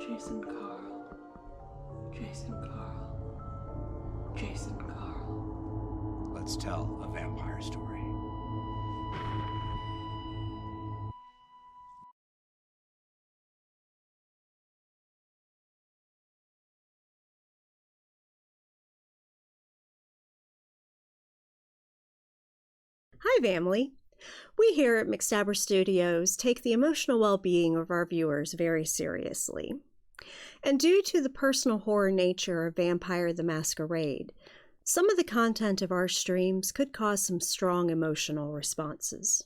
Jason Carl. Jason Carl. Jason Carl. Let's tell a vampire story. Hi, family. We here at McStabber Studios take the emotional well-being of our viewers very seriously. And due to the personal horror nature of Vampire the Masquerade, some of the content of our streams could cause some strong emotional responses.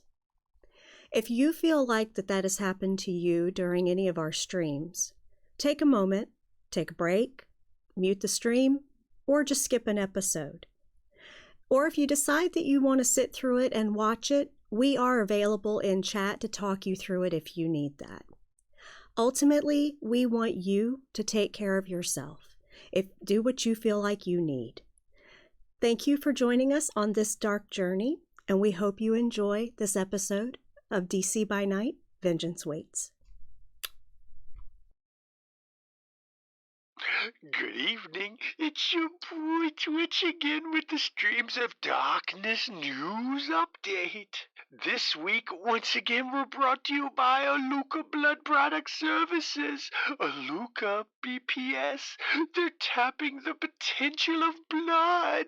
If you feel like that has happened to you during any of our streams, take a moment, take a break, mute the stream, or just skip an episode. Or if you decide that you want to sit through it and watch it, we are available in chat to talk you through it if you need that. Ultimately, we want you to take care of yourself. Do what you feel like you need. Thank you for joining us on this dark journey, and we hope you enjoy this episode of DC by Night, Vengeance Waits. Good evening, it's your boy Twitch again with the Streams of Darkness news update. This week, once again, we're brought to you by Aluka Blood Product Services. Aluka BPS, they're tapping the potential of blood.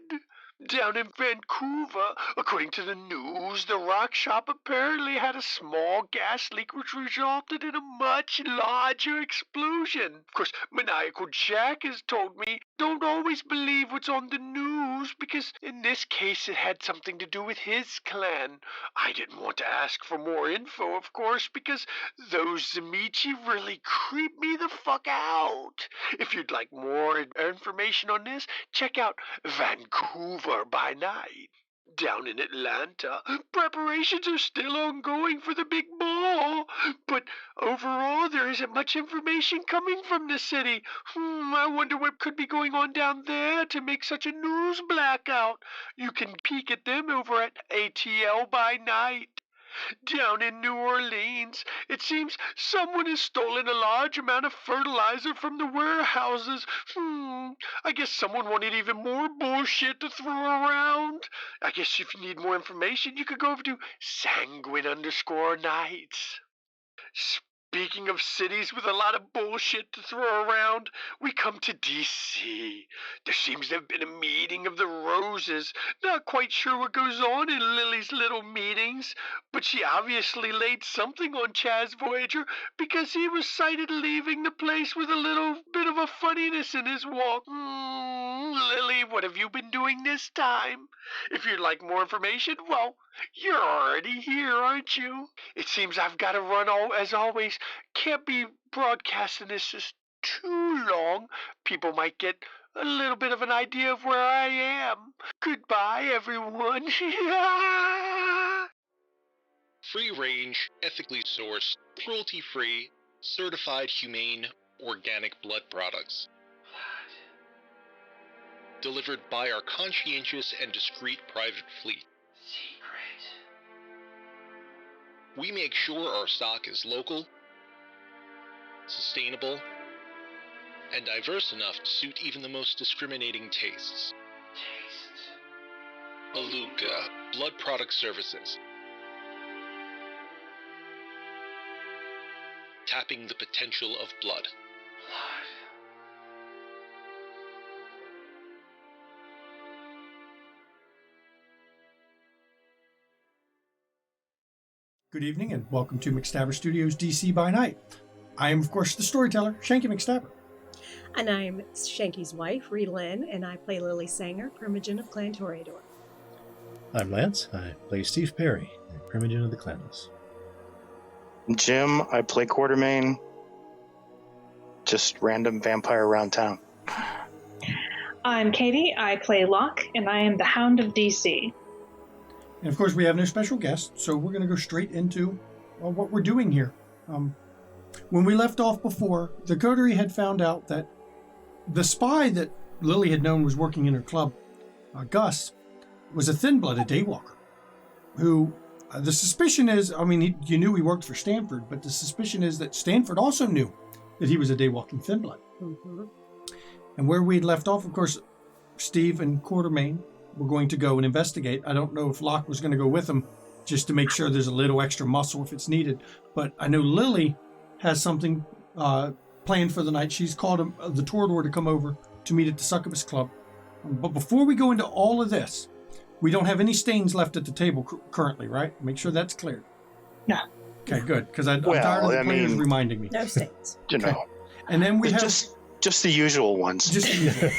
Down in Vancouver, according to the news, the rock shop apparently had a small gas leak which resulted in a much larger explosion. Of course, Maniacal Jack has told me, don't always believe what's on the news, because in this case it had something to do with his clan. I didn't want to ask for more info, of course, because those Zamichi really creep me the fuck out. If you'd like more information on this, check out Vancouver by Night. Down in Atlanta, preparations are still ongoing for the big ball, but overall there isn't much information coming from the city. I wonder what could be going on down there to make such a news blackout. You can peek at them over at ATL by Night. Down in New Orleans, it seems someone has stolen a large amount of fertilizer from the warehouses. I guess someone wanted even more bullshit to throw around. I guess if you need more information, you could go over to Sanguine_Nights. Speaking of cities with a lot of bullshit to throw around, we come to DC. There seems to have been a meeting of the Roses. Not quite sure what goes on in Lily's little meetings, but she obviously laid something on Chaz Voyager because he was sighted leaving the place with a little bit of a funniness in his walk. Lily, what have you been doing this time? If you'd like more information, well, you're already here, aren't you? It seems I've got to run as always. Can't be broadcasting this just too long. People might get a little bit of an idea of where I am. Goodbye, everyone. Free range, ethically sourced, cruelty free, certified humane, organic blood products. Delivered by our conscientious and discreet private fleet. Secret. We make sure our stock is local, sustainable, and diverse enough to suit even the most discriminating tastes. Aluka Blood Product Services. Tapping the potential of blood. Good evening and welcome to McStabber Studios DC by Night. I am, of course, the storyteller, Shanky McStabber. And I'm Shanky's wife, Ree Lynn, and I play Lily Sanger, Primogen of Clan Toreador. I'm Lance. I play Steve Perry, Primogen of the Clanless. Jim, I play Quartermain. Just random vampire around town. I'm Katie. I play Locke, and I am the Hound of DC. And of course, we have no special guest, so we're going to go straight into what we're doing here. When we left off before, the Coterie had found out that the spy that Lily had known was working in her club, Gus, was a Thin Blood, a Daywalker, who the suspicion is, you knew he worked for Stanford, but the suspicion is that Stanford also knew that he was a Daywalking Thin Blood. Mm-hmm. And where we'd left off, of course, Steve and Coterie were going to go and investigate. I don't know if Locke was going to go with them just to make sure there's a little extra muscle if it's needed. But I know Lily has something planned for the night. She's called the Torador to come over to meet at the Succubus Club. But before we go into all of this, we don't have any stains left at the table currently, right? Make sure that's clear. No. Okay, good, because I'm tired of the players reminding me. No stains. You know, And then we have just the usual ones. just the usual.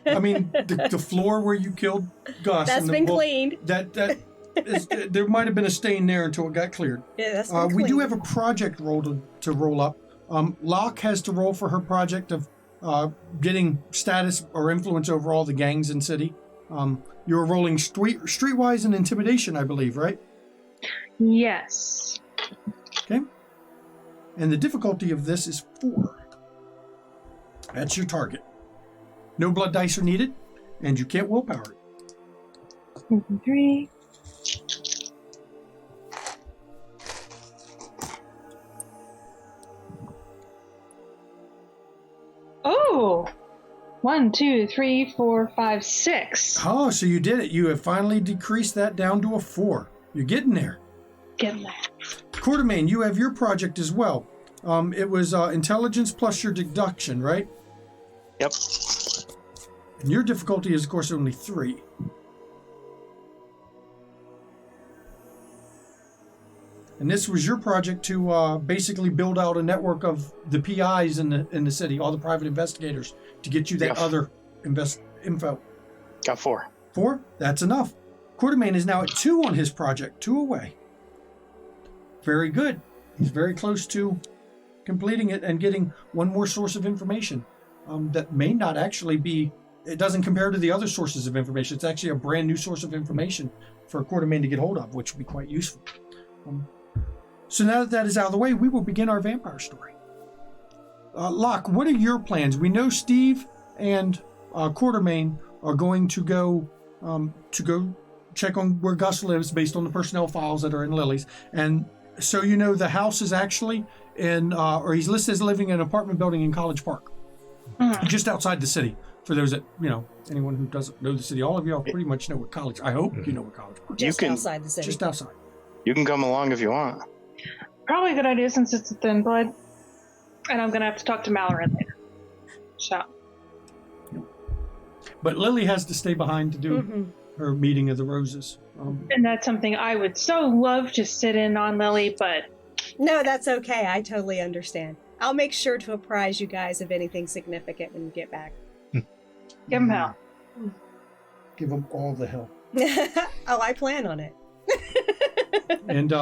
I mean, the floor where you killed Gus. That's and been cleaned. There might have been a stain there until it got cleared. Yeah, that's been We do cleaned. have a project roll to roll up. Locke has to roll for her project of getting status or influence over all the gangs in city. You're rolling streetwise and intimidation, I believe, right? Yes. Okay. And the difficulty of this is 4. That's your target. No blood dice are needed, and you can't willpower it. 3. Oh! 1, 2, 3, 4, 5, 6. Oh, so you did it. You have finally decreased that down to a 4. You're getting there. Getting there. Coterie, you have your project as well. It was intelligence plus your deduction, right? Yep. And your difficulty is, of course, only 3. And this was your project to basically build out a network of the PIs in the city, all the private investigators, to get you that other info. Got 4. 4? That's enough. Coterie is now at 2 on his project, 2 away. Very good. He's very close to completing it and getting one more source of information that may not actually be, it doesn't compare to the other sources of information. It's actually a brand new source of information for Coterie to get hold of, which would be quite useful. So now that is out of the way, we will begin our vampire story. Locke, what are your plans? We know Steve and Coterie are going to go check on where Gus lives based on the personnel files that are in Lily's. And so you know the house is actually in, or he's listed as living in an apartment building in College Park, just outside the city. For those that, anyone who doesn't know the city, all of y'all pretty much know what college, I hope you know what College Park is. Just outside the city. Just outside. You can come along if you want. Probably a good idea since it's a Thin Blood. And I'm going to have to talk to Mallory later. So. But Lily has to stay behind to do her meeting of the roses. And that's something I would so love to sit in on, Lily, but... No, that's okay. I totally understand. I'll make sure to apprise you guys of anything significant when you get back. Give him hell. Give them all the hell. Oh, I plan on it. And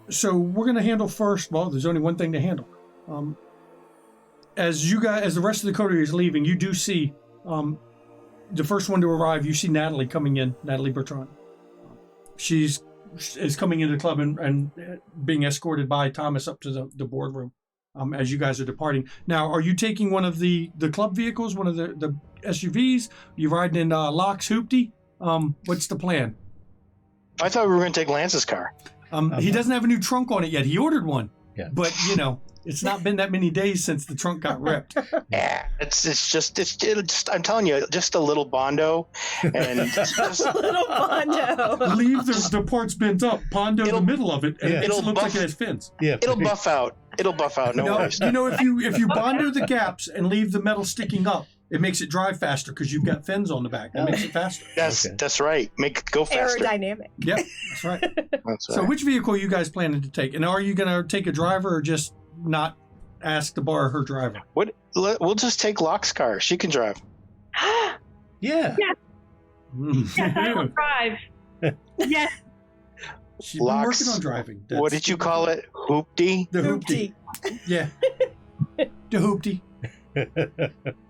so we're going to handle first. Well, there's only one thing to handle. As the rest of the coterie is leaving, you do see the first one to arrive. You see Natalie coming in, Natalie Bertrand. She is coming into the club and being escorted by Thomas up to the boardroom as you guys are departing. Now, are you taking one of the club vehicles, one of the SUVs? Are you riding in Locke's hoopty? What's the plan? I thought we were going to take Lance's car. He doesn't have a new trunk on it yet. He ordered one. Yeah. But, it's not been that many days since the trunk got ripped. Yeah, it's just I'm telling you, just a little Bondo, and just Little Bondo. Leave the parts bent up, Pondo in the middle of it, and it it'll looks like buff- it has fins. Yeah. it'll buff out. It'll buff out. No worries. If you Bondo the gaps and leave the metal sticking up, it makes it drive faster because you've got fins on the back. That makes it faster. That's right. Make it go faster. Aerodynamic. Yep, that's right. That's So right. which vehicle are you guys planning to take? And are you going to take a driver or just not ask to borrow her driver? We'll just take Locke's car. She can drive. Yeah. Yes, I will drive. Yes. She's been Locke's- working on driving. What did you call it? Hoopty? The hoopty. Yeah. The hoopty.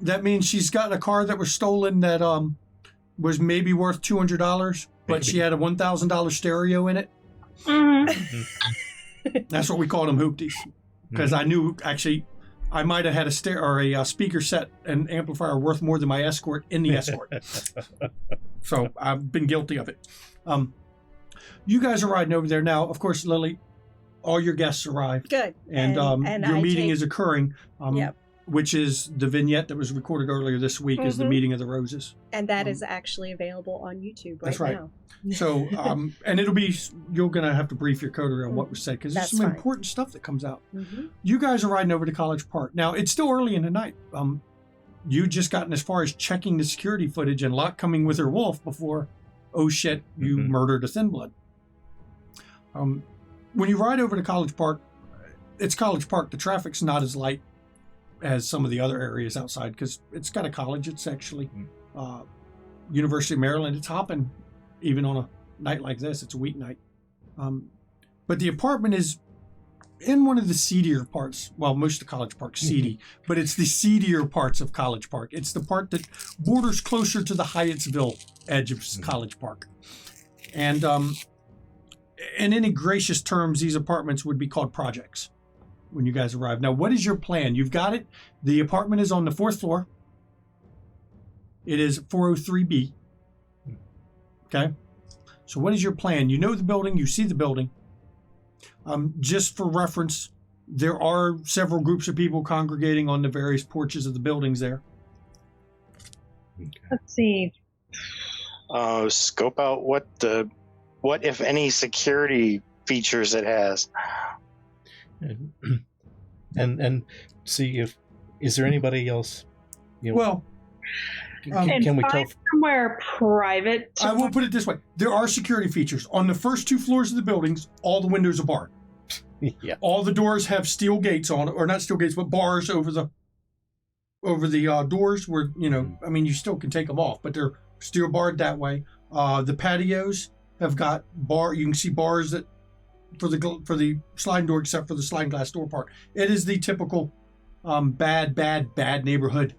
That means she's got a car that was stolen that was maybe worth $200, but she had a $1,000 stereo in it. That's what we called them, hoopties. Because I knew, actually, I might have had a speaker set and amplifier worth more than my escort in the escort. So I've been guilty of it. You guys are riding over there now. Of course, Lily, all your guests arrived. Good. And your I meeting take- is occurring, Yep. which is the vignette that was recorded earlier this week is the Mhm. meeting of the roses. And that is actually available on YouTube That's right right. now. So, and it'll be, you're going to have to brief your coterie on what was said because there's That's some fine. important stuff that comes out. Mm-hmm. You guys are riding over to College Park. Now, it's still early in the night. You just gotten as far as checking the security footage and Locke coming with her wolf before, oh shit, you murdered a Thin Blood. When you ride over to College Park, it's College Park. The traffic's not as light as some of the other areas outside because it's got a college. It's actually University of Maryland. It's hopping even on a night like this. It's a weeknight. But the apartment is in one of the seedier parts. Well, most of College Park's seedy, but it's the seedier parts of College Park. It's the part that borders closer to the Hyattsville edge of College Park. And in any gracious terms, these apartments would be called projects when you guys arrive. Now, what is your plan? You've got it. The apartment is on the 4th floor. It is 403B. Okay. So what is your plan? You know the building. You see the building. Just for reference, there are several groups of people congregating on the various porches of the buildings there. Let's see. Scope out what if any security features it has. And see if is there anybody else? You know, Well, can we tell? Find somewhere private. I will put it this way. There are security features. On the first 2 floors of the buildings, all the windows are barred. Yeah. All the doors have steel gates on, or not steel gates, but bars over the doors where, I mean, you still can take them off, but they're steel barred that way. The patios have got you can see bars that for the sliding door, except for the sliding glass door part. It is the typical bad neighborhood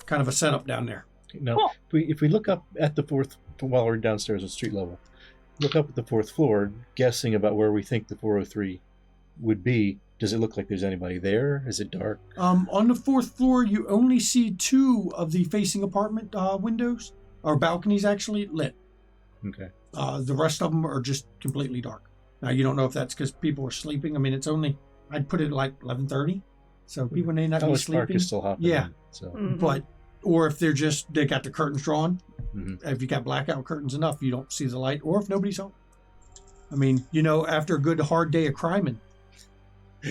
kind of a setup down there. Now, if we look up at the 4th, while we're downstairs at street level, look up at the 4th floor, guessing about where we think the 403 would be. Does it look like there's anybody there? Is it dark? On the 4th floor, you only see 2 of the facing apartment windows, or balconies actually, lit. Okay. The rest of them are just completely dark. Now, you don't know if that's because people are sleeping. I mean, it's only, I'd put it like 11:30. So people may not be College Park sleeping. is still hopping. Yeah. In, so. But, or if they got the curtains drawn. Mm-hmm. If you got blackout curtains enough, you don't see the light. Or if nobody's home. I mean, after a good hard day of criming,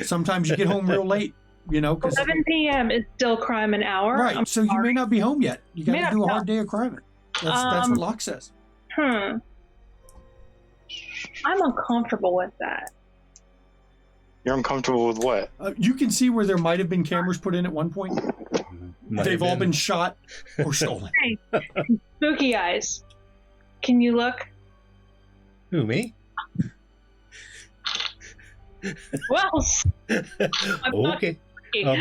sometimes you get home real late, 'cause 11 p.m. is still crime an hour. right. I'm So you sorry. may not be home yet. You got May to not do a be hard day of criming. That's what Locke says. I'm uncomfortable with that. You're uncomfortable with what? You can see where there might have been cameras put in at one point. Might They've have all been shot or stolen. Hey, spooky eyes. Can you look? Who, me? Well, I'm not Okay. spooky. All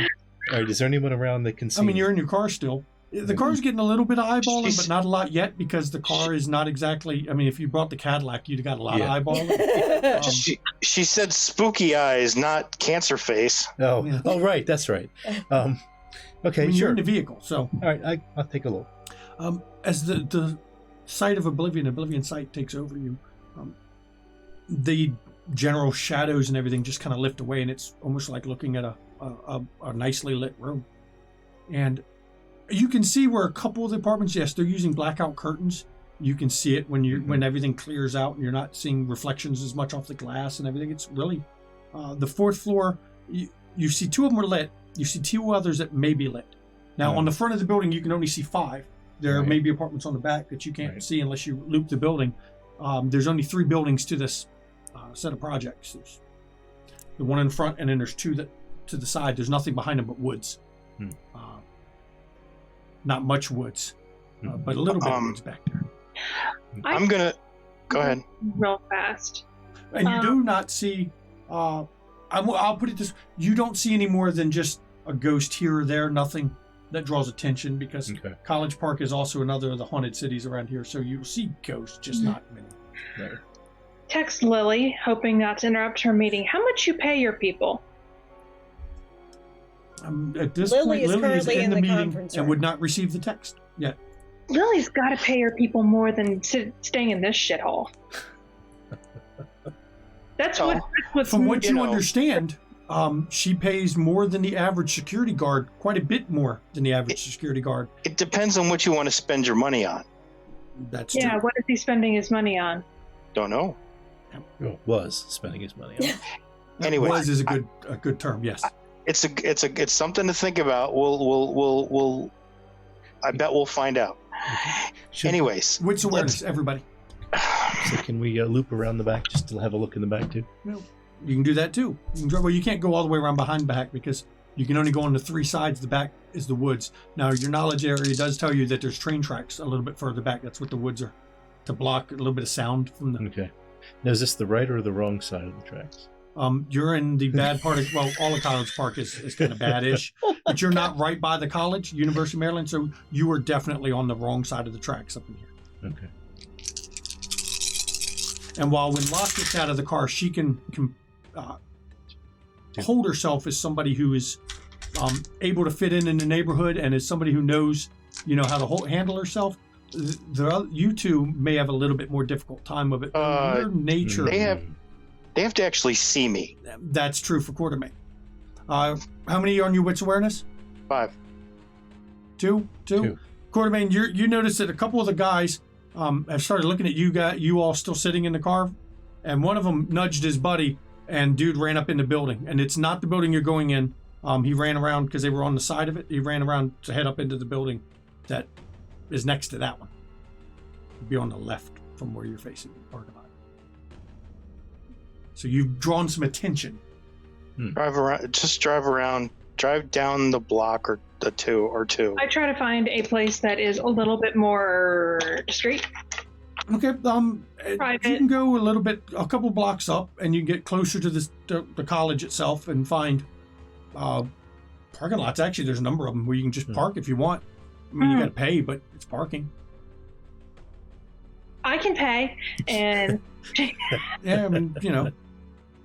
right. Is there anyone around that can see? I mean, you're in your car still. The car's getting a little bit of eyeballing, She's- but not a lot yet because the car is not exactly. I mean, if you brought the Cadillac, you'd have got a lot Yeah. of eyeballing. She said spooky eyes, not cancer face. Oh, Yeah. oh, right. That's right. Okay, I mean, you're sure. in the vehicle, so All right, I'll take a look. as the sight of Oblivion sight takes over you, the general shadows and everything just kind of lift away, and it's almost like looking at a nicely lit room. And you can see where a couple of the apartments, yes, they're using blackout curtains. You can see it when everything clears out and you're not seeing reflections as much off the glass and everything. It's really the 4th floor. You see 2 of them are lit. You see 2 others that may be lit. Now, on the front of the building, you can only see 5. There may be apartments on the back that you can't see unless you loop the building. There's only 3 buildings to this set of projects. There's the one in front, and then there's 2 that to the side. There's nothing behind them but woods. Not much woods, but a little bit of woods back there. I'm gonna go ahead. Real fast. And you do not see. I'll put it this: you don't see any more than just a ghost here or there. Nothing that draws attention because College Park is also another of the haunted cities around here. So you see ghosts, just not many. Right. Text Lily, hoping not to interrupt her meeting. How much you pay your people? At this Lily point, is Lily is currently in in the the meeting conference and room. would not receive the text yet. Lily's got to pay her people more than staying in this shithole. That's Oh, what's From what You you know. understand, she pays more than the average security guard, quite a bit more than the average security guard. It depends on what you want to spend your money on. That's Yeah, true. what is he spending his money on? Don't know. Well, was spending his money on. Anyway, Was is a good term, yes. It's something to think about. We'll I bet we'll find out. Should- Anyways, Wits awareness, everybody. So can we loop around the back just to have a look in the back too? You can do that too. Well, you can't go all the way around behind the back because you can only go on the three sides. The back is the woods. Now, your knowledge area does tell you that there's train tracks a little bit further back. That's what the woods are, to block a little bit of sound from the... Okay. Now, is this the right or the wrong side of the tracks? You're in the bad part of... Well, all of College Park is kind of bad-ish. But you're not right by the college, University of Maryland, so you are definitely on the wrong side of the tracks up in here. Okay. And while when Locke gets out of the car, she can hold herself as somebody who is able to fit in the neighborhood and as somebody who knows, how to handle herself. You two may have a little bit more difficult time of it. Your nature. they have to actually see me. That's true for Coterie. How many are on your wits awareness? 5. Two. Coterie, you notice that a couple of the guys have started looking at you all still sitting in the car, and one of them nudged his buddy, and dude ran up in the building. And it's not the building you're going in. He ran around because they were on the side of it. He ran around to head up into the building that is next to that one. It'd be on the left from where you're facing the parking lot. So you've drawn some attention. Drive around, drive down the block or two. I try to find a place that is a little bit more discreet. Okay, Private. you can go a couple blocks up, and you can get closer to the college itself and find parking lots. Actually, there's a number of them where you can just park if you want. I mean, you got to pay, but it's parking. I can pay, and Yeah, I mean,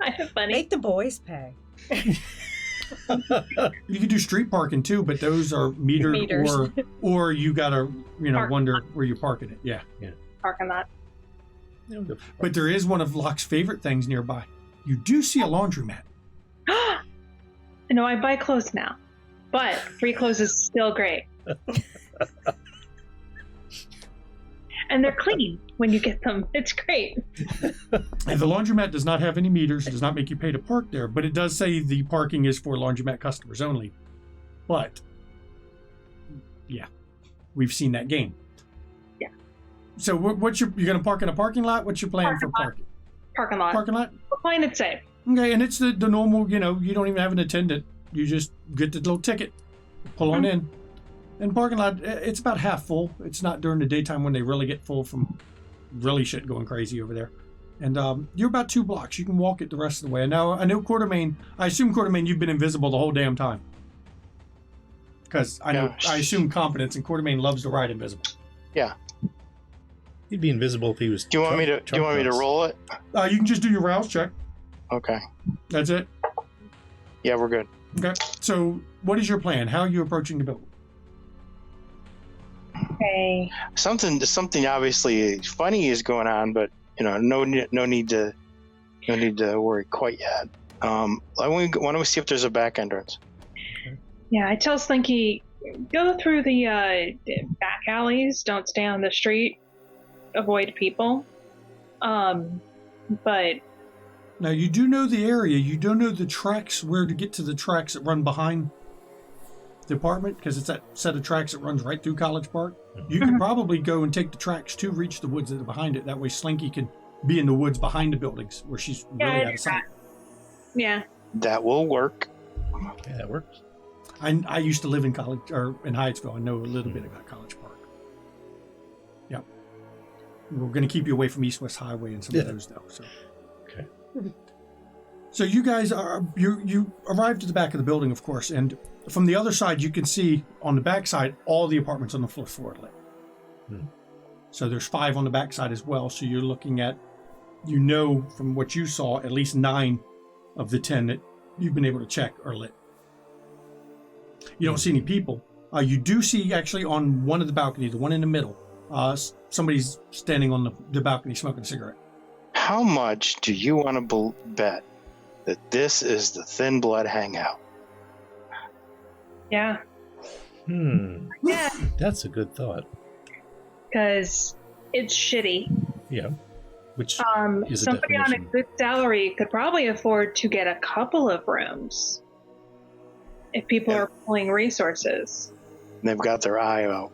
I have money. Make the boys pay. you can do street parking too, but those are metered, Meters. or you gotta, Park. wonder where you're parking it. Yeah. Parking lot. But there is one of Locke's favorite things nearby. You do see a laundromat. No, I buy clothes now, but free clothes is still great. And they're clean when you get them. It's great. And the laundromat does not have any meters. It does not make you pay to park there, but it does say the parking is for laundromat customers only. But, yeah, we've seen that game. Yeah. So you're going to park in a parking lot? What's your plan for parking? Parking lot. Parking lot? We're playing it safe. Okay, and it's the normal, you don't even have an attendant. You just get the little ticket, pull on in. And parking lot, it's about half full. It's not during the daytime when they really get full from really shit going crazy over there. And you're about 2 blocks. You can walk it the rest of the way. And now, I know I assume Coterie, you've been invisible the whole damn time. Because I assume competence, and Coterie loves to ride invisible. Yeah. He'd be invisible if he was. Do you want me to roll it? You can just do your rouse check. Okay. That's it. Yeah, we're good. Okay. So, what is your plan? How are you approaching the building? Okay. Something obviously funny is going on, but no need to worry quite yet. Why don't we see if there's a back entrance? Yeah, I tell Slinky, go through the back alleys. Don't stay on the street. Avoid people. But Now, you do know the area. You don't know the tracks, where to get to the tracks that run behind the apartment, because it's that set of tracks that runs right through College Park. You could probably go and take the tracks to reach the woods that are behind it. That way Slinky can be in the woods behind the buildings where she's really out of sight. yeah. That will work. Yeah, that works. I used to live in Hyattsville. I know a little bit about College Park. Yep. We're going to keep you away from East West Highway and some of those, though. So. Okay. So you guys you arrived at the back of the building, of course, and from the other side, you can see on the back side all the apartments on the fourth floor lit. So there's 5 on the back side as well. So you're looking at, from what you saw, at least 9 of the 10 that you've been able to check are lit. You don't see any people. You do see actually on one of the balconies, the one in the middle, somebody's standing on the balcony smoking a cigarette. How much do you want to bet that this is the Thin Blood hangout? Yeah. Yeah, That's a good thought. because it's shitty. Yeah. Which is a Somebody on a definition. good salary could probably afford to get a couple of rooms if people Yeah. are pulling resources. They've got their eye out.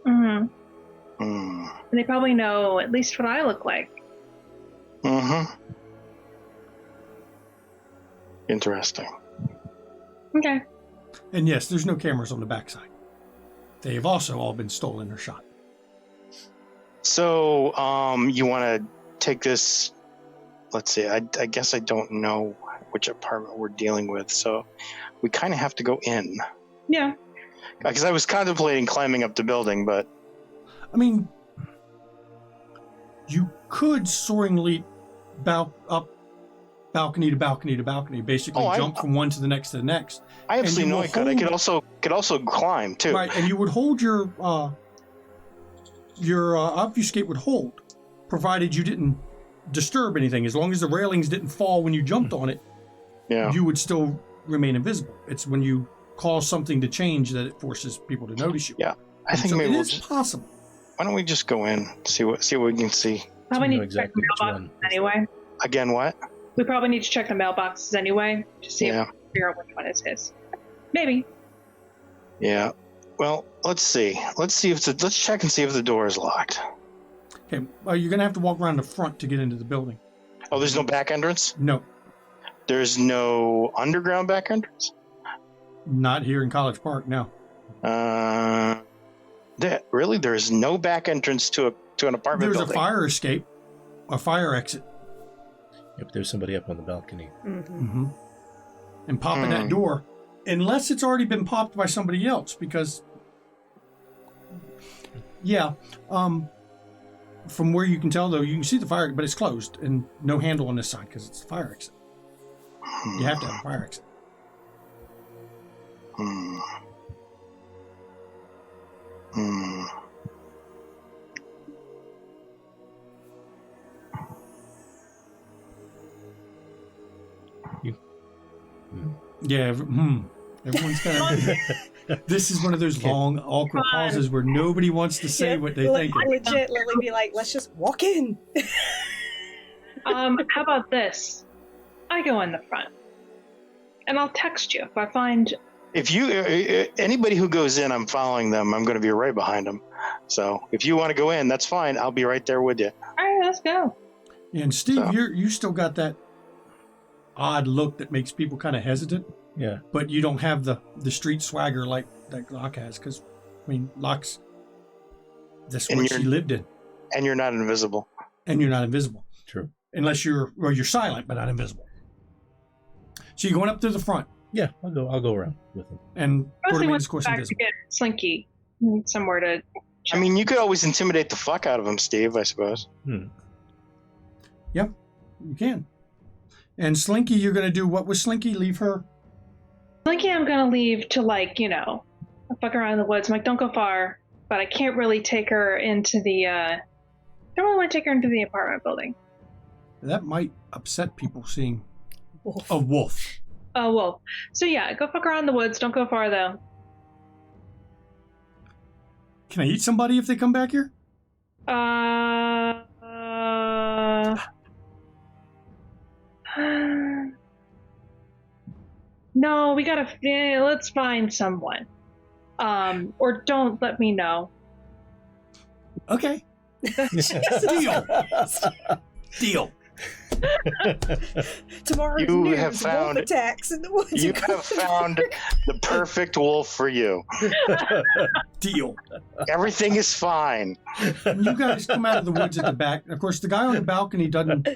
Mm-hmm. Mm. And they probably know at least what I look like. Mm-hmm. Interesting. Okay. And yes, there's no cameras on the backside. They have also all been stolen or shot. So, you want to take this? Let's see. I guess I don't know which apartment we're dealing with, so we kind of have to go in. Yeah. Because I was contemplating climbing up the building, but I mean, you could soaring leap up balcony to balcony to balcony, basically jump from one to the next to the next. I absolutely know I could. I could also climb too. Right, and you would hold your obfuscate would hold, provided you didn't disturb anything. As long as the railings didn't fall when you jumped on it, Yeah. you would still remain invisible. It's when you cause something to change that it forces people to notice you. Yeah. I think so maybe it we'll is just. possible. Why don't we just go in, see what we can see? Probably know need to exactly which check the one. mailboxes anyway. Again, what? We probably need to check the mailboxes anyway to see Yeah. if we can figure out which one is his. Maybe. Yeah. Well, let's see. Let's check and see if the door is locked. Okay, well, you're gonna have to walk around the front to get into the building. Oh, there's no back entrance? No, There's no underground back entrance? not here in College Park. No. Really? There's no back entrance to an apartment There's building? a fire escape, a fire exit, Yep, there's somebody up on the balcony. mm-hmm. and popping that door, unless it's already been popped by somebody else. Because, yeah, from where you can tell though, you can see the fire, but it's closed and no handle on this side because it's the fire exit. You have to have a fire exit. Hmm. Hmm. Yeah. Everyone's kind of. This is one of those long, awkward pauses where nobody wants to say what they think. Legit, Lily be like, let's just walk in. How about this? I go in the front. And I'll text you if I find... If you anybody who goes in, I'm following them. I'm going to be right behind them. So if you want to go in, that's fine. I'll be right there with you. All right, let's go. And Steve, So- you still got that odd look that makes people kind of hesitant, Yeah. but you don't have the street swagger like that Locke has. Because, I mean, Locke's that's And what she you're- lived in, And you're not invisible. and you're not invisible True. unless you're silent but not invisible. So you're going up to the front Yeah, I'll go around with them. and Mostly Coterie went is, of course, back to invisible. get Slinky somewhere to... I mean, you could always intimidate the fuck out of him, Steve, I suppose. Yep, you can. And Slinky, you're going to do what with Slinky? Leave her? Slinky I'm going to leave to, fuck around in the woods. I'm like, don't go far. But I can't really take her into the, I don't really want to take her into the apartment building. That might upset people seeing Wolf. a wolf. Oh, well. So yeah, go fuck around in the woods. Don't go far, though. Can I eat somebody if they come back here? No, we gotta, let's find someone. Or don't let me know. Okay. Deal. Deal. Tomorrow's You news, have found- wolf attacks in the woods. You have found the perfect wolf for you. Deal. Everything is fine. And you guys come out of the woods at the back. Of course, the guy on the balcony doesn't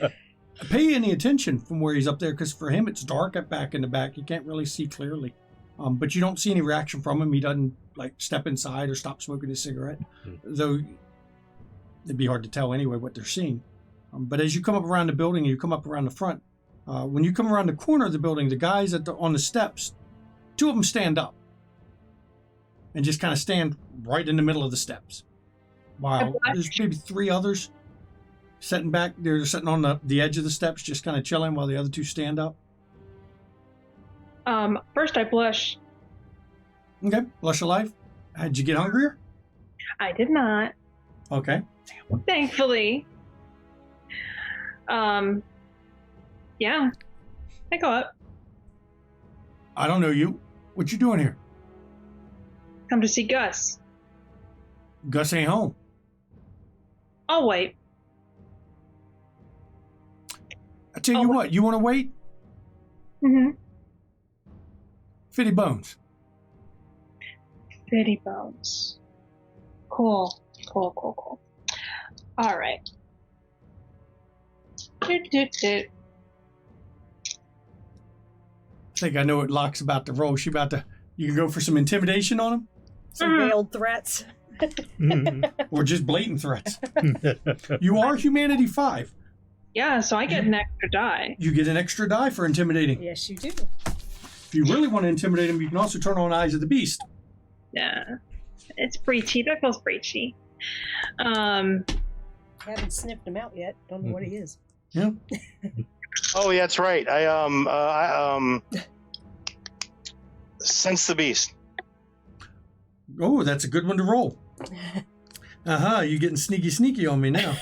pay any attention from where he's up there because for him it's dark up back in the back. He can't really see clearly. But you don't see any reaction from him. He doesn't step inside or stop smoking his cigarette, though it'd be hard to tell anyway what they're seeing. But as you come up around the building, you come up around the front. When you come around the corner of the building, the guys on the steps, two of them stand up and just kind of stand right in the middle of the steps. While there's maybe three others sitting back. They're sitting on the edge of the steps, just kind of chilling while the other two stand up. First I blush. Okay, blush of life. Did you get hungrier? I did not. Okay. Thankfully. Yeah. I go up. I don't know you. What you doing here? Come to see Gus. Gus ain't home. I'll wait. I tell you what, you want to wait? Mm-hmm. Fitty Bones. Fitty Bones. Cool. All right. I think I know what Locke's about to roll. You can go for some intimidation on him? Some veiled threats. Or just blatant threats. You are Humanity 5. Yeah, so I get an extra die. You get an extra die for intimidating. Yes, you do. If you really want to intimidate him, you can also turn on Eyes of the Beast. Yeah. It's breachy. That feels breachy. Haven't sniffed him out yet. Don't know what he is. Yeah. Oh, yeah, that's right. I sense the beast. Oh, that's a good one to roll. You're getting sneaky on me now.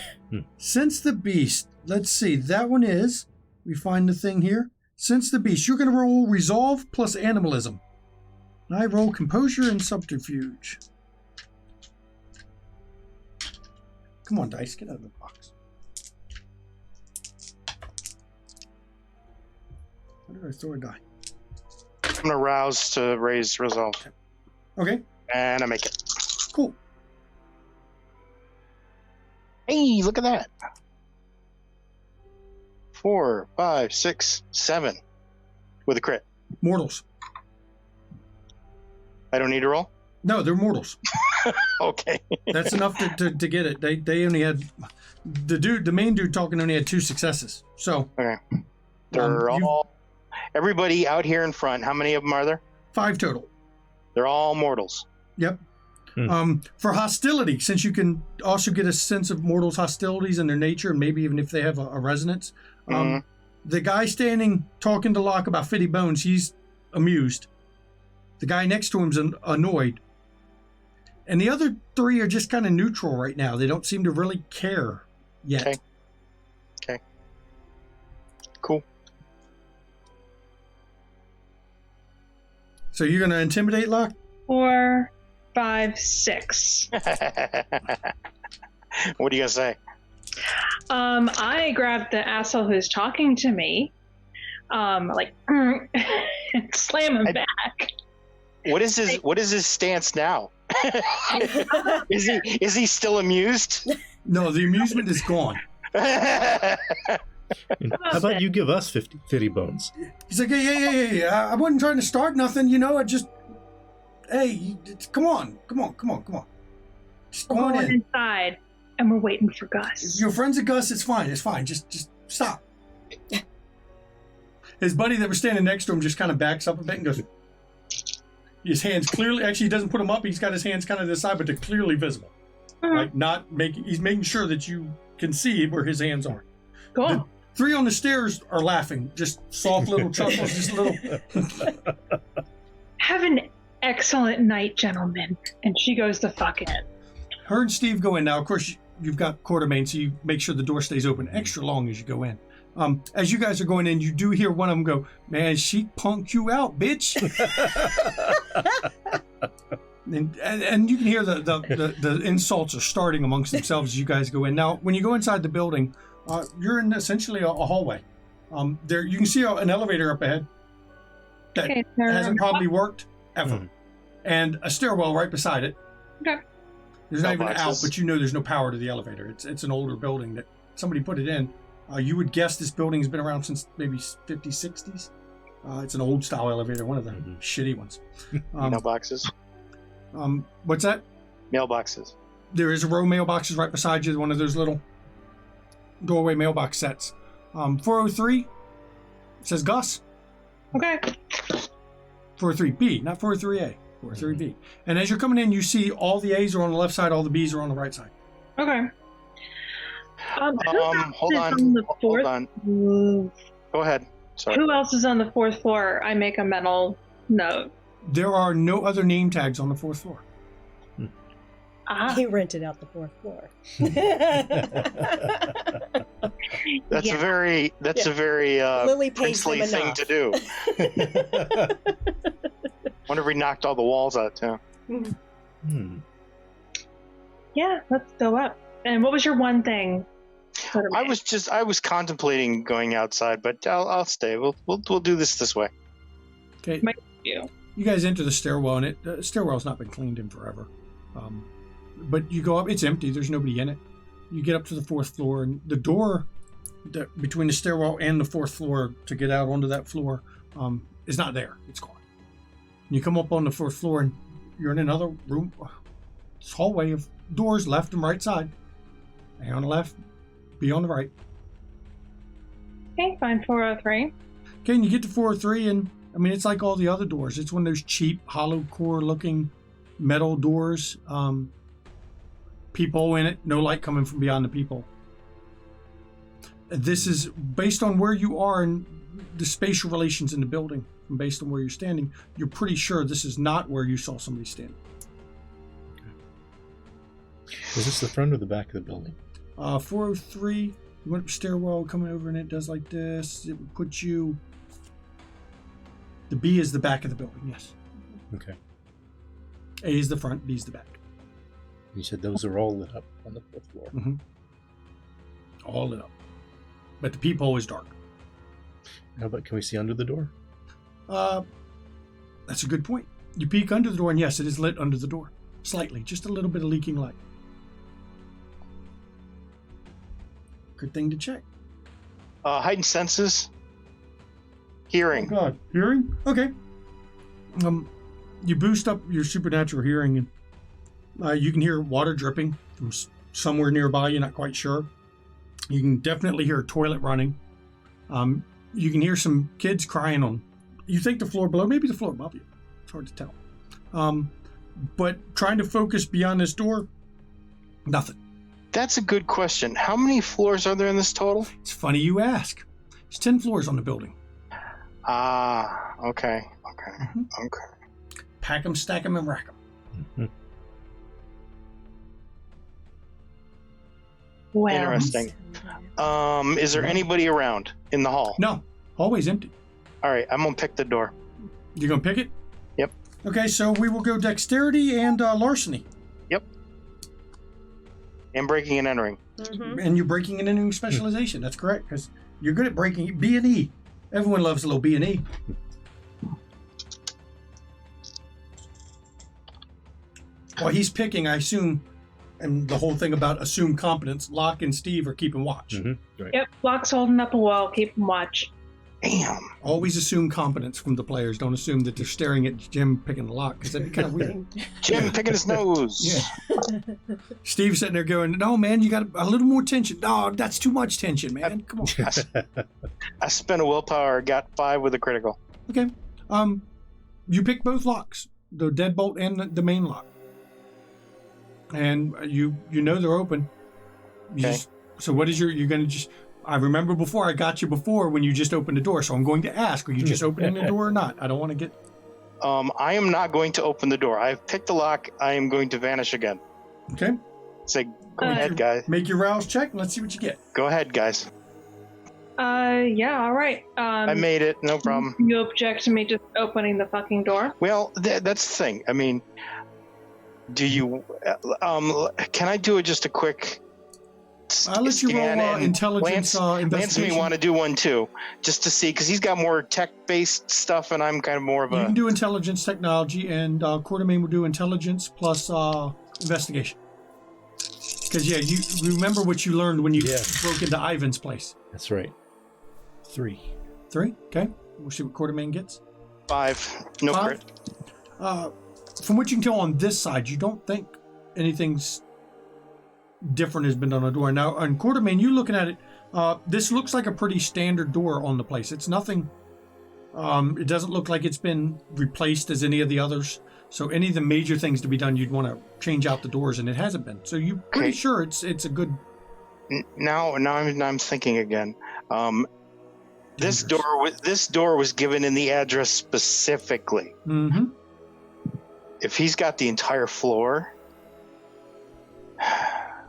Sense the beast. Let's see. That one is, we find the thing here. Sense the beast. You're going to roll resolve plus animalism. I roll composure and subterfuge. Come on, dice. Get out of the box. Where did I throw a die? I'm going to rouse to raise resolve. Okay. And I make it. Cool. Hey, look at that. 4, 5, 6, 7. With a crit. Mortals. I don't need to roll? No, they're mortals. Okay. That's enough to get it. They only had the main dude talking only had 2 successes. So okay. They're all everybody out here in front. How many of them are there? 5 total. They're all mortals. Yep. For hostility, since you can also get a sense of mortals' hostilities and their nature, and maybe even if they have a resonance. The guy standing talking to Locke about Fitty Bones, he's amused. The guy next to him's annoyed. And the other 3 are just kind of neutral right now. They don't seem to really care yet. Okay. Cool. So you're going to intimidate Locke? 4, 5, 6. What do you guys say? I grabbed the asshole who's talking to me, and slam him back. What is his stance now? Is he still amused? No, the amusement is gone. How about you give us 50 bones? He's like, hey, I wasn't trying to start nothing, I just, hey, come on. Just go on in. Inside, and we're waiting for Gus. Your friends at Gus, it's fine. Just stop. His buddy that was standing next to him just kind of backs up a bit and goes, his hands clearly, actually he doesn't put them up, he's got his hands kind of to the side, but they're clearly visible. Like he's making sure that you can see where his hands are. Go on. The 3 on the stairs are laughing, just soft little chuckles, just little. Have an excellent night, gentlemen. And she goes the fuck in. Her and Steve go in now. Of course, you've got Quartermain, so you make sure the door stays open extra long as you go in. As you guys are going in, you do hear one of them go, "Man, she punked you out, bitch." and you can hear the insults are starting amongst themselves as you guys go in. Now, when you go inside the building, you're in essentially a hallway. There you can see an elevator up ahead that hasn't probably worked ever, and a stairwell right beside it. Okay. There's not even an out, but there's no power to the elevator. It's an older building that somebody put it in. You would guess this building's been around since maybe 50s, 60s. It's an old style elevator, one of the shitty ones. Mailboxes. What's that? Mailboxes. There is a row of mailboxes right beside you, one of those little doorway mailbox sets. 403 it says Gus. Okay. 403B, not 403A. 403B. And as you're coming in, you see all the A's are on the left side, all the B's are on the right side. Okay. Who else Hold is on. the fourth? Hold on. Go ahead. Sorry. Who else is on the fourth floor? I make a mental note. There are no other name tags on the 4th floor. Ah, He rented out the 4th floor. That's yeah. a very Lily pays princely them thing enough. to do. Wonder if we knocked all the walls out too. Yeah, let's go up. And what was your one thing? I was contemplating going outside, but I'll stay. We'll do this way. Okay. You. You guys enter the stairwell, and the stairwell's not been cleaned in forever. But you go up, it's empty, there's nobody in it. You get up to the 4th floor, and the door between the stairwell and the 4th floor to get out onto that floor is not there. It's gone. You come up on the 4th floor, and you're in another room. This hallway of doors, left and right side. A on the left, B on the right. Okay, fine. 403. Okay, and you get to 403, and I mean, it's like all the other doors. It's one of those cheap, hollow core looking metal doors. Peephole in it, no light coming from beyond the peephole. This is based on where you are and the spatial relations in the building. And based on where you're standing, you're pretty sure this is not where you saw somebody standing. Is this the front or the back of the building? 403, you went up stairwell, coming over, and it does like this. It would put you... The B is the back of the building, yes. Okay. A is the front, B is the back. You said those are all lit up on the 4th floor. Mm-hmm. All lit up. But the peephole is dark. How about, can we see under the door? That's a good point. You peek under the door, and yes, it is lit under the door. Slightly, just a little bit of leaking light. Good thing to check. Heightened senses. Hearing. Oh God, hearing? Okay. You boost up your supernatural hearing, and you can hear water dripping from somewhere nearby. You're not quite sure. You can definitely hear a toilet running. You can hear some kids crying on. You think the floor below, maybe the floor above you. It's hard to tell. But trying to focus beyond this door, nothing. That's a good question. How many floors are there in this total? It's funny you ask. There's 10 floors on the building. Ah, okay. Mm-hmm. Okay. Pack them, stack them, and rack them. Well, Interesting. Is there anybody around in the hall? No, hallway's empty. All right, I'm gonna pick the door. You gonna pick it? Yep. Okay, so we will go dexterity and larceny. Yep. And breaking and entering. Mm-hmm. And you're breaking and entering specialization. That's correct, because you're good at breaking B and E. Everyone loves a little B and E. While he's picking, I assume, and the whole thing about assume competence, Locke and Steve are keeping watch. Mm-hmm. Right. Yep, Locke's holding up a wall. Keep him watch. Damn. Always assume competence from the players. Don't assume that they're staring at Jim picking the lock, because that'd be kind of weird. Jim picking his nose. Yeah. Steve's sitting there going, no, man, you got a little more tension. No, that's too much tension, man. Come on. I spent a willpower, got 5 with a critical. Okay. You pick both locks, the deadbolt and the main lock. And you know they're open. Okay. So what is you're going to just... I remember before, I got you before when you just opened the door, so I'm going to ask, are you just opening the door or not? I don't want to get... I am not going to open the door. I've picked the lock. I am going to vanish again. Okay. Say, go ahead, guys. Make your rouse check, and let's see what you get. Go ahead, guys. Yeah, all right. I made it. No problem. You object to me just opening the fucking door? Well, that's the thing. I mean, do you... can I do just a quick... I'll let you roll intelligence Lance investigation. may want to do one too, just to see, because he's got more tech-based stuff, and I'm kind of more of You a... can do intelligence technology, and Quartermain will do intelligence plus investigation. Because, yeah, you remember what you learned when you broke into Ivan's place. That's right. 3. 3? Okay. We'll see what Quartermain gets. 5. No 5? crit. From what you can tell on this side, you don't think anything's different has been done on the door. Now, on Quartermain, you looking at it, this looks like a pretty standard door on the place. It's nothing... it doesn't look like it's been replaced as any of the others. So any of the major things to be done, you'd want to change out the doors, and it hasn't been. So you're pretty sure it's a good Now I'm thinking again. This Dangerous. door was given in the address specifically. Mm-hmm. If he's got the entire floor,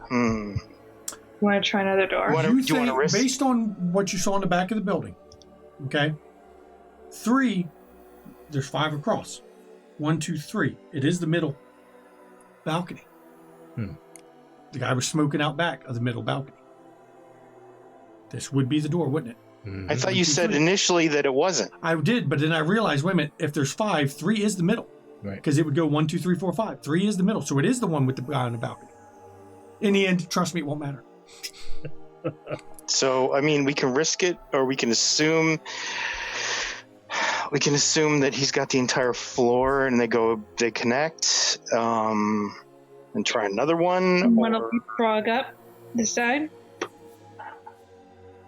You want to try another door? What- You do you wanna think, risk- based on what you saw in the back of the building, okay? 3, there's 5 across. 1, 2, 3. It is the middle balcony. The guy was smoking out back of the middle balcony. This would be the door, wouldn't it? I thought 1, you 2, said 3. initially that it wasn't. I did, but then I realized, wait a minute, if there's 5, 3 is the middle. Right. Because it would go 1, 2, 3, 4, 5. 3 is the middle, so it is the one with the guy on the balcony. In the end, trust me, it won't matter. So, I mean, we can risk it, or we can assume that he's got the entire floor, and they connect, and try another one. Want to frog up this side?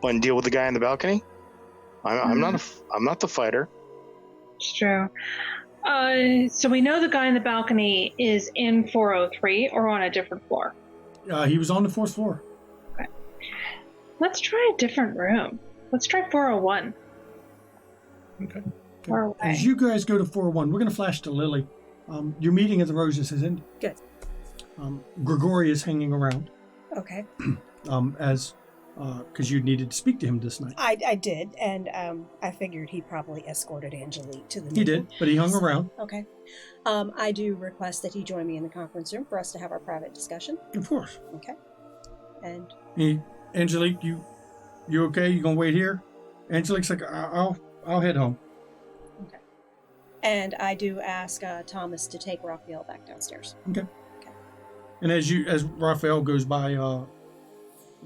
And deal with the guy on the balcony. I'm not the fighter. It's true. So we know the guy on the balcony is in 403 or on a different floor. He was on the 4th floor. Let's try a different room. Let's try 401. Okay. Far away. As you guys go to 401, we're going to flash to Lily. Your meeting at the Roses has ended. Good. Grigori is hanging around Okay. because you needed to speak to him this night. I did, and I figured he probably escorted Angelique to the meeting. He did, but he hung around. Okay. I do request that he join me in the conference room for us to have our private discussion. Of course. Okay. And Angelique, you okay? You gonna wait here? Angelique's like, I'll head home. okay. And I do ask Thomas to take Raphael back downstairs. Okay. And as Raphael goes by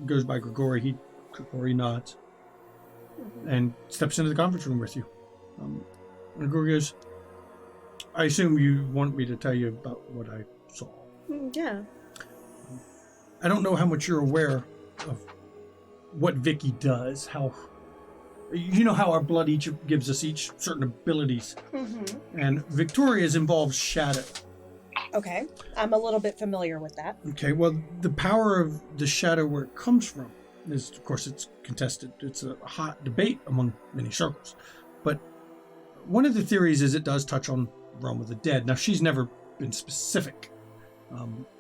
Grigori, Grigori nods and steps into the conference room with you. Grigori goes, I assume you want me to tell you about what I saw. Yeah. I don't know how much you're aware of what Vicky does. How you know how our blood each gives us each certain abilities, and Victoria's involves shadow. Okay. I'm a little bit familiar with that. Okay, well, the power of the shadow, where it comes from, is, of course, it's contested. It's a hot debate among many circles. But one of the theories is it does touch on the realm of the dead. Now, she's never been specific.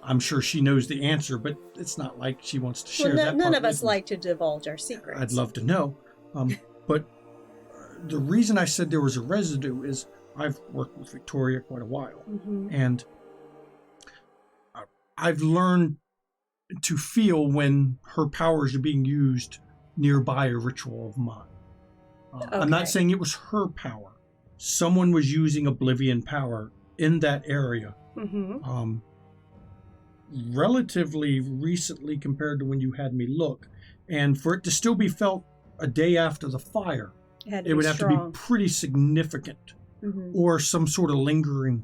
I'm sure she knows the answer, but it's not like she wants to share that. None part of us with me. like to divulge our secrets. I'd love to know. But the reason I said there was a residue is I've worked with Victoria quite a while. And I've learned to feel when her powers are being used nearby a ritual of mine. I'm not saying it was her power. Someone was using Oblivion power in that area relatively recently compared to when you had me look. And for it to still be felt a day after the fire, it would have to be pretty significant or some sort of lingering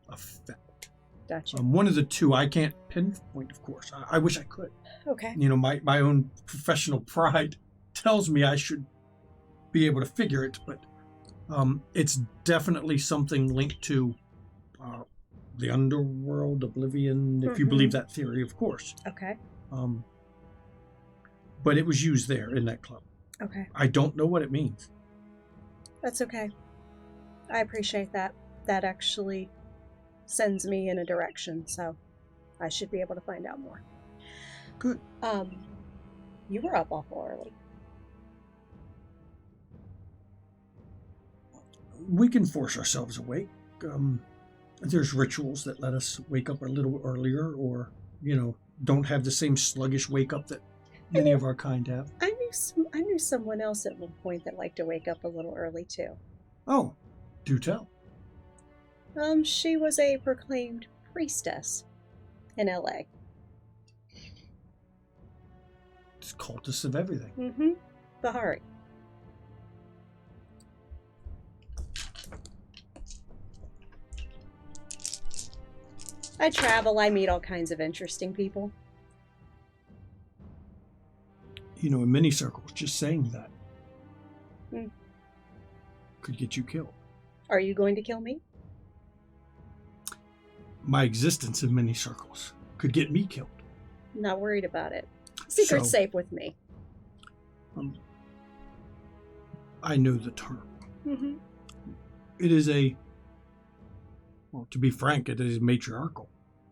effect. Gotcha. One of the two. I can't pinpoint, of course. I wish I could. Okay. You know, my own professional pride tells me I should be able to figure it, but it's definitely something linked to the underworld, Oblivion, if you believe that theory, of course. Okay. But it was used there in that club. Okay. I don't know what it means. That's okay. I appreciate that. That actually sends me in a direction, so I should be able to find out more. Good. You were up awful early. We can force ourselves awake. There's rituals that let us wake up a little earlier, or, you know, don't have the same sluggish wake up that many of our kind have. I knew someone else at one point that liked to wake up a little early too. Oh, do tell. She was a proclaimed priestess in LA. It's cultists of everything. Bahari. I travel, I meet all kinds of interesting people. You know, in many circles, just saying that could get you killed. Are you going to kill me? My existence in many circles could get me killed. Not worried about it. Secret's So- safe with me. I know the term. Mm-hmm. It is well, to be frank, it is matriarchal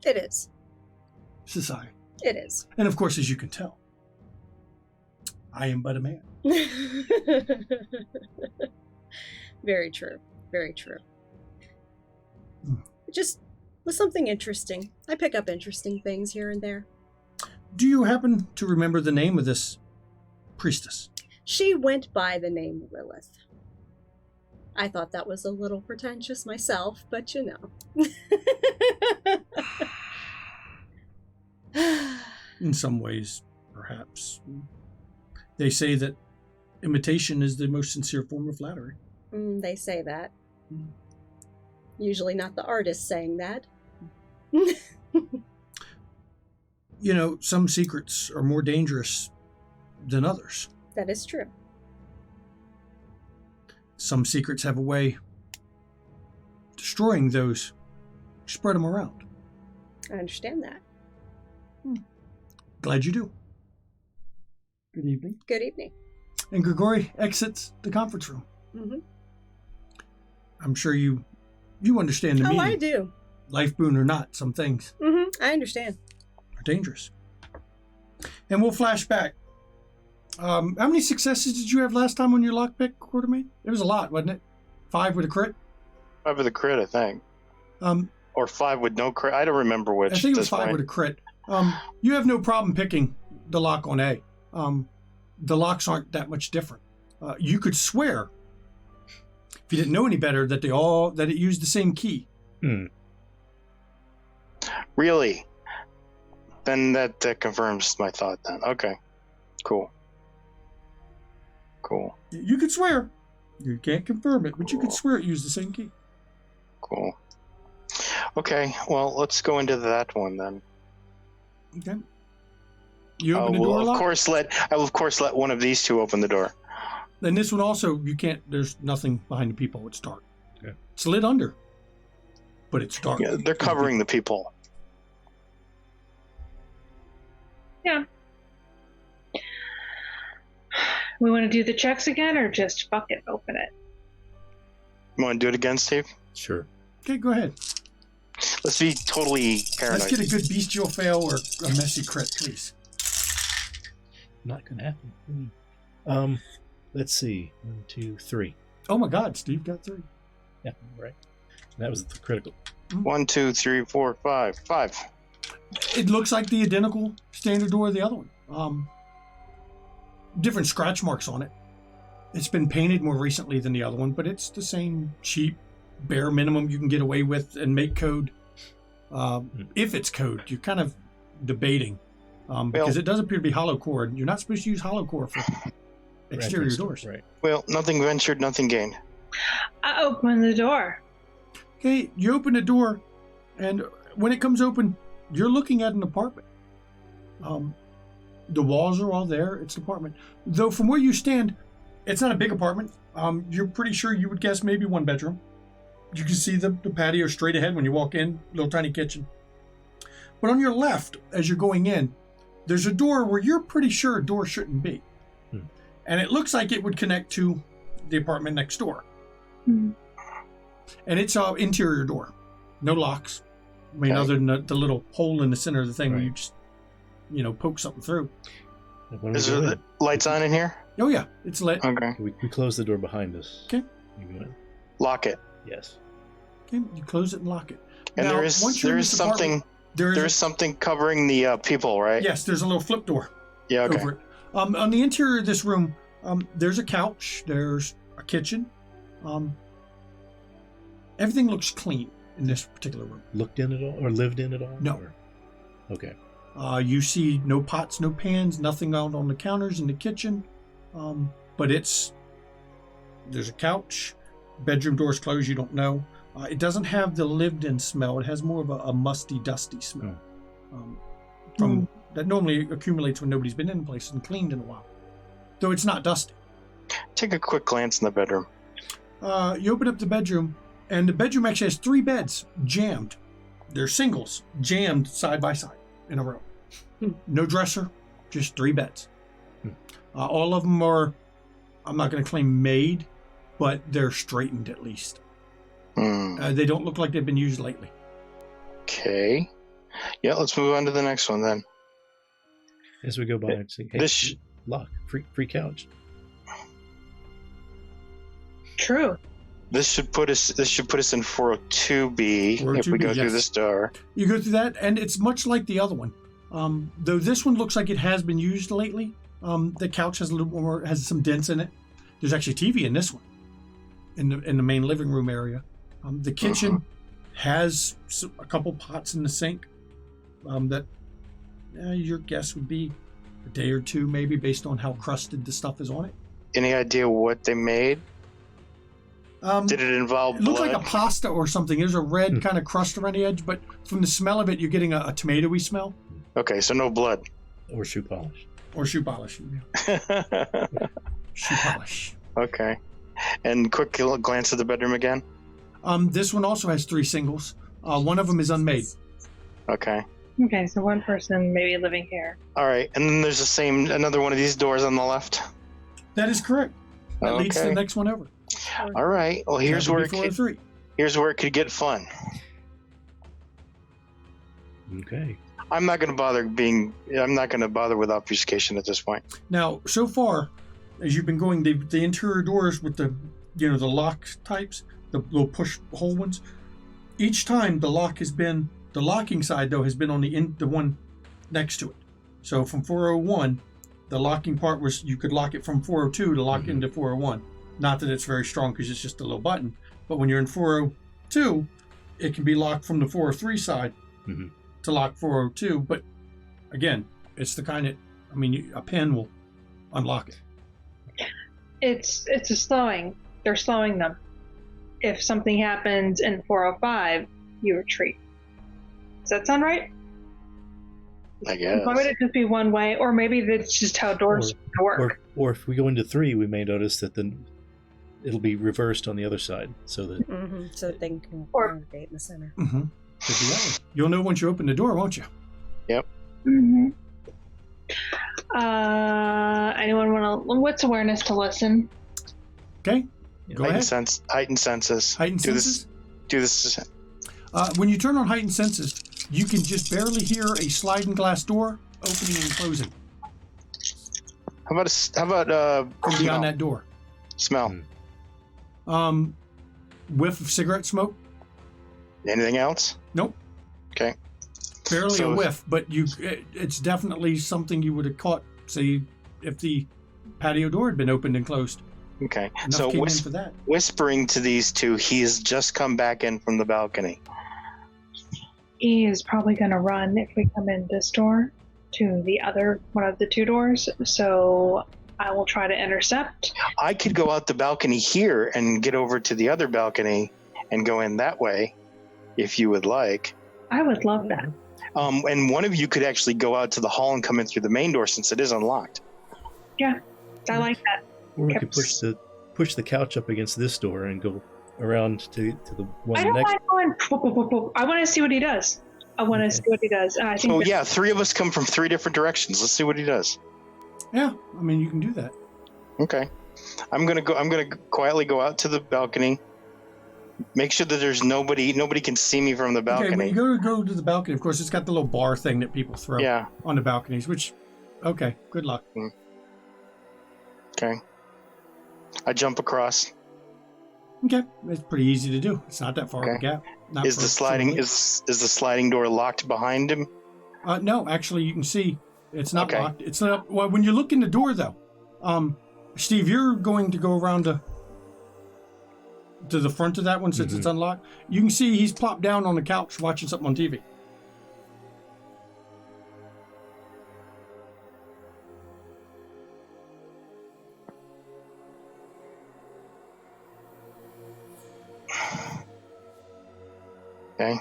It is. society. It is. And of course, as you can tell, I am but a man. Very true. Very true. Hmm. Just was something interesting. I pick up interesting things here and there. Do you happen to remember the name of this priestess? She went by the name Lilith. I thought that was a little pretentious myself, but you know. In some ways, perhaps. They say that imitation is the most sincere form of flattery. They say that. Usually not the artist saying that. You know, some secrets are more dangerous than others. That is true. Some secrets have a way of destroying those who spread them around. I understand that. Glad you do. Good evening. Good evening. And Grigori exits the conference room. Mm-hmm. I'm sure you understand the meaning. I do. Life boon or not, some things Mm-hmm. I understand. are dangerous. And we'll flash back. How many successes did you have last time on your lockpick, Quartermain? It was a lot, wasn't it? 5 with a crit? 5 with a crit, I think. Or 5 with no crit. I don't remember which. I think it at was this 5 point. with a crit. You have no problem picking the lock on A. The locks aren't that much different. You could swear, if you didn't know any better, that it used the same key. Really? Then that confirms my thought then. Okay. Cool. You could swear. You can't confirm it, but you could swear it used the same key. Cool. Okay, well, let's go into that one then. Okay. You open the door I lock? will of course let one of these two open the door. And this one also, you can't, there's nothing behind the people. It's dark. Okay. It's lit under, but it's dark. Yeah, they're covering the people. Yeah. We want to do the checks again, or just fuck it, open it? You want to do it again, Steve? Sure. Okay, go ahead. Let's be totally paranoid. Let's get a good bestial fail or a messy crit, please. Not gonna happen. Let's see. 1, 2, 3. Oh my God, Steve got 3. Yeah, right. That was the critical. 1, 2, 3, 4, 5. 5. It looks like the identical standard door of the other one. Different scratch marks on it. It's been painted more recently than the other one, but it's the same cheap, bare minimum you can get away with and make code. If it's code, you're kind of debating because it does appear to be hollow core. And you're not supposed to use hollow core for exterior doors. Right. Well, nothing ventured, nothing gained. I open the door. Okay, you open the door, and when it comes open, you're looking at an apartment. The walls are all there. It's an apartment. Though from where you stand, it's not a big apartment. You're pretty sure you would guess maybe 1 bedroom. You can see the patio straight ahead when you walk in, little tiny kitchen. But on your left, as you're going in, there's a door where you're pretty sure a door shouldn't be. And it looks like it would connect to the apartment next door. And it's an interior door. No locks. I mean, other than the little hole in the center of the thing where you just, poke something through. Is there the lights on in here? Oh, yeah. It's lit. Okay. We close the door behind us. Okay. You go in. Lock it. Yes. Okay. You close it and lock it. And Now, there is something covering the people, right? Yes, there's a little flip door. Yeah, okay. Over it. On the interior of this room, there's a couch. There's a kitchen. Everything looks clean in this particular room. Looked in at all or lived in at all? No. Or? Okay. You see no pots, no pans, nothing out on the counters in the kitchen. But there's a couch. Bedroom doors closed, you don't know. It doesn't have the lived-in smell. It has more of a musty, dusty smell. That normally accumulates when nobody's been in a place and cleaned in a while. Though it's not dusty. Take a quick glance in the bedroom. You open up the bedroom, and the bedroom actually has 3 beds jammed. They're singles, jammed side by side in a row. No dresser, just 3 beds. All of them are, I'm not going to claim made, but they're straightened at least. They don't look like they've been used lately. Okay. Yeah, let's move on to the next one then. As we go by and see, hey, lock, free couch. True. This should put us in 402B if we go through this door. You go through that, and it's much like the other one. Though this one looks like it has been used lately. The couch has a little more, has some dents in it. There's actually TV in this one, in the main living room area. The kitchen has a couple pots in the sink. That your guess would be a day or two, maybe, based on how crusted the stuff is on it. Any idea what they made? Did it involve blood? It looked like a pasta or something. There's a red kind of crust around the edge, but from the smell of it, you're getting a tomatoey smell. Okay, so no blood. Or shoe polish. Or shoe polish. Yeah. Shoe polish. Okay. And quick glance at the bedroom again. This one also has 3 singles. One of them is unmade. Okay. Okay, so one person maybe living here. All right, and then there's another one of these doors on the left. That is correct. That leads to the next one over. All right. Well, here's where it could get fun. Okay. I'm not going to bother with obfuscation at this point. Now, so far, as you've been going, the interior doors with the lock types, the little push hole ones. Each time the locking side though has been on the one next to it. So from 401, the locking part was you could lock it from 402 to lock into 401. Not that it's very strong because it's just a little button, but when you're in 402, it can be locked from the 403 side to lock 402. But again, it's the kind that, a pen will unlock it. It's a slowing. They're slowing them. If something happens in 405, you retreat. Does that sound right? I guess. Why would it just be one way? Or maybe that's just how doors work. Or if we go into 3, we may notice that then it'll be reversed on the other side, so that so that they can congregate in the center. You'll know once you open the door, won't you? Yep. Anyone want to? What's awareness to listen? Okay. Go ahead. Heightened senses. Heightened senses. Do this. When you turn on heightened senses, you can just barely hear a sliding glass door opening and closing. How about from beyond that door? Smell. Whiff of cigarette smoke. Anything else? Nope. Okay. Barely a whiff, but it's definitely something you would have caught, say, if the patio door had been opened and closed. Okay. Enough so came in for that. Whispering to these two, he has just come back in from the balcony. He is probably going to run if we come in this door to the other one of the 2 doors. So I will try to intercept. I could go out the balcony here and get over to the other balcony and go in that way, if you would like. I would love that. And one of you could actually go out to the hall and come in through the main door since it is unlocked. Yeah, I like that. Or we could push the couch up against this door and go around to the one next. I want to see what he does. And I think. 3 of us come from 3 different directions. Let's see what he does. Yeah, you can do that. Okay, I'm gonna quietly go out to the balcony. Make sure that there's nobody can see me from the balcony. Okay, when you go to the balcony, of course, it's got the little bar thing that people throw on the balconies, which, okay, good luck. Okay. I jump across. Okay, it's pretty easy to do. It's not that far of a gap. Is the sliding door locked behind him? No, actually, you can see it's not locked. It's not. Well, when you look in the door, though, Steve, you're going to go around to the front of that one since it's unlocked. You can see he's plopped down on the couch watching something on TV. Okay.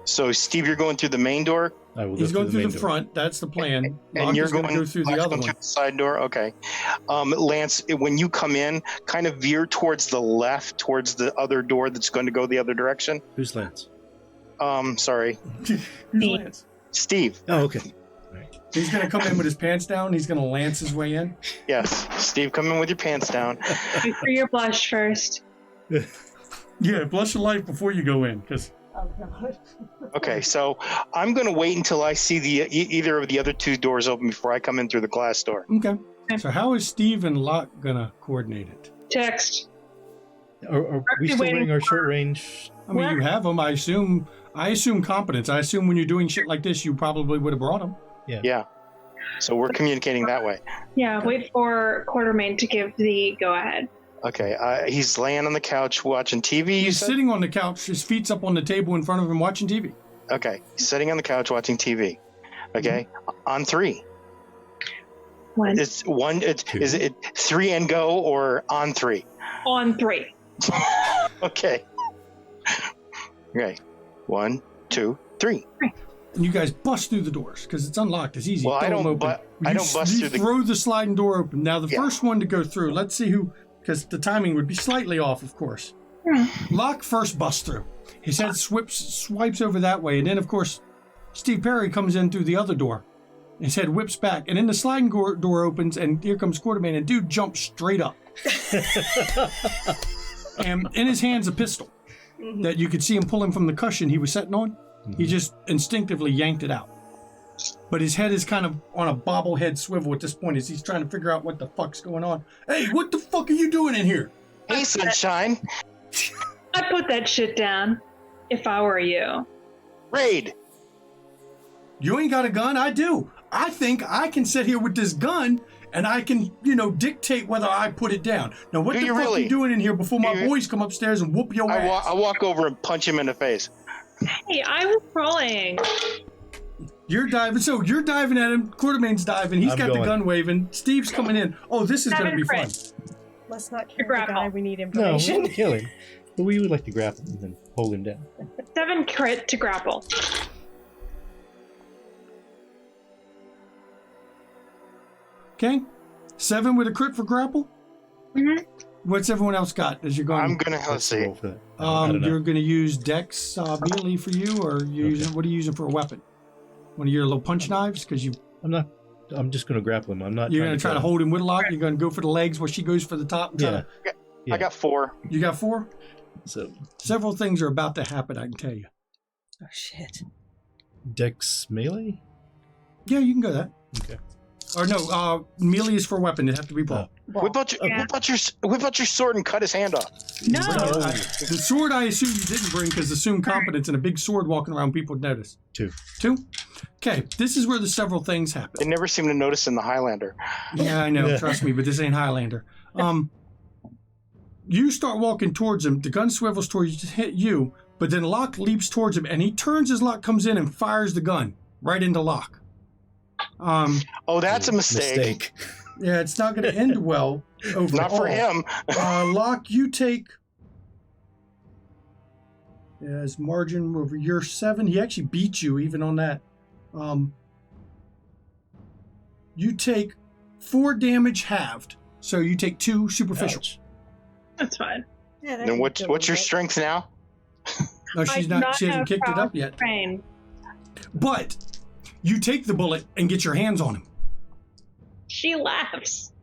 So, Steve, you're going through the main door? He's going through the front. That's the plan. And you're going to go through the other one. Through the side door? Okay. Lance, when you come in, kind of veer towards the left, towards the other door that's going to go the other direction. Who's Lance? Sorry. Who's Lance? Steve. Oh, okay. He's going to come in with his pants down. He's going to lance his way in. Yes, Steve, come in with your pants down. Make sure your blush first. Yeah, blush your life before you go in, because. Oh, God. Okay, so I'm going to wait until I see either of the other two doors open before I come in through the glass door. Okay. So how is Steve and Locke going to coordinate it? Text. Are we still wearing our short range? I mean, you have them. I assume competence. I assume when you're doing shit like this, you probably would have brought them. Yeah. So we're communicating that way. Yeah, wait for Quartermain to give the go-ahead. Okay, he's laying on the couch watching TV. He's sitting on the couch, his feet's up on the table in front of him watching TV. Okay, he's sitting on the couch watching TV. Okay, on 3. One. It's one. Is it 3 and go or on 3? On 3. Okay. Okay. 1, 2, 3. And you guys bust through the doors because it's unlocked. It's easy. Well, I don't. I don't bust through the. Throw the sliding door open. Now the first one to go through. Let's see who, because the timing would be slightly off, of course. Locke first busts through. His head swipes over that way, and then of course, Steve Perry comes in through the other door. His head whips back, and then the sliding door opens, and here comes Quartermain, and dude jumps straight up. And in his hand's a pistol that you could see him pulling from the cushion he was sitting on. He just instinctively yanked it out. But his head is kind of on a bobblehead swivel at this point as he's trying to figure out what the fuck's going on. Hey, what the fuck are you doing in here? Hey, sunshine. I'd put that shit down if I were you. Raid. You ain't got a gun? I do. I think I can sit here with this gun and I can, dictate whether I put it down. Now, what the fuck are you doing in here before my boys come upstairs and whoop your ass? I walk over and punch him in the face. Hey, I was rolling. You're diving. So you're diving at him. Quartermain's diving. He's got the gun waving. Steve's coming in. Oh, this is going to be fun. Let's not kill the guy. We need information. No, we won't kill him. But we would like to grapple him and hold him down. 7 crit to grapple. Okay. 7 with a crit for grapple? Mm-hmm. What's everyone else got as you're going? I'm going to, let's see. You're going to use Dex melee for you, or what are you using for a weapon? One of your little punch knives? Because I'm just going to grapple him. I'm not. You're going to try to hold him with Locke? You're going to go for the legs while she goes for the top? Yeah. I got 4. You got 4? So several things are about to happen, I can tell you. Oh, shit. Dex melee? Yeah, you can go that. Okay. Or no, melee is for weapon. It have to be brought. Whip out your sword and cut his hand off. No. The sword I assume you didn't bring because assume competence and a big sword walking around people would notice. 2. Okay, this is where the several things happen. They never seem to notice in the Highlander. Yeah, I know. Trust me, but this ain't Highlander. You start walking towards him. The gun swivels towards you, but then Locke leaps towards him, and he turns as Locke comes in and fires the gun right into Locke. That's a mistake. Yeah, it's not going to end well overall. Not for him. Locke, you take as margin over your 7. He actually beat you even on that. You take 4 damage halved, so you take 2 superficial. Ouch. That's fine. Yeah, Then what's your strength now? No, she hasn't kicked it up yet. Train. But you take the bullet and get your hands on him. She laughs.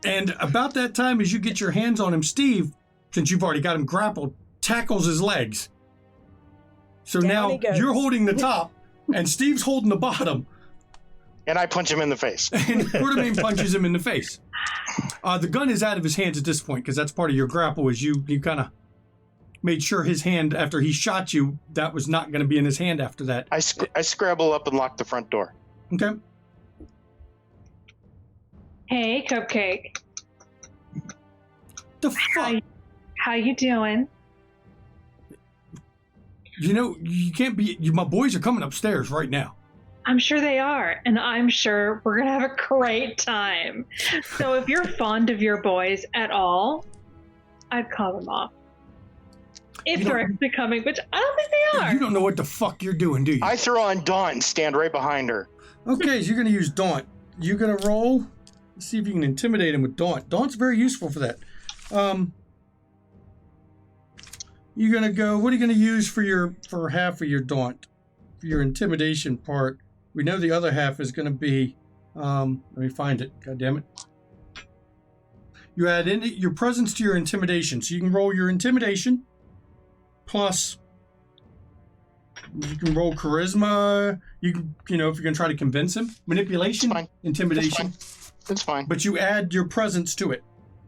And about that time, as you get your hands on him, Steve, since you've already got him grappled, tackles his legs. So Down now he goes. you're holding the top, and Steve's holding the bottom. And I punch him in the face. And Quartermain punches him in the face. The gun is out of his hands at this point, because that's part of your grapple, is you kind of made sure his hand, after he shot you, that was not going to be in his hand after that. I scrabble up and lock the front door. Okay. Hey, Cupcake. The fuck? How you doing? You can't be... my boys are coming upstairs right now. I'm sure they are, and I'm sure we're going to have a great time. So if you're fond of your boys at all, I'd call them off. If they're actually coming, which I don't think they are. You don't know what the fuck you're doing, do you? I throw on Daunt and stand right behind her. Okay, so you're going to use Daunt. You're going to roll. Let's see if you can intimidate him with Daunt. Daunt's very useful for that. You're going to go... what are you going to use for half of your Daunt? your intimidation part. We know the other half is going to be. Let me find it. God damn it. You add in your presence to your intimidation, so you can roll your intimidation plus. You can roll charisma. You can, if you're going to try to convince him, manipulation, intimidation. It's fine. But you add your presence to it.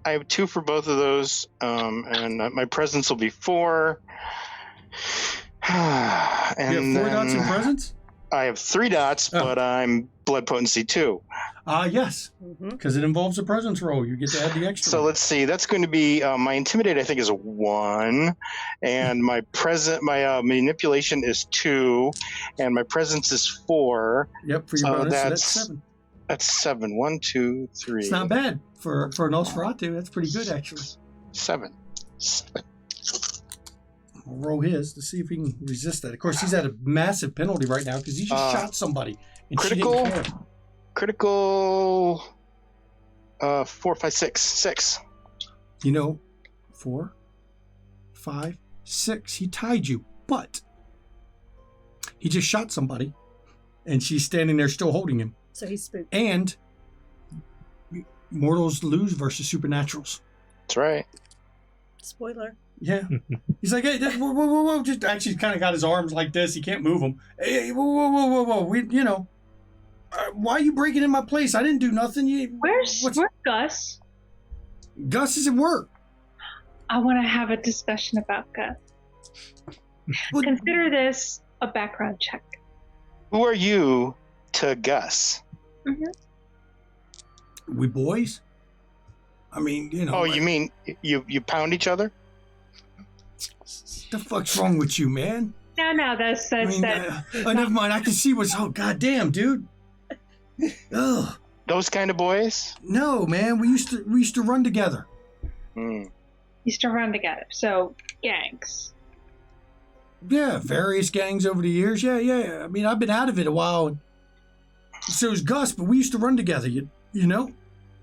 I have 2 for both of those, and my presence will be 4. And you have 4 dots in presence? I have 3 dots, but I'm blood potency 2. Yes, because it involves a presence roll. You get to add the extra. So let's see. That's going to be my intimidate. I think is a 1, and my manipulation is 2, and my presence is 4. Yep, for your bonus, so that's 7. That's 7. 1, 2, 3. It's not bad for an Nosferatu. That's pretty good, actually. 7. I'll roll his to see if he can resist that. Of course, he's at a massive penalty right now because he just shot somebody. And critical. She didn't care. Critical. 4, 5, 6. 6. 4, 5, 6. He tied you, but he just shot somebody, and she's standing there still holding him. So he's spooked. And mortals lose versus supernaturals. That's right. Spoiler. Yeah. He's like, hey, whoa. Just actually kind of got his arms like this. He can't move them. Hey, whoa. Why are you breaking in my place? I didn't do nothing. Where's Gus? Gus is at work. I want to have a discussion about Gus. Consider this a background check. Who are you to Gus? We boys? I mean, Oh, you mean you pound each other? What the fuck's wrong with you, man? No, that's never mind. I can see what's. Oh, goddamn, dude. Ugh. Those kind of boys? No, man. We used to run together. Used to run together. So gangs. Yeah, various gangs over the years. Yeah. I mean, I've been out of it a while. So is Gus, but we used to run together. You know.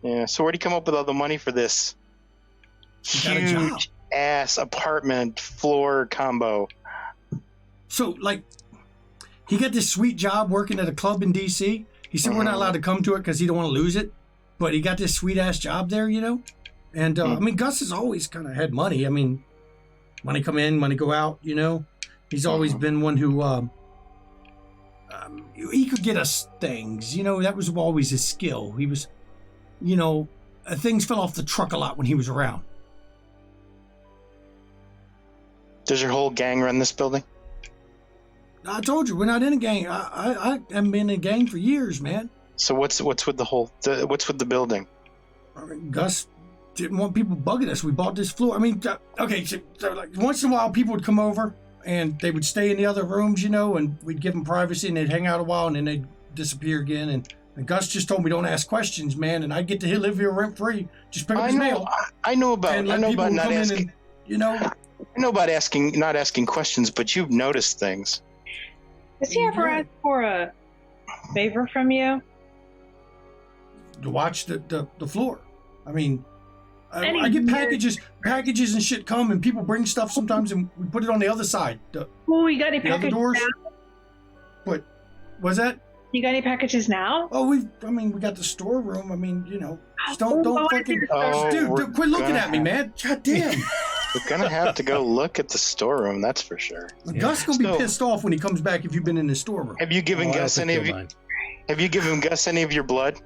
Yeah. So where'd he come up with all the money for this huge ass apartment floor combo? So, he got this sweet job working at a club in D.C. He said we're not allowed to come to it because he don't want to lose it. But he got this sweet-ass job there, And, I mean, Gus has always kind of had money. I mean, money come in, money go out, He's always been one who, he could get us things. That was always his skill. He was, things fell off the truck a lot when he was around. Does your whole gang run this building? I told you, we're not in a gang. I haven't been in a gang for years, man. So what's with what's with the building? I mean, Gus didn't want people bugging us. We bought this floor. I mean, okay, so once in a while people would come over and they would stay in the other rooms, and we'd give them privacy and they'd hang out a while and then they'd disappear again. And Gus just told me don't ask questions, man, and I'd get to live here rent free. Just pick up his mail. I know about not asking. I know about not asking questions, but you've noticed things. Has he ever asked for a favor from you? To watch the floor. I mean, I get packages and shit come, and people bring stuff sometimes, and we put it on the other side. You got any packages now? What was that? You got any packages now? Oh, we got the storeroom. I mean, just don't fucking... dude, quit looking at me, man. God damn. We're gonna have to go look at the storeroom, that's for sure. Gus gonna be pissed off when he comes back if you've been in the storeroom. Have you given Gus any of you? Have you given Gus any of your blood?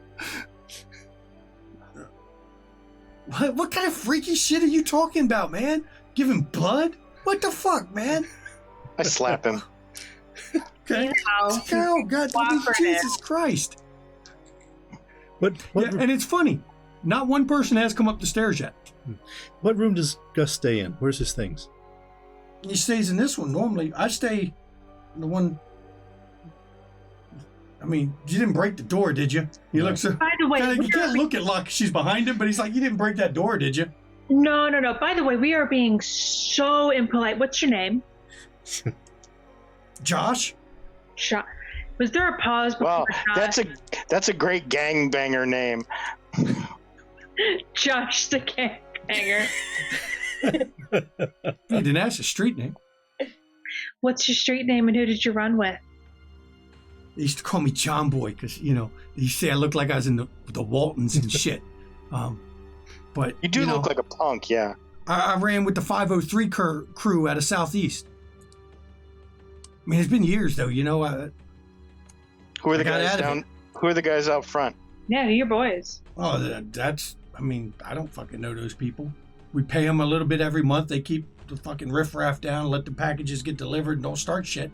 What kind of freaky shit are you talking about, man? Give him blood? What the fuck, man? I slap him. Okay. Oh, God, Jesus Christ. And it's funny. Not one person has come up the stairs yet. What room does Gus stay in? Where's his things? He stays in this one normally. I stay in the one. I mean, you didn't break the door, did you? He looks. By the way, you can't look at Luck. She's behind him, but he's like, you didn't break that door, did you? No. By the way, we are being so impolite. What's your name? Josh. Was there a pause before? Well, that's a great gangbanger name. Josh the gangbanger. You didn't ask a street name. What's your street name and who did you run with? They used to call me John Boy because, you know, they used to say I looked like I was in the Waltons and shit. But You do know, look like a punk, yeah. I ran with the 503 crew out of Southeast. I mean, it's been years though, you know. Who are the I got guys out of down? it. Who are the guys out front? Yeah, your boys. Oh, that's. I mean, I don't fucking know those people. We pay them a little bit every month. They keep the fucking riffraff down, let the packages get delivered, and don't start shit.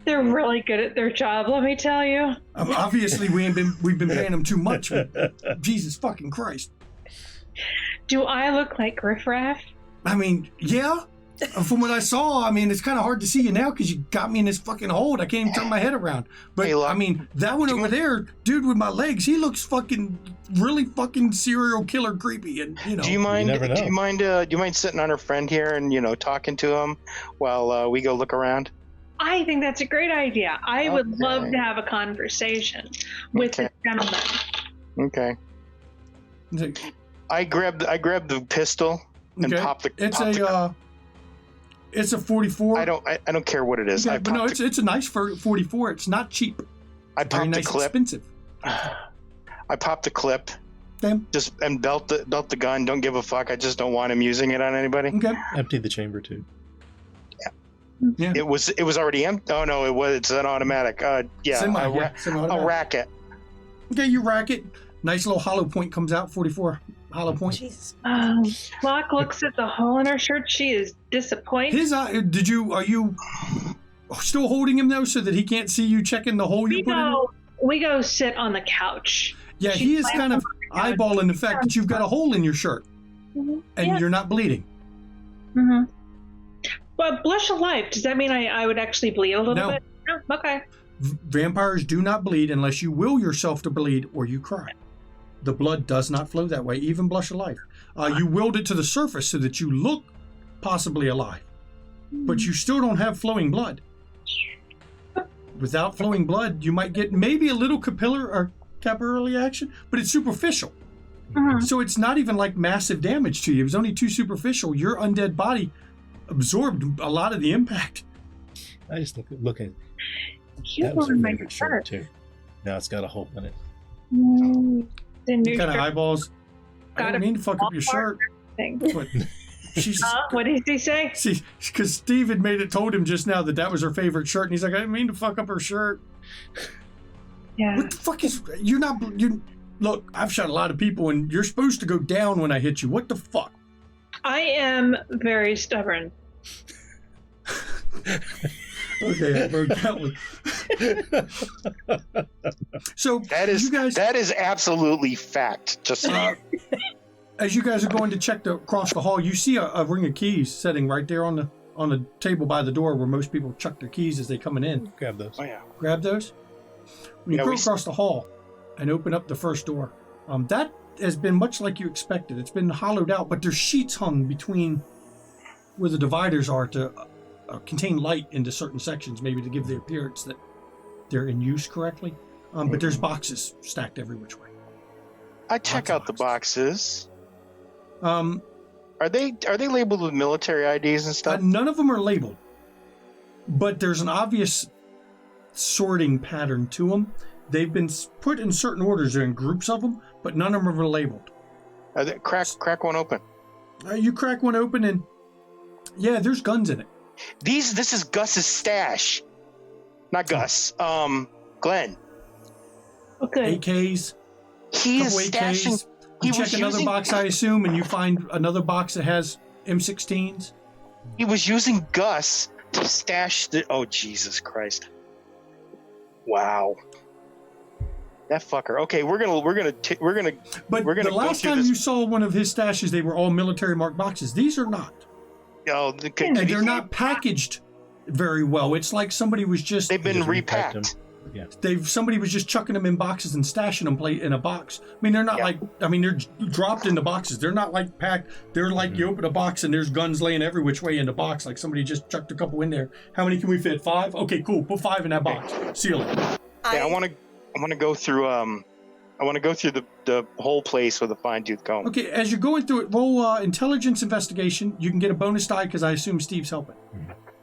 They're really good at their job, let me tell you. Obviously, we've been paying them too much. Jesus fucking Christ. Do I look like riffraff? I mean, yeah. From what I saw, I mean, it's kind of hard to see you now because you got me in this fucking hold. I can't even turn my head around. But, Hey, look, I mean, that one over there, dude with my legs, he looks fucking, really fucking serial killer creepy. And, you know. Do you mind? never know. Do you mind sitting on our friend here and talking to him while we go look around? I think that's a great idea. I would Okay. love to have a conversation with this gentleman. Okay. It's I grabbed the pistol and okay. popped the. It's a 44. I don't care what it is. Okay, I but no, popped it's a nice 44. It's not cheap. I Very popped the nice, clip. expensive. I popped the clip. Okay. Just and belt the gun. Don't give a fuck. I just don't want him using it on anybody. Okay. Empty the chamber too. Yeah. It was already empty. Oh no, it's an automatic. Yeah, Semi-automatic. I'll rack it. Okay, you rack it. Nice little hollow point comes out. 44 hollow point. Jesus. Locke looks at the hole in her shirt. She is disappointed. His eye. Are you still holding him though, so that he can't see you checking the hole you put in? We go sit on the couch. Yeah, he is kind of eyeballing the fact that you've got a hole in your shirt Mm-hmm. and you're not bleeding. Mm-hmm. But blush of life, does that mean I would actually bleed a little No. bit? No. Okay. Vampires do not bleed unless you will yourself to bleed or you cry. The blood does not flow that way, even blush of life. You willed it to the surface so that you look possibly alive, but you still don't have flowing blood. Without flowing blood, you might get maybe a little capillary action, but it's superficial. Mhm. So it's not even like massive damage to you. It was only too superficial. Your undead body absorbed a lot of the impact. I just look at Cute that was her on my favorite shirt too. Now it's got a hole in it. The new Kind of shirt eyeballs. I Got don't a mean to fuck up your shirt, thing. but she's. What did he say? See, because Steve had told him just now that was her favorite shirt, and he's like, I didn't mean to fuck up her shirt. Yeah. What the fuck is? Look, I've shot a lot of people, and you're supposed to go down when I hit you. What the fuck? I am very stubborn. Okay, I broke that one. So That is absolutely fact. Just as you guys are going to check across the hall, you see a ring of keys sitting right there on the table by the door where most people chuck their keys as they coming in. Grab those. oh yeah. Grab those. When you Yeah, go we- across the hall and open up the first door, that has been much like you expected. It's been hollowed out, but there's sheets hung between where the dividers are to contain light into certain sections, maybe to give the appearance that they're in use correctly. But there's boxes stacked every which way. I check Lots of out the boxes. Um, Are they labeled with military IDs and stuff? None of them are labeled, but there's an obvious sorting pattern to them. They've been put in certain orders. They're in groups of them, but none of them are labeled. Crack one open. You crack one open and yeah, there's guns in it. This is Gus's stash. Not Gus. Glenn. Okay. AKs, He is couple stashing. AKs. You check another box, I assume, and you find another box that has M16s. He was using Gus to stash the. Oh Jesus Christ! Wow. That fucker. Okay, we're gonna. But We're gonna the go last through time this- you saw one of his stashes, they were all military marked boxes. These are not. Oh, And they're not packaged very well. It's like somebody was just They've been Just repacked repacked. Yeah. somebody was just chucking them in boxes and stashing them in a box. I mean, they're not they're dropped into boxes. They're not like packed. They're like you open a box and there's guns laying every which way in the box. Like somebody just chucked a couple in there. How many can we fit? 5? Okay, cool. Put 5 in that box. Seal it. Yeah, I want to go through. I want to go through the whole place with a fine tooth comb. Okay, as you're going through it, roll intelligence investigation. You can get a bonus die because I assume Steve's helping.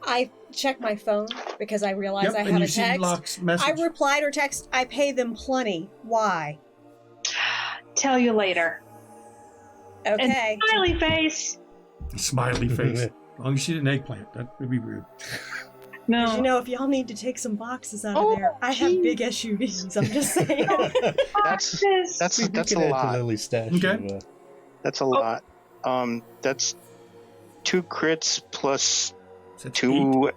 I check my phone because I realize Yep, I and have you a see text. Locke's message. I replied or text, I pay them plenty. Why? Tell you later. Okay. And smiley face. Smiley face. As long as she didn't eggplant, that would be weird. No. Because, you know, if y'all need to take some boxes out of there, I have big SUVs. I'm just saying. That's a lot. Lily's stash. Okay. That's a lot. That's 2 crits plus So that's two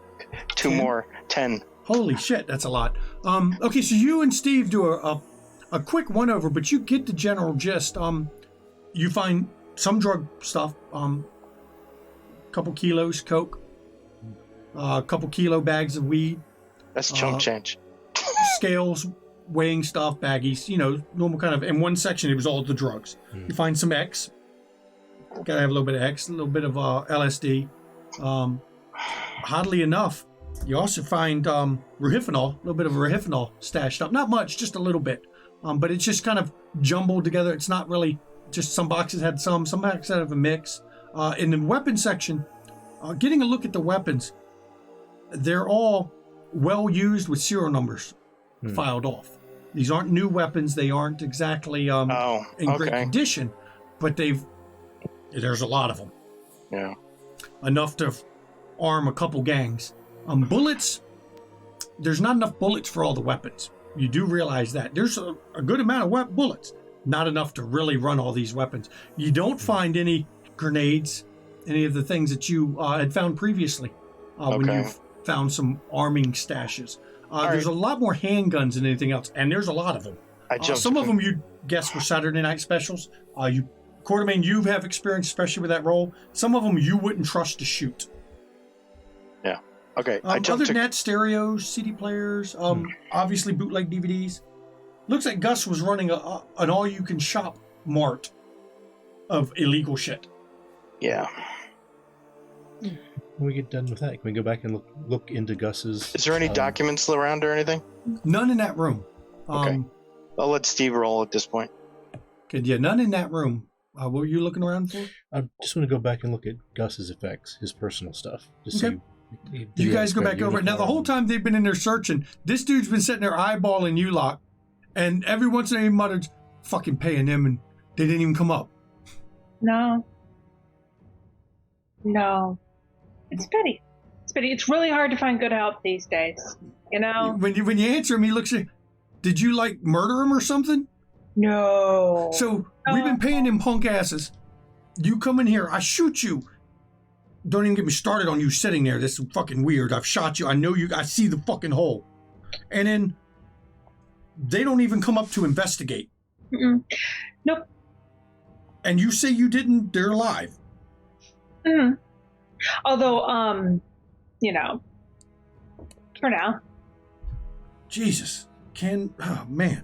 10? more 10. Holy shit, that's a lot. Okay, so you and Steve do a quick one over, but you get the general gist. You find some drug stuff, couple kilos coke, a couple kilo bags of weed, That's chump change. scales, weighing stuff, baggies, you know, normal kind of. In one section, it was all the drugs. You find some X. Gotta have a little bit of X, a little bit of LSD. Oddly enough, you also find rohypnol, a little bit of rohypnol stashed up. Not much, just a little bit. But it's just kind of jumbled together. It's not really just some boxes had some boxes have a mix. In the weapon section, getting a look at the weapons, they're all well used with serial numbers filed off. These aren't new weapons. They aren't exactly in great condition, but there's a lot of them. Yeah. Enough to arm a couple gangs. Bullets, there's not enough bullets for all the weapons. You do realize that. There's a good amount of bullets, not enough to really run all these weapons. You don't find any grenades, any of the things that you had found previously when you found some arming stashes. There's a lot more handguns than anything else, and there's a lot of them. Some of them you'd guess were Saturday night specials. Quartermain, you have experience, especially with that role. Some of them you wouldn't trust to shoot. Yeah. Okay. Other than that, stereos, CD players, obviously bootleg DVDs. Looks like Gus was running an all-you-can-shop mart of illegal shit. Yeah. When we get done with that, can we go back and look into Gus's... Is there any documents around or anything? None in that room. Okay. I'll let Steve roll at this point. Good, yeah, none in that room. What were you looking around for? I just want to go back and look at Gus's effects, his personal stuff. Just Okay. see. You guys go back over it. Now, the whole time they've been in there searching, this dude's been sitting there eyeballing you lot, and every once in a while he mutters, fucking paying them, and they didn't even come up. No. It's pity. It's really hard to find good help these days. You know? When you answer him, he looks at you, did you, like, murder him or something? No. So, we've been paying them punk asses. You come in here, I shoot you. Don't even get me started on you sitting there. This is fucking weird. I've shot you. I know you. I see the fucking hole. And then they don't even come up to investigate. Mm-mm. Nope. And you say you didn't. They're alive. Mm-hmm. Although, you know, for now. Jesus. Oh, man.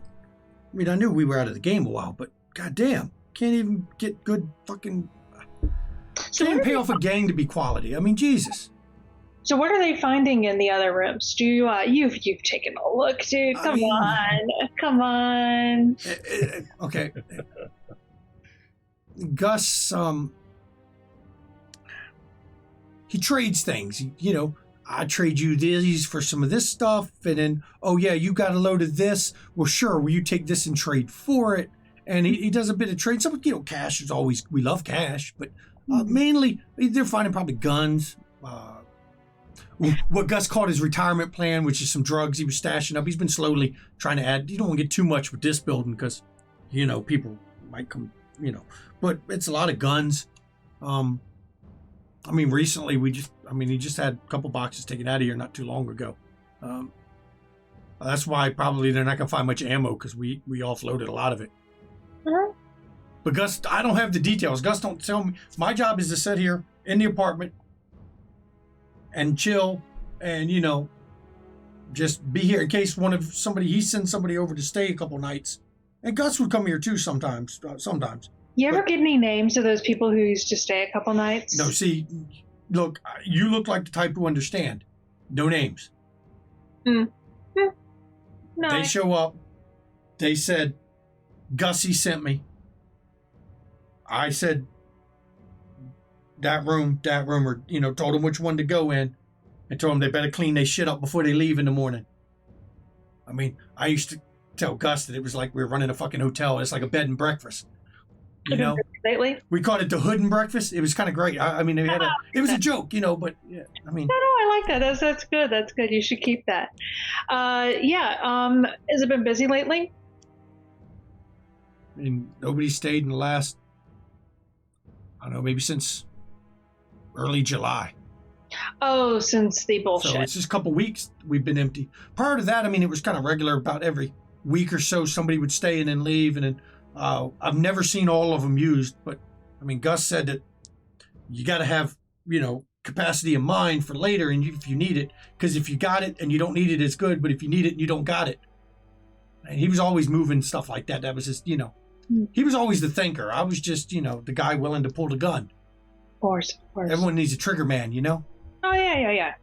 I mean, I knew we were out of the game a while, but goddamn. Can't even get good fucking... So can't pay off a gang to be quality. I mean, Jesus. So what are they finding in the other rooms? Do you, you've taken a look, dude. Come on. Okay. Gus, he trades things. You know, I trade you these for some of this stuff, and then, oh yeah, you got a load of this. Well, sure. Will you take this and trade for it? And he does a bit of trade. Some, you know, cash is always, we love cash, but mainly they're finding probably guns. What Gus called his retirement plan, which is some drugs he was stashing up. He's been slowly trying to add. You don't want to get too much with this building because, you know, people might come, you know. But it's a lot of guns. I mean, recently he just had a couple boxes taken out of here not too long ago. That's why probably they're not going to find much ammo because we offloaded a lot of it. Uh-huh. But Gus, I don't have the details. Gus don't tell me. My job is to sit here in the apartment and chill and, you know, just be here in case he sends somebody over to stay a couple nights. And Gus would come here too sometimes. You ever get any names of those people who used to stay a couple nights? No, see, look, you look like the type who understand. No names. No. They show up. They said, Gussie sent me. I said, that room, or, you know, told him which one to go in. and told them they better clean their shit up before they leave in the morning. I mean, I used to tell Gus that it was like we were running a fucking hotel. It's like a bed and breakfast. You know, lately. we called it the hood and breakfast. It was kind of great. I mean, it was a joke, but yeah, I mean, No, I like that. That's good. That's good. You should keep that. Has it been busy lately? nobody stayed in the last, I don't know, maybe since early July. Oh, since the bullshit. So it's just a couple weeks we've been empty. Prior to that, I mean, it was kind of regular. About every week or so, somebody would stay and then leave. And then I've never seen all of them used. But, I mean, Gus said that you got to have, capacity of mind for later and if you need it. Because if you got it and you don't need it, it's good. But if you need it and you don't got it. And he was always moving stuff like that. That was just, he was always the thinker. I was just, the guy willing to pull the gun. Of course. Everyone needs a trigger man, Oh, yeah.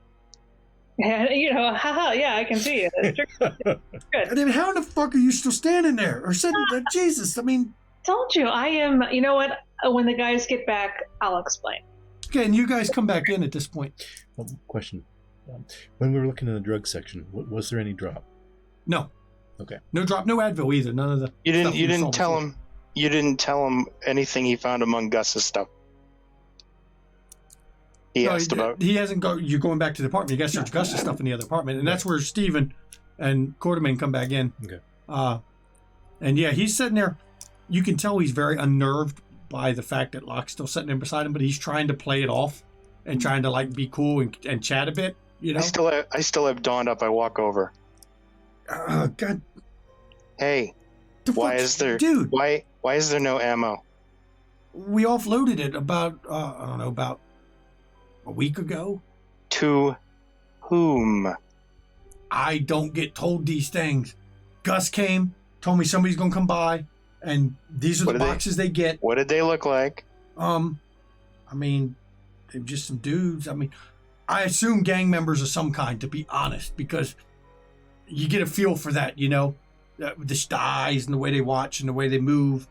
Yeah, haha, yeah, I can see you. That's good. I mean, how in the fuck are you still standing there? Or sitting there? Jesus, I mean. Told you, I am, you know what? When the guys get back, I'll explain. Okay, and you guys come back in at this point. One question. When we were looking in the drug section, was there any drop? No. Okay. No drop, no Advil either. None of the. You didn't tell him. You didn't tell him anything he found among Gus's stuff. He asked about. He hasn't go. You're going back to the apartment. You got to search Gus's stuff in the other apartment, and that's where Steven and Coterie come back in. Okay. And yeah, he's sitting there. You can tell he's very unnerved by the fact that Locke's still sitting there beside him, but he's trying to play it off and trying to be cool and chat a bit. I still have dawned up. I walk over. God. Hey, why is there no ammo? We offloaded it about about a week ago. To whom? I don't get told these things. Gus came, told me somebody's gonna come by, and these are the boxes they get. What did they look like? I mean, they're just some dudes. I mean, I assume gang members of some kind, to be honest, because you get a feel for that, the eyes and the way they watch and the way they move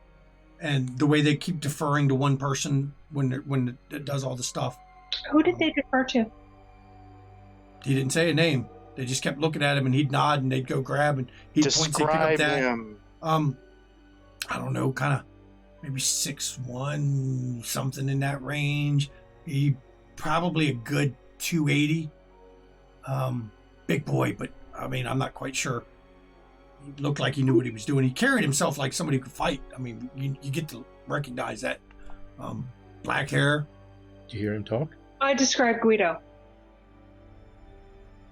and the way they keep deferring to one person when it does all the stuff. Who did they defer to? He didn't say a name. They just kept looking at him, and he'd nod, and they'd go grab, and he'd point, say, pick up that. Him. I don't know, kind of maybe 6'1", something in that range. He probably a good 280. Big boy, but I mean, I'm not quite sure. He looked like he knew what he was doing. He carried himself like somebody who could fight. I mean, you get to recognize that. Black hair. Did you hear him talk? I described Guido.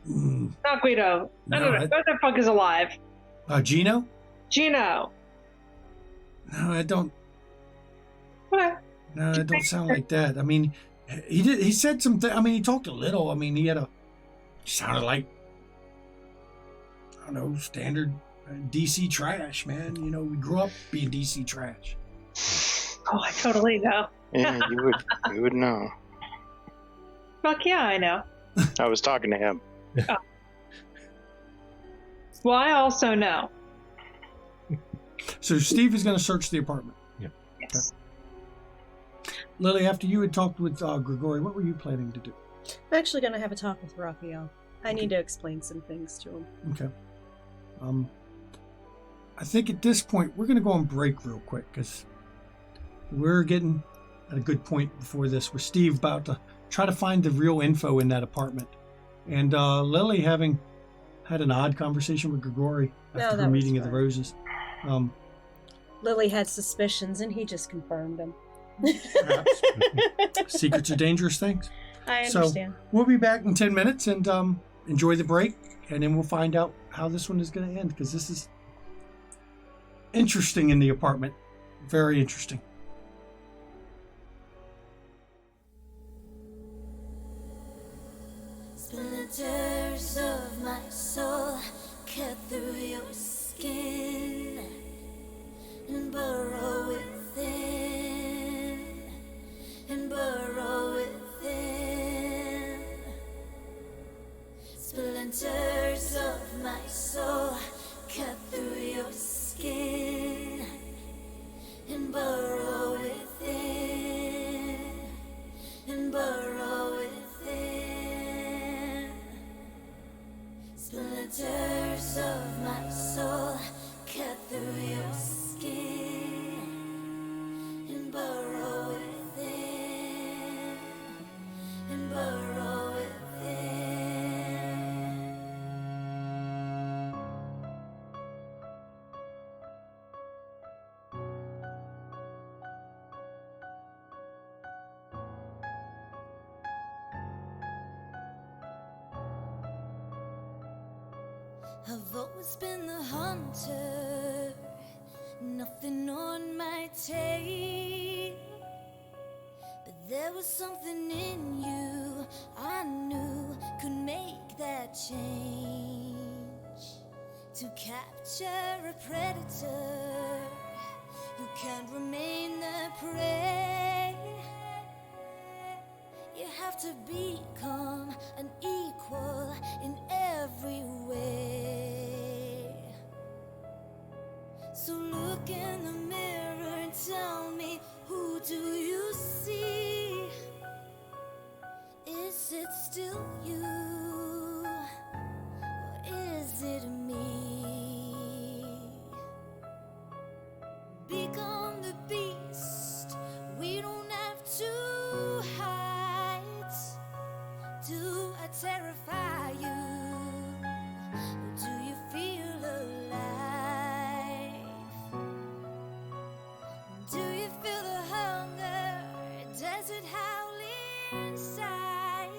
Not Guido. I don't know. What the fuck is alive? Gino? Gino. No, I don't. What? No, it don't sound like that. I mean, he said something. I mean, he talked a little. I mean, he sounded like, I don't know, standard DC trash, man. We grew up being DC trash. Oh, I totally know. Yeah, you would know. Fuck yeah, I know. I was talking to him. Oh. Well, I also know. So Steve is going to search the apartment. Yeah. Yes. Okay. Lily, after you had talked with Grigori, what were you planning to do? I'm actually going to have a talk with Raphael. I need to explain some things to him. Okay. I think at this point we're going to go on break real quick because we're getting at a good point before this where Steve's about to try to find the real info in that apartment. And Lily, having had an odd conversation with Grigori after her meeting of the Roses. Lily had suspicions and he just confirmed them. Secrets are dangerous things. I understand. So we'll be back in 10 minutes and enjoy the break, and then we'll find out how this one is going to end, because this is interesting in the apartment. Very interesting. Splinters of my soul cut through your skin and burrow within, and burrow within. Splinters of my soul cut through your skin and burrow within, and burrow within. I've always been the hunter, nothing on my tail. But there was something in you I knew could make that change. To capture a predator, you can't remain the prey. You have to become an equal in every way. So look in the mirror and tell me, who do you see? Is it still you? Or is it me? Become the beast. We don't have to hide. Do I terrify you? Or do you feel alive? Do you feel the hunger? Does it howl inside?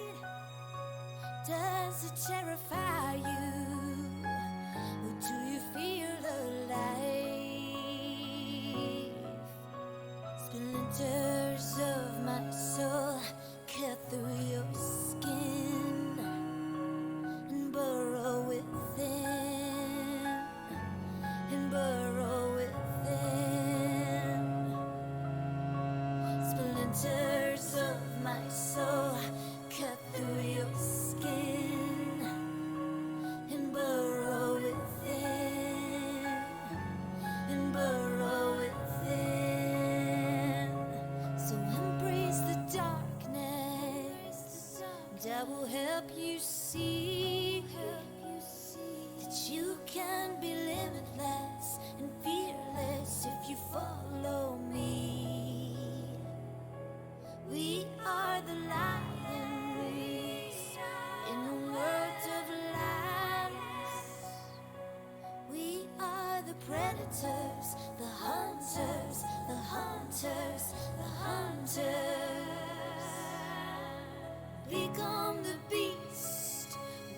Does it terrify you? Or do you feel alive? Splinters of my soul cut through your skin and burrow within, and burrow within. Splinters of my soul cut through your skin and burrow within, and burrow within. So embrace the darkness, and I will help you see that you can be limitless and fearless if you follow me. We are the lions in a world of lies. We are the predators, the hunters, the hunters, the hunters. Become the beast.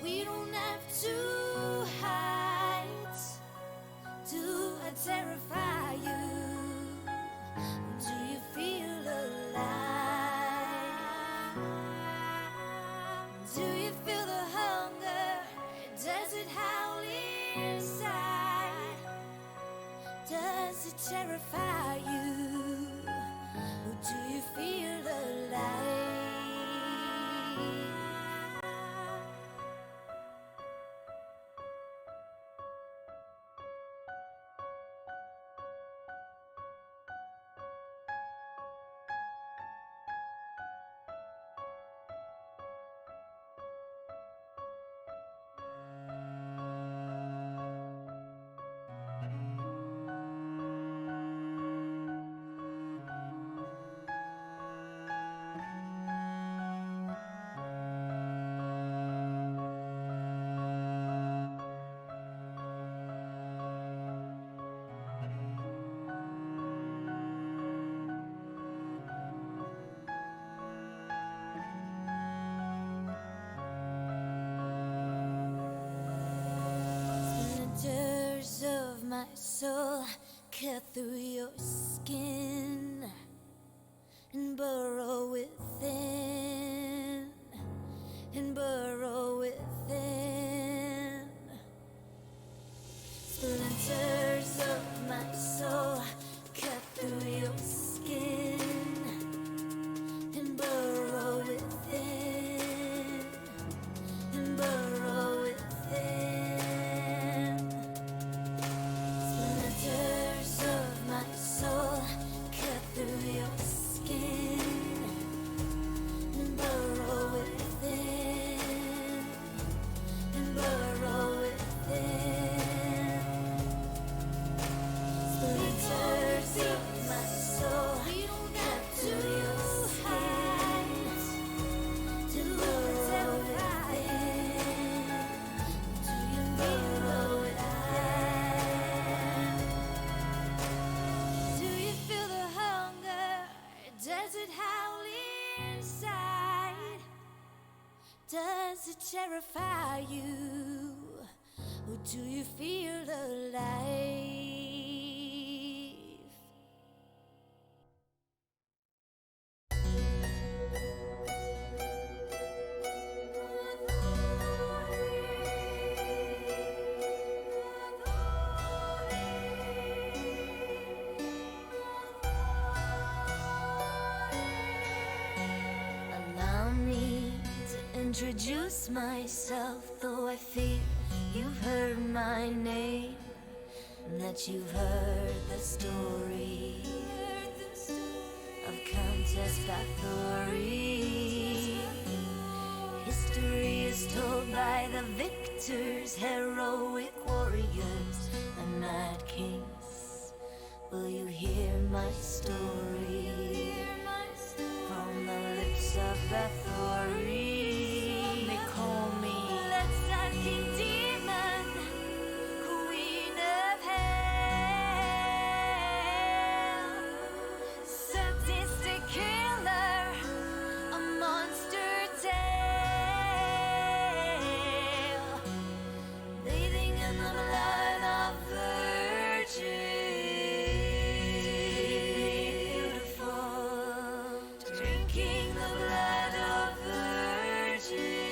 We don't have to hide. Do I terrify you? Do you feel alive? Do you feel the hunger? Does it howl inside? Does it terrify you? Or do you feel alive? Splinters of my soul cut through your skin and burrow within, and burrow within. Splinters of my soul cut through your skin and burrow within, and burrow within. Splinters of my soul cut through your skin and burrow within, and burrow within. Splinters of my soul cut through your skin to burrow within. Do you burrow within? Do you feel the hunger? Does it howl inside? Does it terrify you? or do you feel alive? Allow me to introduce myself, though I fear you've heard my name, and that you've heard the story of Countess Bathory. History is told by the victors, heroic warriors, and mad kings. Will you hear my story from the lips of Bathory? They call me King Demon, Queen of Hell, sadistic killer, a monster tale, bathing in the blood of virgins, beautiful, drinking the blood of virgins.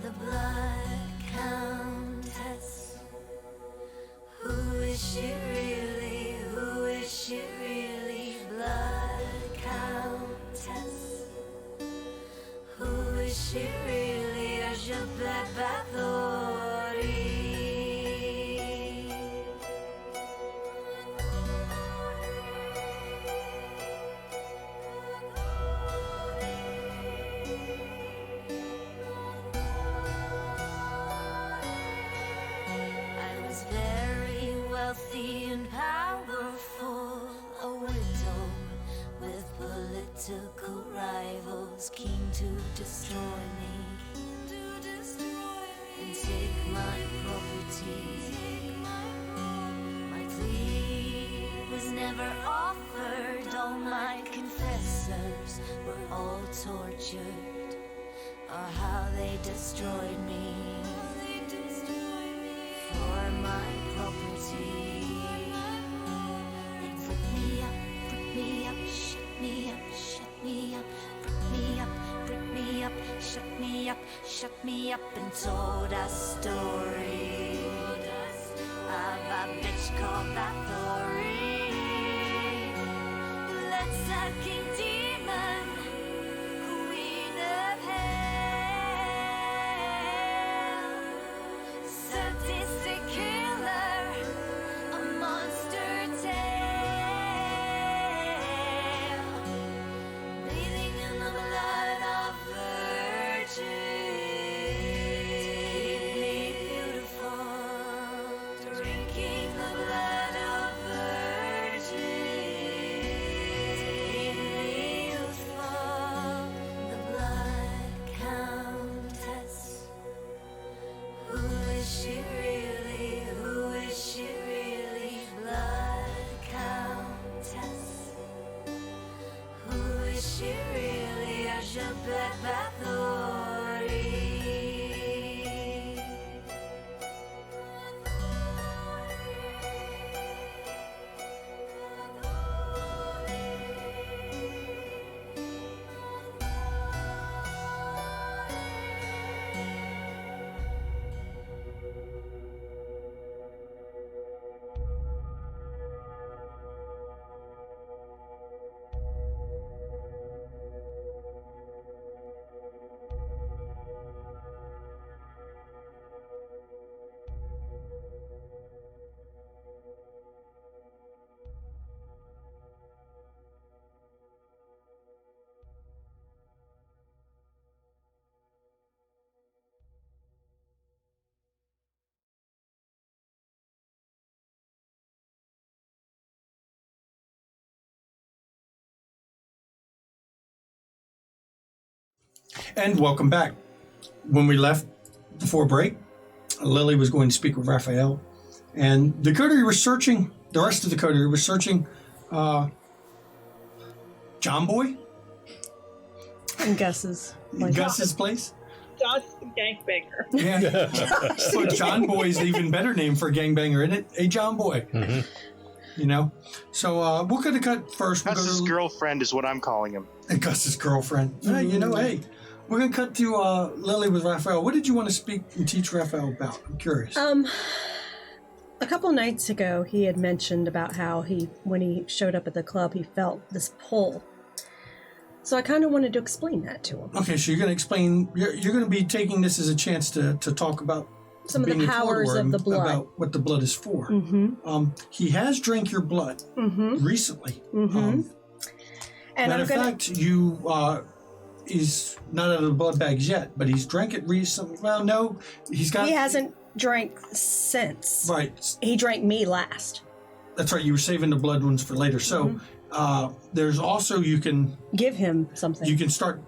The blood countess. Who is she really? Who is she really? Blood countess. Who is she really? Elizabeth Bathory. I was very wealthy and powerful, a widow with political rivals, keen to destroy me and take my property. My plea was never offered, all my confessors were all tortured, or how they destroyed me for my property. They put me up, shut me up, shut me up, put me up, put me up, shut me up, shut me up, and told a story of a bitch called Bathory. Let's King Demon, Queen of Hell, sadistic killer, a monster tale, bathing in the blood of virgins, beautiful, drinking the blood of virgins, youthful, the blood countess. Who is she really? Who is she really? Blood countess. Who is she really? Elizabeth Bathory. And welcome back. When we left before break, Lily was going to speak with Raphael, and the Coterie was searching, the rest of the Coterie was searching John Boy? And Gus's. Like, Gus's place. Josh is a gangbanger. Yeah. So John Boy is an even better name for a gangbanger, isn't it? Hey, John Boy. Mm-hmm. You know? So we're going to cut first. Gus's girlfriend is what I'm calling him. Gus's girlfriend. Hey, you know, hey. We're going to cut to Lily with Raphael. What did you want to speak and teach Raphael about? I'm curious. A couple nights ago, he had mentioned about how when he showed up at the club, he felt this pull. So I kind of wanted to explain that to him. Okay, so you're going to explain, you're going to be taking this as a chance to talk about some of the powers of the blood. About what the blood is for. Mm-hmm. He has drank your blood recently. Mm-hmm. And matter of fact, he's not out of the blood bags yet, but he's drank it recently. Well, no, he hasn't drank since. Right. He drank me last. That's right. You were saving the blood ones for later. So there's also, you can give him something. You can start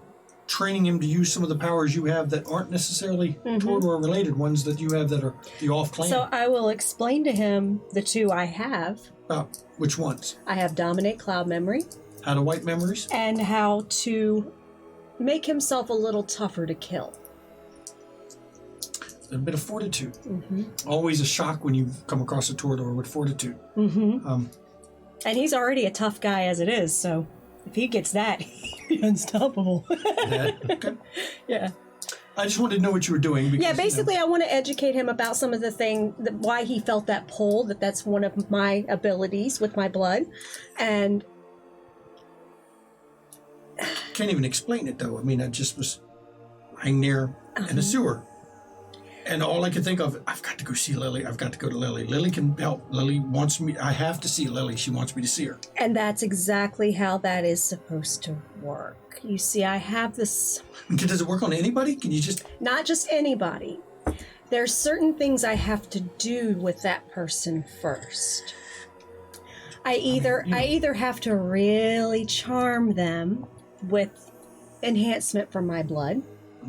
training him to use some of the powers you have that aren't necessarily Torador related, ones that you have that are the off clan. So I will explain to him the two I have. Which ones? I have Dominate Cloud Memory. How to wipe memories? And how to make himself a little tougher to kill. A bit of fortitude. Always a shock when you come across a Torador with fortitude. And he's already a tough guy as it is, so if he gets that, he's unstoppable. Okay. Yeah. I just wanted to know what you were doing. Because, basically, I want to educate him about some of the why he felt that pull, that's one of my abilities with my blood. And can't even explain it, though. I mean, I just was lying there in a sewer. And all I could think of, I've got to go see Lily. I've got to go to Lily. Lily can help. Lily wants me. I have to see Lily. She wants me to see her. And that's exactly how that is supposed to work. You see, I have this... Does it work on anybody? Can you just... Not just anybody. There's certain things I have to do with that person first. I either have to really charm them with enhancement from my blood.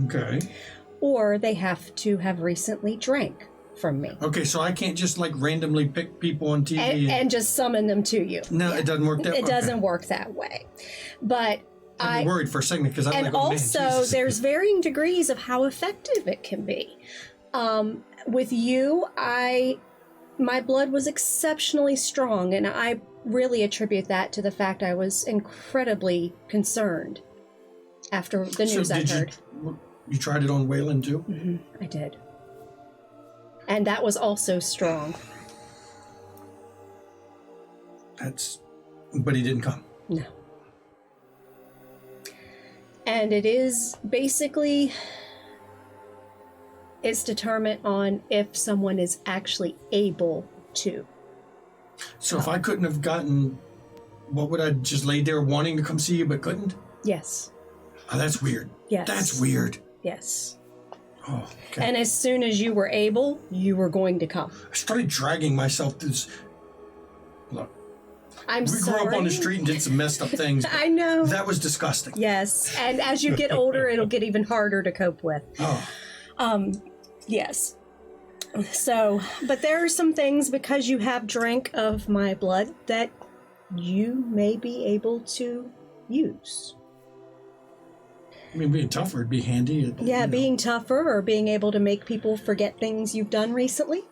Okay. Or they have to have recently drank from me. Okay, so I can't just randomly pick people on TV and just summon them to you. No, it doesn't work that way. It doesn't work that way. But I'm worried for a second because I'm and like, also there's varying degrees of how effective it can be. With you, my blood was exceptionally strong, and I really attribute that to the fact I was incredibly concerned after the news I heard. You tried it on Waylon too? I did. And that was also strong. But he didn't come. No. And it is basically, it's determined on if someone is actually able to. So if I couldn't have gotten, what would I just lay there wanting to come see you but couldn't? Yes. Oh, that's weird. Yes. That's weird. Yes. Oh, okay. And as soon as you were able, you were going to come. I started dragging myself to this. Look. We grew up on the street and did some messed up things. I know. That was disgusting. Yes. And as you get older, it'll get even harder to cope with. Oh. Yes. So, but there are some things, because you have drank of my blood, that you may be able to use. I mean, being tougher would be handy. Being tougher or being able to make people forget things you've done recently.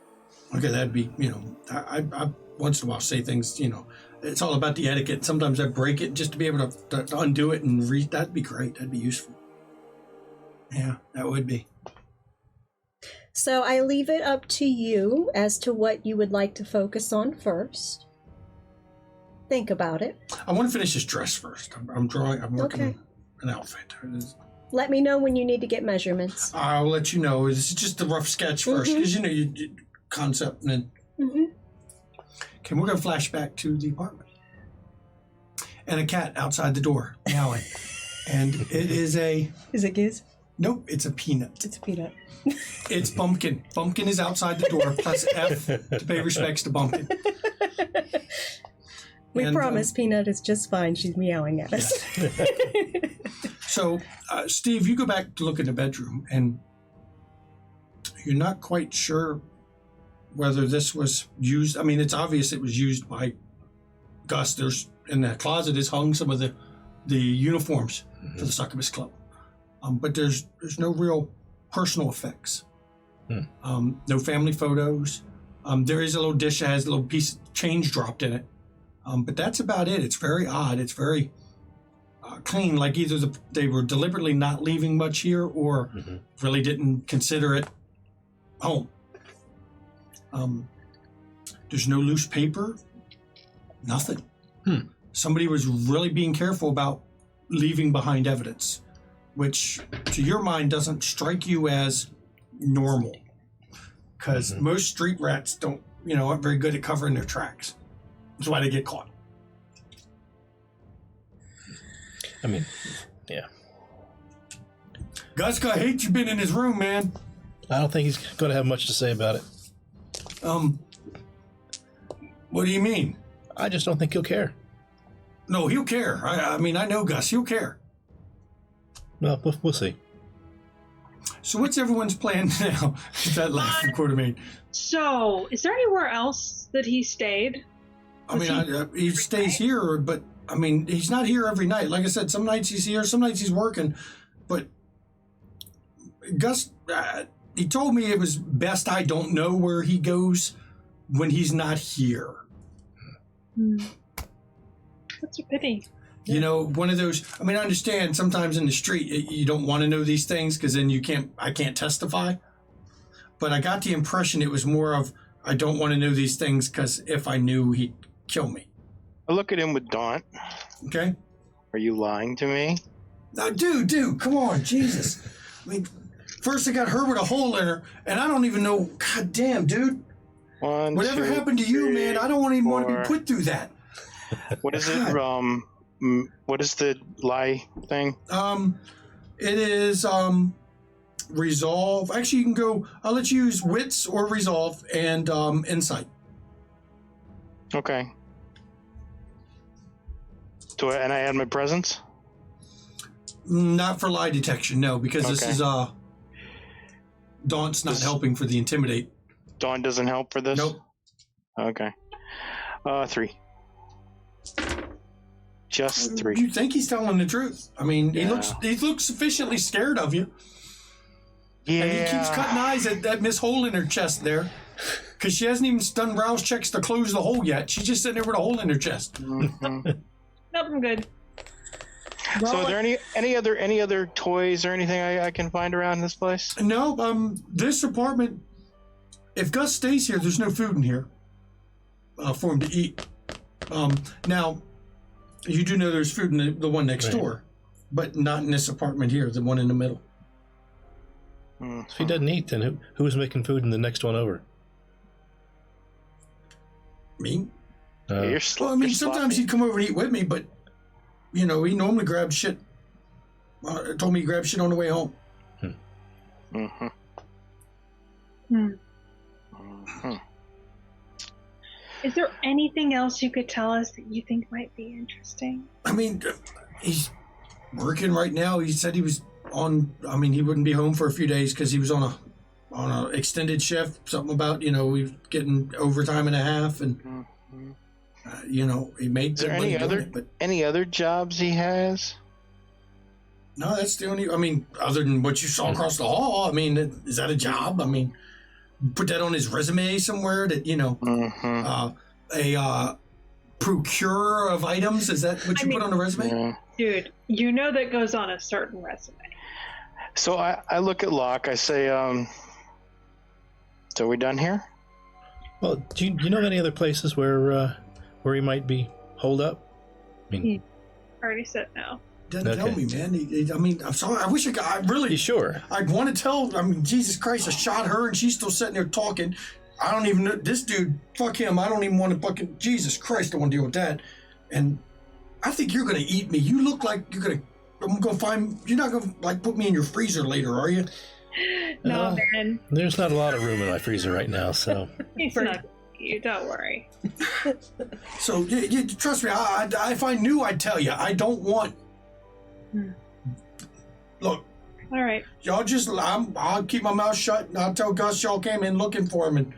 Okay, that'd be, I once in a while say things, it's all about the etiquette. Sometimes I break it just to be able to undo it and that'd be great. That'd be useful. Yeah, that would be. So I leave it up to you as to what you would like to focus on first. Think about it. I want to finish this dress first. I'm working an outfit. Let me know when you need to get measurements. I'll let you know. It's just a rough sketch first, because you concept and then. Okay, we're going to flash back to the apartment. And a cat outside the door meowing. And it is a... Is it Giz? Nope, it's a peanut. It's a peanut. It's Bumpkin. Bumpkin is outside the door, plus F to pay respects to Bumpkin. We promise Peanut is just fine. She's meowing at us. Yeah. So, Steve, you go back to look in the bedroom, and you're not quite sure whether this was used. I mean, it's obvious it was used by Gus. There's in the closet is hung some of the uniforms for the Succubus Club, but there's no real personal effects. No family photos. There is a little dish that has a little piece of change dropped in it. But that's about it. It's very odd. It's very clean. Like either they were deliberately not leaving much here or really didn't consider it home. There's no loose paper. Nothing. Somebody was really being careful about leaving behind evidence, which to your mind doesn't strike you as normal. Because most street rats aren't very good at covering their tracks. That's why they get caught. I mean, yeah. Gus, I hate you been in his room, man. I don't think he's going to have much to say about it. What do you mean? I just don't think he'll care. No, he'll care. I mean, I know Gus. He'll care. Well, we'll see. So what's everyone's plan now? That laugh from Coterie. So, is there anywhere else that he stayed? I mean, he stays here, but I mean, he's not here every night. Like I said, some nights he's here, some nights he's working. But Gus, he told me it was best I don't know where he goes when he's not here. That's a pity. You know, one of those. I mean, I understand sometimes in the street you don't want to know these things because then I can't testify. But I got the impression it was more of I don't want to know these things because if I knew, he'd kill me. I look at him with daunt. Okay. Are you lying to me? No, dude, come on, Jesus. I mean, first I got her with a hole in her, and I don't even know. God damn, dude. Whatever happened to you, man? I don't even want to be put through that. What is it? What is the lie thing? It is resolve. Actually, you can go. I'll let you use wits or resolve and insight. Okay. And I add my presence? Not for lie detection, no, because this is Daunt's not helping for the intimidate. Daunt doesn't help for this? Nope. Okay. 3. Just 3. You think he's telling the truth? I mean, he looks sufficiently scared of you. Yeah. And he keeps cutting eyes at that Miss Hole in her chest there, because she hasn't even done rouse checks to close the hole yet. She's just sitting there with a hole in her chest. Nope, I'm good. So, are there any other toys or anything I can find around this place? No. This apartment. If Gus stays here, there's no food in here for him to eat. Now, you do know there's food in the one next door, but not in this apartment here, the one in the middle. If he doesn't eat, then who's making food in the next one over? Me? You're sometimes he'd come over and eat with me, but, he normally grabs shit. Told me he grabbed shit on the way home. Is there anything else you could tell us that you think might be interesting? I mean, he's working right now. He said he was he wouldn't be home for a few days because he was on a extended shift. Something about, we were getting overtime and a half, and he made. Is there any other jobs he has? No, that's the only. I mean, other than what you saw across the hall. I mean, is that a job? I mean, put that on his resume somewhere. That a procurer of items. Is that what you put on the resume? Yeah. Dude, that goes on a certain resume. So I look at Locke. I say, so are we done here? Well, do you know of any other places where he might be holed up? I mean, He already said no. Doesn't tell me, man. I'm sorry. I wish I really. You sure? I'd want to tell. I mean, Jesus Christ! I shot her, and she's still sitting there talking. I don't even know this dude. Fuck him. I don't even want to fucking. Jesus Christ! I want to deal with that. And I think you're gonna eat me. You look like you're gonna. I'm gonna find. You're not gonna put me in your freezer later, are you? No, man. There's not a lot of room in my freezer right now, so. He's not. You don't worry. So you trust me. If I knew, I'd tell you. I don't want. Look. All right. Y'all I'll keep my mouth shut, and I'll tell Gus y'all came in looking for him. And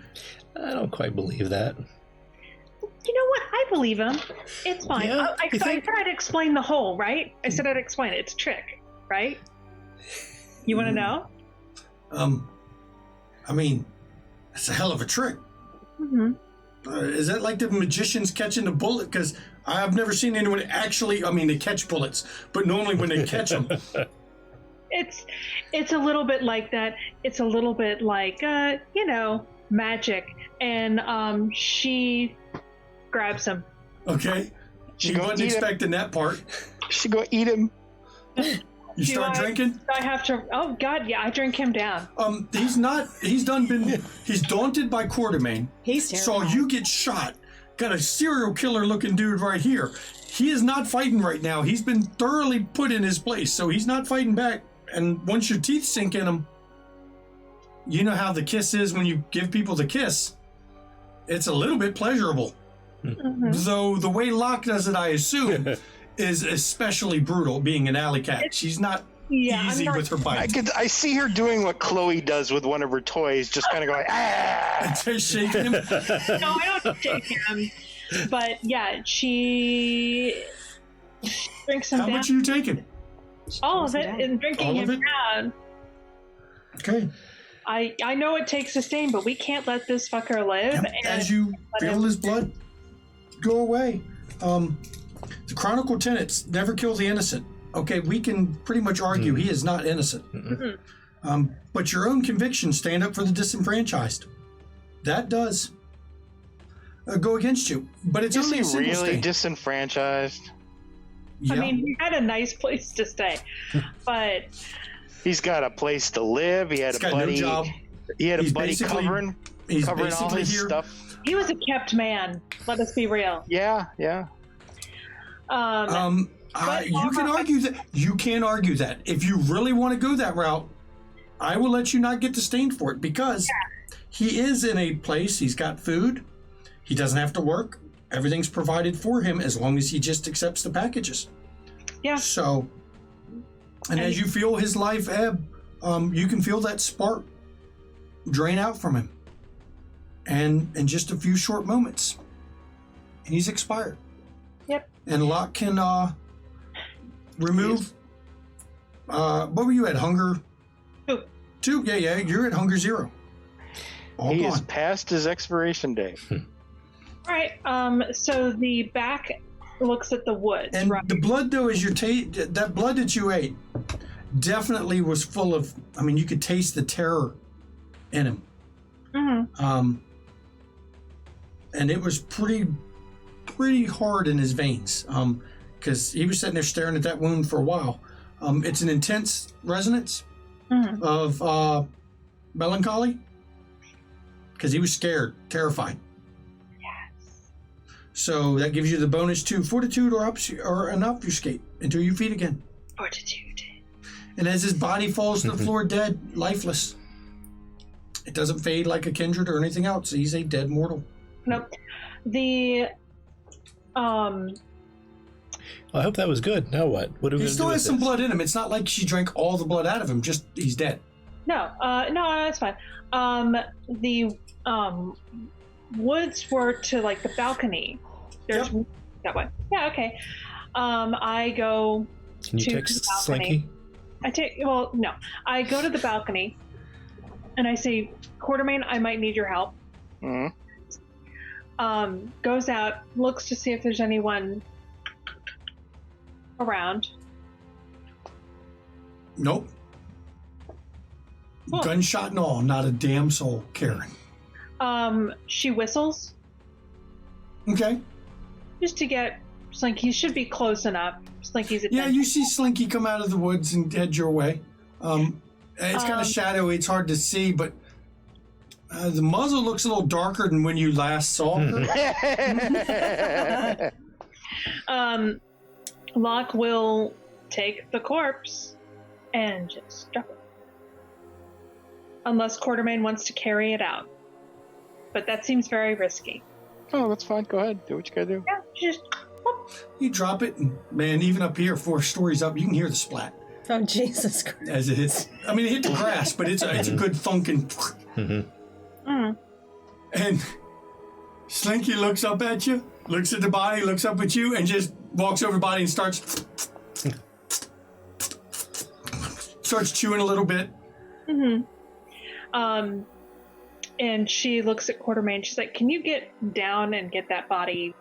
I don't quite believe that. You know what? I believe him. It's fine. Yeah, I said I'd explain the whole, right? I said I'd explain it. It's a trick, right? You want to know? I mean, that's a hell of a trick. Mm-hmm. Is that like the magicians catching a bullet? Because I've never seen anyone actually, I mean, they catch bullets, but normally when they catch them. It's a little bit like that. It's a little bit like, magic. And she grabs him. Okay. She wasn't expecting that part. She go eat him. You start drinking? I have to. Oh God, yeah, I drink him down. He's daunted by Coterie. He's terrified. So you get shot. Got a serial killer looking dude right here. He is not fighting right now. He's been thoroughly put in his place, so he's not fighting back. And once your teeth sink in him, you know how the kiss is when you give people the kiss. It's a little bit pleasurable. Mm-hmm. Though the way Locke does it, I assume, is especially brutal, being an alley cat. She's not easy with her bite. I see her doing what Chloe does with one of her toys, just kind of going, ah! And shaking him. No, I don't shake him. But yeah, she drinks him down. How much are you taking? All of it, and drinking him down. Okay. I know it takes a stain, but we can't let this fucker live. As you feel his blood go away, the Chronicle tenets never kill the innocent. Okay, we can pretty much argue he is not innocent. Mm-hmm. But your own convictions stand up for the disenfranchised. That does go against you. But it's only a single really stain. Disenfranchised? Yeah. I mean, he had a nice place to stay, but he's got a place to live. He had a buddy. No job. He had a buddy covering all his here. stuff. He was a kept man. Let us be real. Yeah. You can argue that. You can argue that. If you really want to go that route, I will let you not get the stain for it because he is in a place. He's got food. He doesn't have to work. Everything's provided for him as long as he just accepts the packages. Yeah. So, and as you feel his life ebb, you can feel that spark drain out from him. And in just a few short moments, he's expired. Yep. And Locke can remove. What were you at? Hunger? 2? Yeah. You're at hunger 0. He is past his expiration date. All right. So the back looks at the woods. And right? the blood, though, is that blood that you ate definitely was full of. I mean, you could taste the terror in him. Mm-hmm. And it was pretty hard in his veins. Because he was sitting there staring at that wound for a while. It's an intense resonance of melancholy. Because he was scared, terrified. Yes. So that gives you the bonus to fortitude or an obfuscate until you feed again. Fortitude. And as his body falls to the floor dead, lifeless, it doesn't fade like a kindred or anything else. He's a dead mortal. Nope. The I hope that was good. Now what? What are we going to do? He still has some blood in him. It's not like she drank all the blood out of him. Just he's dead. No, that's fine. The woods were to like the balcony. There's that way. Yeah, okay. I go. Can you to text the balcony. Slinky? I go to the balcony, and I say, Quartermain, I might need your help. Mm-hmm. Goes out, looks to see if there's anyone around. Nope. Cool. Gunshot and all, not a damn soul caring. She whistles. Okay. Just to get Slinky. Should be close enough. Slinky's attention. Yeah, you see Slinky come out of the woods and head your way. It's kind of shadowy. It's hard to see, but the muzzle looks a little darker than when you last saw her. Locke will take the corpse and just drop it. Unless Quartermain wants to carry it out. But that seems very risky. Oh, that's fine. Go ahead. Do what you gotta do. Yeah, just... whoop. You drop it, and man, even up here, 4 stories up, you can hear the splat. Oh, Jesus Christ. As it hits. I mean, it hit the grass, but it's a good thunking. And Slinky looks up at you, looks at the body, looks up at you, and just walks over the body and starts chewing a little bit. And she looks at Coterie and she's like, can you get down and get that body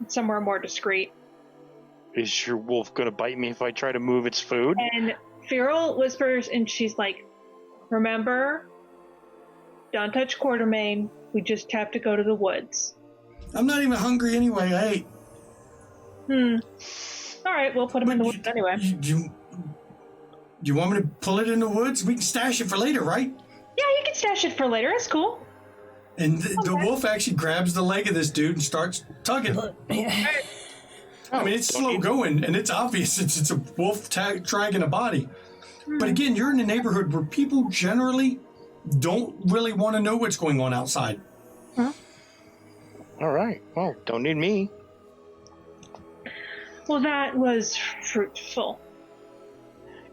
somewhere more discreet? Is your wolf going to bite me if I try to move its food? And Feral whispers and she's like, remember, don't touch Quartermain. We just have to go to the woods. I'm not even hungry anyway. I ate. All right, we'll put him in the woods anyway. You want me to pull it in the woods? We can stash it for later, right? Yeah, you can stash it for later. It's cool. And the wolf actually grabs the leg of this dude and starts tugging. I mean, it's slow going, and it's obvious it's a wolf dragging a body. But again, you're in a neighborhood where people generally don't really want to know what's going on outside. Huh? All right. Well, don't need me. Well, that was fruitful.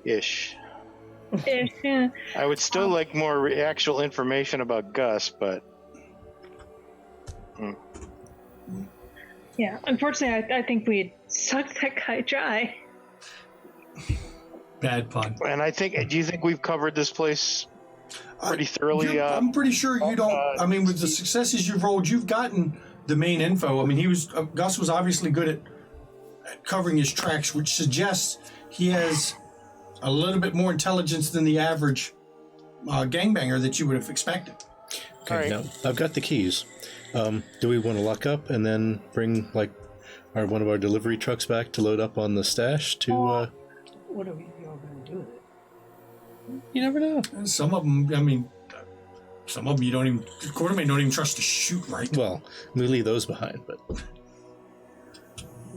Ish. Yeah. I would still like more actual information about Gus, but... Yeah, unfortunately, I think we sucked that guy dry. Bad pun. And do you think we've covered this place pretty thoroughly? I'm pretty sure you don't. I mean, with the successes you've rolled, you've gotten the main info. I mean, Gus was obviously good at covering his tracks, which suggests he has a little bit more intelligence than the average gangbanger that you would have expected. Okay, right. Now I've got the keys. Do we want to lock up and then bring one of our delivery trucks back to load up on the stash to? What are we all going to do with it? You never know. And some of them, I mean, you don't even. Quartermain don't even trust to shoot right. Well, we leave those behind, but.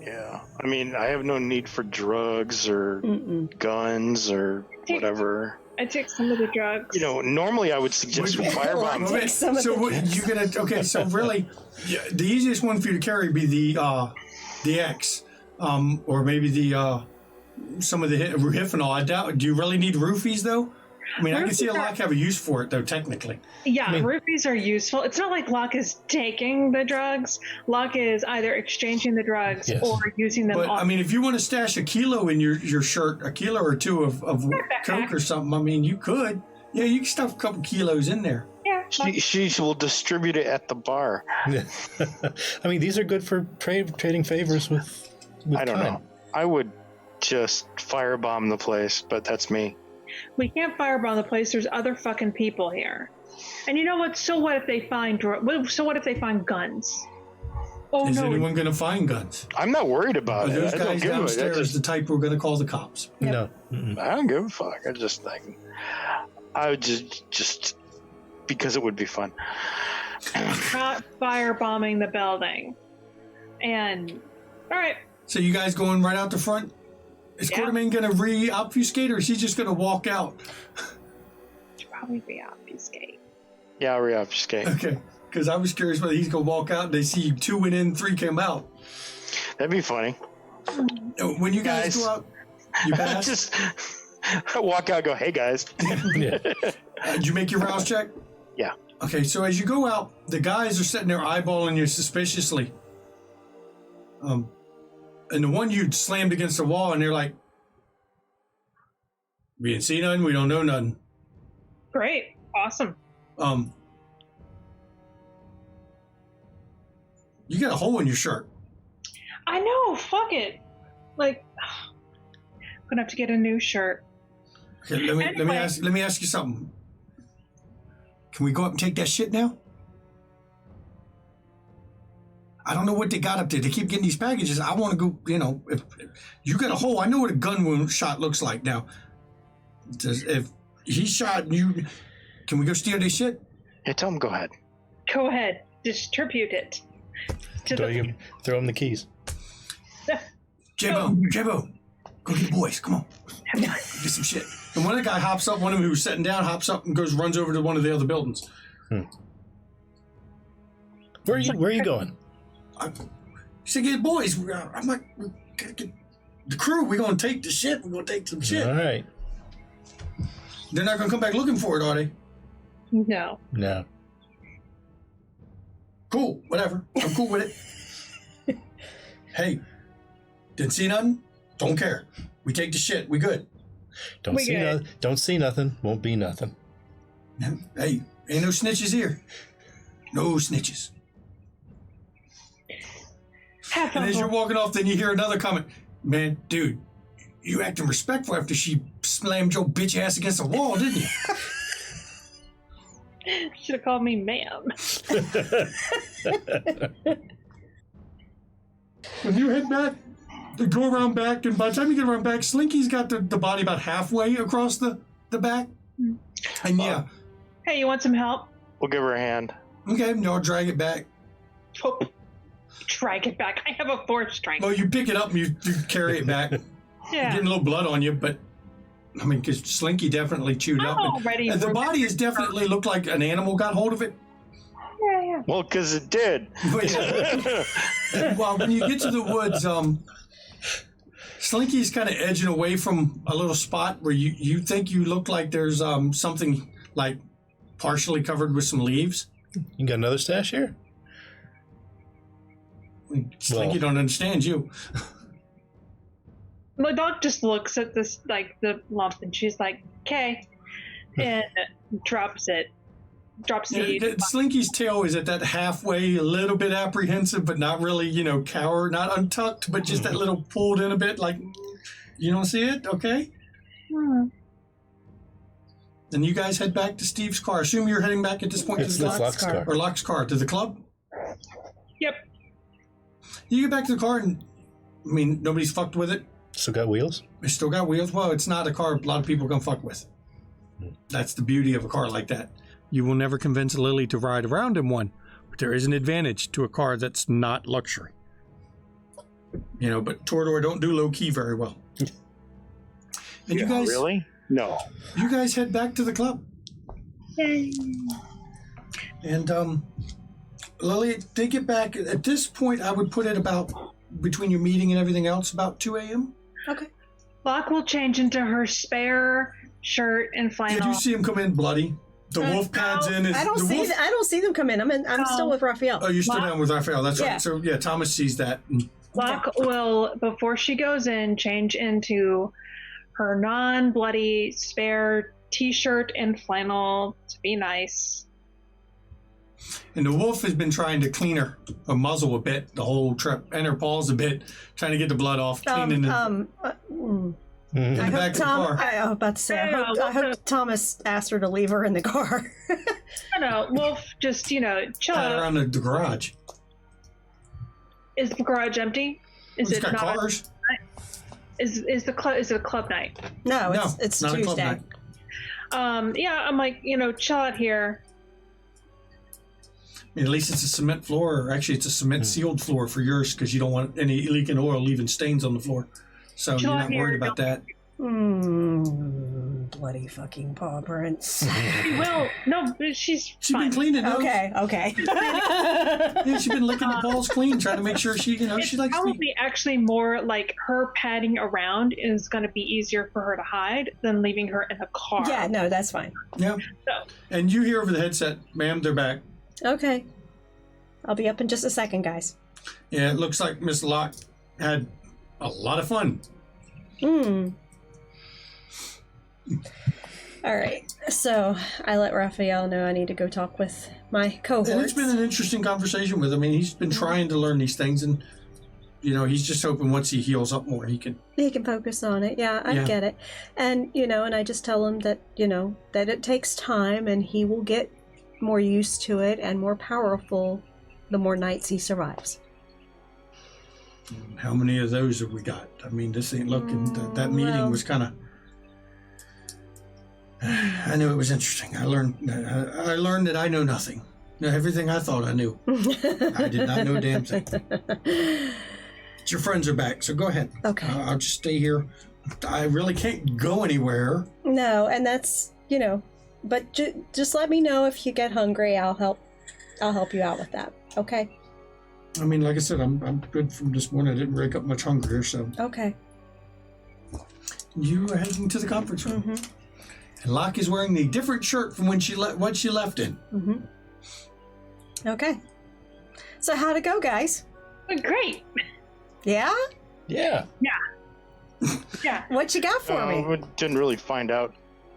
Yeah, I mean, I have no need for drugs or guns or whatever. I take some of the drugs. Normally I would suggest we firebomb. Okay, so what you're gonna? Okay, so really, the easiest one for you to carry would be the X, or maybe the some of the Ruhifanol. I doubt. Do you really need roofies though? I mean, I can see a Locke have a use for it though, technically. Yeah, roofies are useful. It's not like Locke is taking the drugs. Locke is either exchanging the drugs or using them. But I mean, if you want to stash a kilo in your shirt, a kilo or two of coke or something, I mean, you could. Yeah, you can stuff a couple kilos in there. Yeah. She will distribute it at the bar. I mean, these are good for trading favors with I don't know. I would just firebomb the place, but that's me. We can't firebomb the place. There's other fucking people here. And you know what? So what if they find guns? Oh, Is anyone going to find guns? I'm not worried about it. Those guys downstairs, the type we're going to call the cops. Yep. No. I don't give a fuck. I just think I would just because it would be fun. Not firebombing the building. And all right. So you guys going right out the front? Is Quartermain going to re-obfuscate, or is he just going to walk out? Should probably re-obfuscate. Yeah, I'll re-obfuscate. Okay, because I was curious whether he's going to walk out and they see 2 went in, 3 came out. That'd be funny. When you guys go out, you pass? Just walk out and go, hey, guys. Did you make your rouse check? Yeah. Okay, so as you go out, the guys are sitting there eyeballing you suspiciously. And the one you slammed against the wall, and they're like, we didn't see nothing, we don't know nothing. Great. Awesome. You got a hole in your shirt. I know, fuck it. Like, I'm gonna have to get a new shirt. Okay, let me ask you something. Can we go up and take that shit now? I don't know what they got up there. They keep getting these packages. I want to go, if you got a hole, I know what a gun wound shot looks like now. If he shot you, can we go steal this shit? Yeah, tell him go ahead. Go ahead. Distribute it. Throw him the keys. J-Bo, go get the boys. Come on. Get some shit. And one of the guy hops up, one of them who's sitting down hops up and runs over to one of the other buildings. Where are you going? He said, get boys. I'm like, we gotta get the crew. We're going to take the shit. We're going to take some shit. All right. They're not going to come back looking for it, are they? No. Cool. Whatever. I'm cool with it. Hey, didn't see nothing? Don't care. We take the shit. We good. Don't see nothing. Won't be nothing. Hey, Ain't no snitches here. No snitches. Have And as you're fun. walking off, then you hear another comment. Man, dude, you acting respectful after she slammed your bitch ass against the wall, didn't you? Should have called me ma'am. When you head back, to go around back, and by the time you get around back, Slinky's got the body about halfway across the back. And yeah, Hey, you want some help? We'll give her a hand. okay, no, drag it back. Oh, drag it back. I have a 4 strength. Well, you pick it up and you carry it back. Yeah. Getting a little blood on you, but I mean, because Slinky definitely chewed I'm up. already And the body has definitely looked like an animal got hold of it. Yeah. Well, because it did. Well, when you get to the woods, Slinky's kind of edging away from a little spot where you think you look like there's something like partially covered with some leaves. You got another stash here? Slinky don't understand you. My dog just looks at this, like, the lump, and she's like, okay, and drops it. Drops the... Slinky's tail is at that halfway, a little bit apprehensive, but not really, cower, not untucked, but just that little pulled in a bit, like, you don't see it? Okay. Then you guys head back to Steve's car. Assume you're heading back at this point It's to the Locke's car. Or Locke's car, to the club? Yep. You get back to the car and, I mean, nobody's fucked with it. Still got wheels? It's still got wheels. Well, it's not a car a lot of people can fuck with. That's the beauty of a car like that. You will never convince Lily to ride around in one, but there is an advantage to a car that's not luxury. But Torador don't do low key very well. And you guys Really? No. You guys head back to the club. Yay. And Lily, they get back at this point. I would put it about between your meeting and everything else about 2 a.m. Okay. Locke will change into her spare shirt and flannel. Did you see him come in bloody? The wolf pads in. I don't see them come in. I'm still with Raphael. Oh, you're still down with Raphael. That's Yeah. right. So yeah, Thomas sees that. Locke will, before she goes in, change into her non-bloody spare t-shirt and flannel to be nice. And the wolf has been trying to clean her muzzle a bit, the whole trip, and her paws a bit, trying to get the blood off, cleaning the I back hope of the car. I was about to say, I hope Thomas asked her to leave her in the car. No, Wolf, just, chill Pat out. around the garage. Is the garage empty? Is It's it got not? cars. Is it a club night? No, No, it's not a club Tuesday. night. Yeah, I'm like, chill out here. I mean, at least it's a cement floor, or actually it's a cement sealed floor for yours because you don't want any leaking oil leaving stains on the floor. So Chill you're out not here, worried about that. Bloody fucking paw prints. Well, no, she's She's fine. been cleaning those. Okay. Yeah, she's been licking the paws clean, trying to make sure she, It's she likes to be. probably actually more like her padding around is going to be easier for her to hide than leaving her in a car. Yeah, no, that's fine. Yeah. So, And you hear over the headset, ma'am, they're back. Okay. I'll be up in just a second, guys. Yeah, it looks like Miss Locke had a lot of fun. All right. So I let Raphael know I need to go talk with my cohorts. And it's been an interesting conversation with him. I mean, he's been trying to learn these things, and he's just hoping once he heals up more, he can. He can focus on it. Yeah, I Yeah. get it. And, and I just tell him that, that it takes time and he will get more used to it and more powerful the more nights he survives. How many of those have we got? I mean, this ain't looking. That meeting was kind of. I knew it was interesting. I learned that I know nothing. Everything I thought I knew, I did not know a damn thing. But your friends are back, so go ahead. Okay. I'll just stay here. I really can't go anywhere. No, and that's, but just let me know if you get hungry. I'll help you out with that. Okay. I mean, like I said, I'm good from this morning. I didn't wake up much hungrier, so. Okay. You are heading to the conference room. And Locke is wearing the different shirt from when what she left in. Okay. So how'd it go, guys? great. Yeah? Yeah. Yeah. What you got for me? We didn't really find out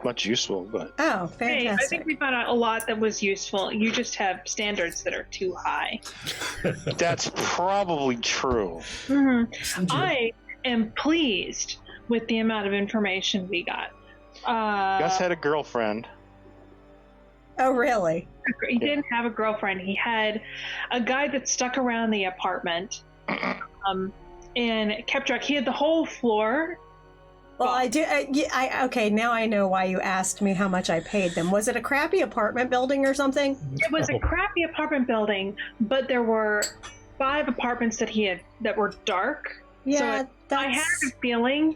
much useful, but Oh, Hey, I fantastic. think we found out a lot that was useful. You just have standards that are too high. that's probably true. I am pleased with the amount of information we got. Gus had a girlfriend. Oh, really? He didn't have a girlfriend. He had a guy that stuck around the apartment and kept track. He had the whole floor. Well, I do. Okay, now I know why you asked me how much I paid them. Was it a crappy apartment building or something? It was a crappy apartment building, but there were 5 apartments that he had that were dark. Yeah, So I had a feeling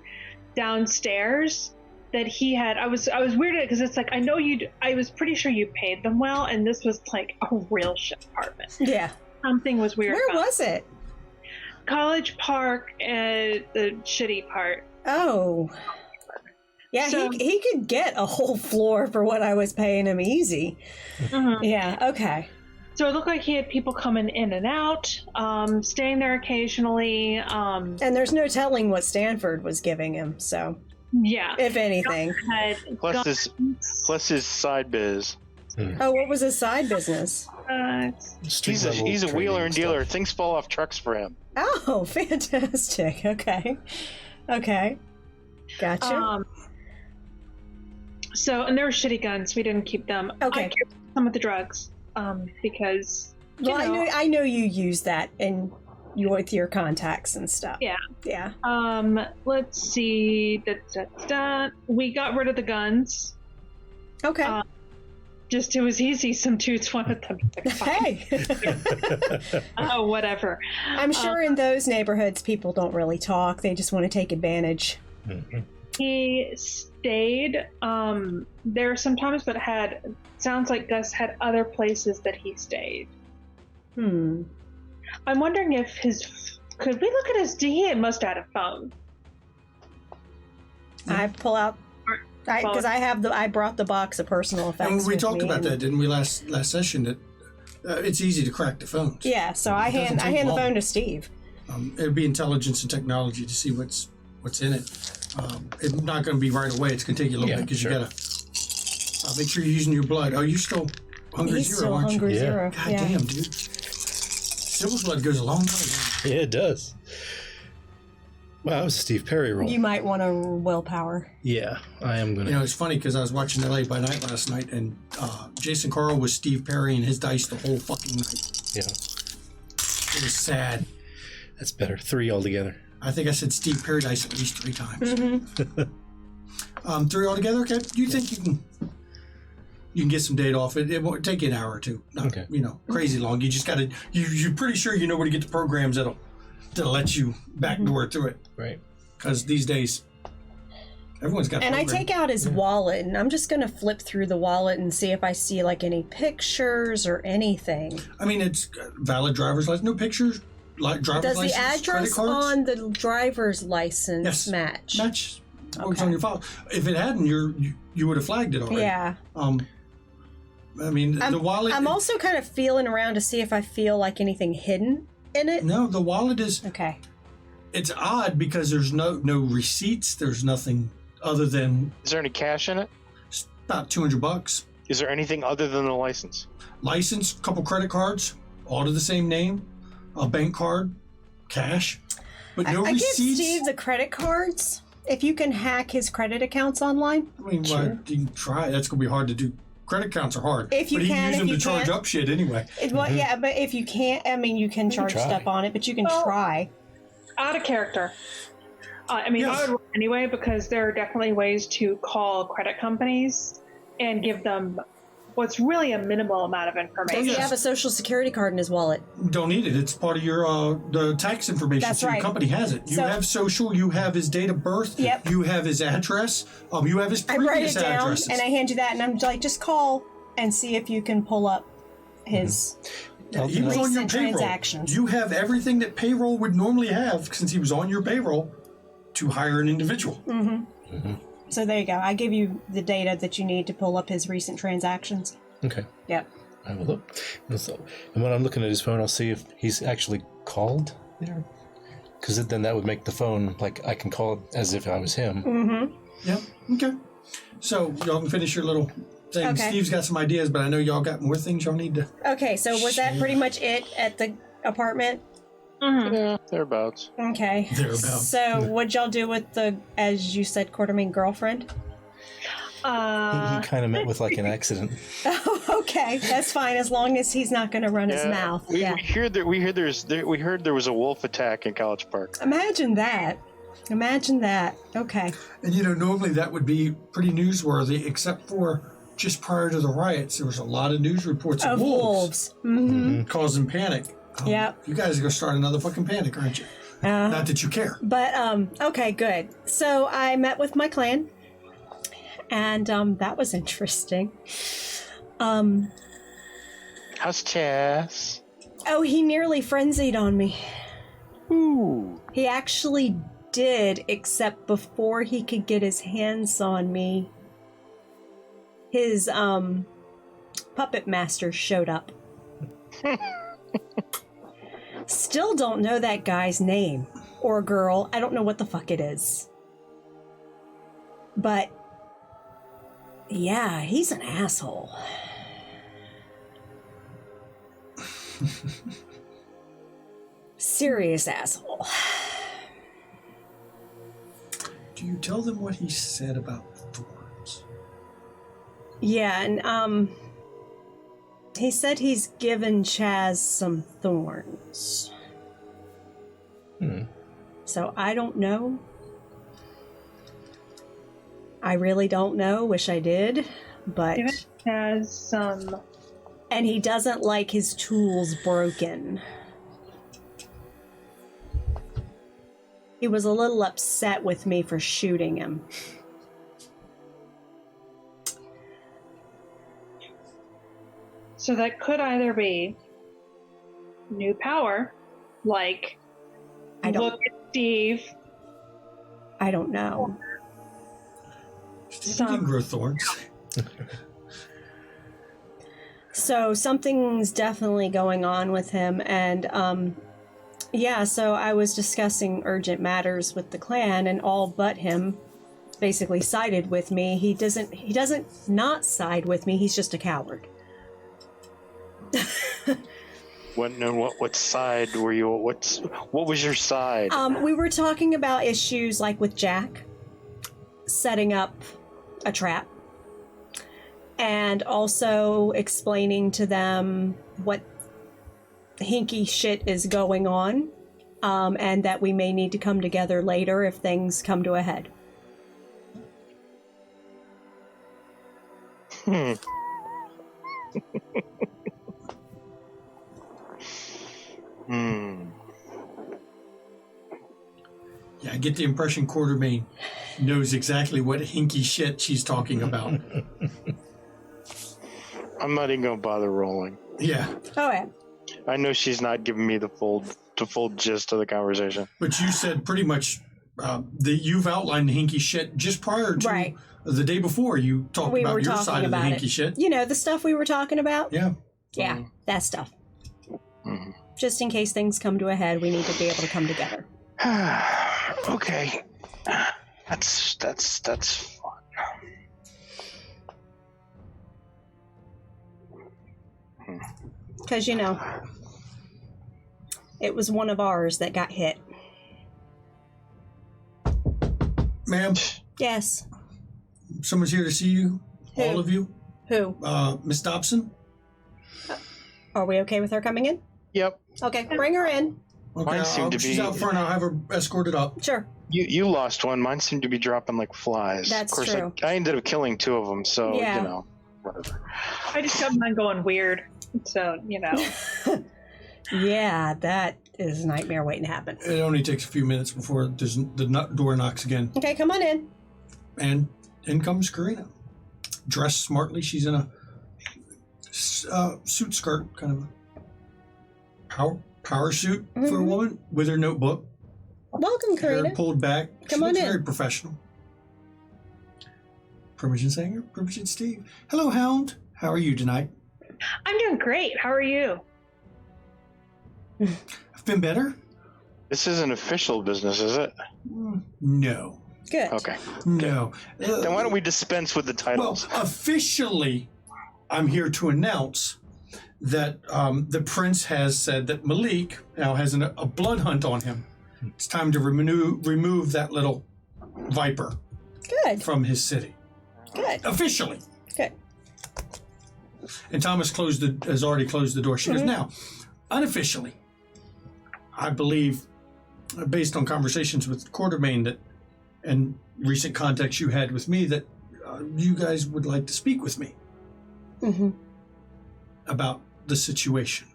downstairs that he had. I was weirded because it's like I know you. I was pretty sure you paid them well, and this was like a real shit apartment. Yeah. Something was weird. Where about was it? College Park, the shitty part. Oh. Yeah, So- he could get a whole floor for what I was paying him easy. Yeah, okay. So it looked like he had people coming in and out, staying there occasionally. And there's no telling what Stanford was giving him, so Yeah. if anything. Had Plus guns. his side biz. Oh, what was his side business? He's a wheeler and dealer. Things fall off trucks for him. Oh, fantastic. Okay. Okay. Gotcha. So, and there were shitty guns. We didn't keep them. Okay. I kept some of the drugs because, well, I know you use that with your contacts and stuff. Yeah. Yeah. Let's see. We got rid of the guns. Okay. Just it was easy. Some dudes wanted them. Hey. Oh, whatever. I'm sure in those neighborhoods people don't really talk. They just want to take advantage. He stayed there sometimes, but sounds like Gus had other places that he stayed. I'm wondering if could we look at his he must have had a phone. I pull out because I brought the box of personal effects. And we with talked me about that, didn't we, last session? That it's easy to crack the phones. Yeah, so I hand the phone to Steve. It'd be intelligence and technology to see what's in it. It's not going to be right away. It's going to take you a little bit because you got to make sure you're using your blood. Oh, you're still Hungry He's Zero, still aren't Hungry you? Zero. God Yeah. damn, dude. Sybil's blood goes a long way. Yeah, it does. Wow, that was a Steve Perry roll. You might want a willpower. Yeah, I am going to. You know, it's funny because I was watching LA by Night last night, and Jason Carl was Steve Perry and his dice the whole fucking night. Yeah. It was sad. That's better. 3 altogether. I think I said Steve Perry dice at least 3 times. Mm-hmm. 3 altogether. Okay, do you think you can get some data off it? It won't take you an hour or 2. Not, crazy long. You just got to. You're pretty sure you know where to get the programs that'll let you backdoor through it. Right. Because these days, everyone's got. And programs. I take out his wallet, and I'm just going to flip through the wallet and see if I see like any pictures or anything. I mean, it's valid driver's license. No pictures. Driver's Does license. the address credit cards? on the driver's license Yes. match? Match. What's Okay. on your file? If it hadn't, you would have flagged it already. Yeah. I mean, the wallet. I'm also kind of feeling around to see if I feel like anything hidden in it. No, the wallet is. Okay. It's odd because there's no receipts. There's nothing other than. Is there any cash in it? About $200. Is there anything other than the license? License, couple credit cards, all to the same name, a bank card, cash, but no I give receipts. Steve the credit cards. If you can hack his credit accounts online. I mean, Sure. you can try. That's gonna be hard to do. Credit accounts are hard. If you but he can, use if them you to charge can't. up shit anyway. Well, yeah, but if you can't, I mean, you can charge try. stuff on it, but you can Well, try. Out of character. I mean, Yes. I would roll anyway because there are definitely ways to call credit companies and give them what's really a minimal amount of Does information. he have a social security card in his wallet? Don't need it. It's part of your the tax information. That's so your right. company has it. You So- have social. You have his date of birth. Yep. You have his address. You have his I write it previous down addresses. and I hand you that, and I'm like, just call and see if you can pull up his. He was on your recent payroll. transactions. You have everything that payroll would normally have since he was on your payroll to hire an individual. So there you go. I give you the data that you need to pull up his recent transactions. Okay. Yep. I will look. And when I'm looking at his phone, I'll see if he's actually called there. Because then that would make the phone, like, I can call it as if I was him. Mm-hmm. Yeah. Okay. So y'all can finish your little thing. Okay. Steve's got some ideas, but I know y'all got more things y'all need to. Okay, so was that pretty much it at the apartment? Mhm. Yeah, thereabouts. Okay. Thereabouts. So what'd y'all do with the, as you said, quartermain girlfriend? He kind of met with like an accident. Oh, okay, that's fine as long as he's not going to run his mouth. We heard there was a wolf attack in College Park. Imagine that. Okay. And normally that would be pretty newsworthy, except for just prior to the riots, there was a lot of news reports of wolves. Mm-hmm. Causing panic. Yep. You guys are gonna start another fucking panic, aren't you? Not that you care. But okay, good. So I met with my clan, and that was interesting. How's Chess? Oh, he nearly frenzied on me. Ooh. He actually did, except before he could get his hands on me, his puppet master showed up. Still don't know that guy's name or girl. I don't know what the fuck it is. But yeah, he's an asshole. Serious asshole. Do you tell them what he said about thorns? Yeah, and he said he's given Chaz some thorns. So I don't know. I really don't know. Wish I did, but It has some. And he doesn't like his tools broken. He was a little upset with me for shooting him. So that could either be new power, like look at Steve. I don't know. Steve can grow thorns. So something's definitely going on with him, and yeah, so I was discussing urgent matters with the clan, and all but him basically sided with me. He doesn't not side with me, he's just a coward. What side were you? What was your side? We were talking about issues like with Jack setting up a trap, and also explaining to them what hinky shit is going on, and that we may need to come together later if things come to a head. Yeah, I get the impression Quartermain knows exactly what hinky shit she's talking about. I'm not even gonna bother rolling. Yeah. Oh yeah. I know she's not giving me the full gist of the conversation. But you said pretty much that you've outlined the hinky shit just prior to the day before. You talked about your side of the hinky shit. You know, the stuff we were talking about? Yeah. Yeah, that stuff. Just in case things come to a head, we need to be able to come together. Okay. That's fun. Because, you know, it was one of ours that got hit. Ma'am? Yes. Someone's here to see you. Who? All of you. Who? Miss Dobson? Are we okay with her coming in? Yep. Okay, bring her in. Okay, Mine seemed to she's be- out front. I'll have her escorted up. Sure. You lost one. Mine seemed to be dropping like flies. That's of course, true. I ended up killing two of them, so, Yeah. you know, whatever. I just got mine going weird. So, you know. Yeah, that is a nightmare waiting to happen. It only takes a few minutes before the door knocks again. Okay, come on in. And in comes Karina. Dressed smartly. She's in a suit skirt, kind of a power suit for a woman, with her notebook. Welcome, Karina. Hair pulled back. Come she on looks in. very professional. Permission Sanger, Permission Steve. Hello, Hound. How are you tonight? I'm doing great. How are you? I've been better. This isn't official business, is it? No. Good. Okay. No. Then why don't we dispense with the Well, titles? officially, I'm here to announce that the prince has said that Malik now has a blood hunt on him. It's time to remove that little viper Good. from his city. Good. Officially. Good. And Thomas has already closed the door. She goes, now, unofficially, I believe, based on conversations with Quartermain and recent contacts you had with me, that you guys would like to speak with me about the situation.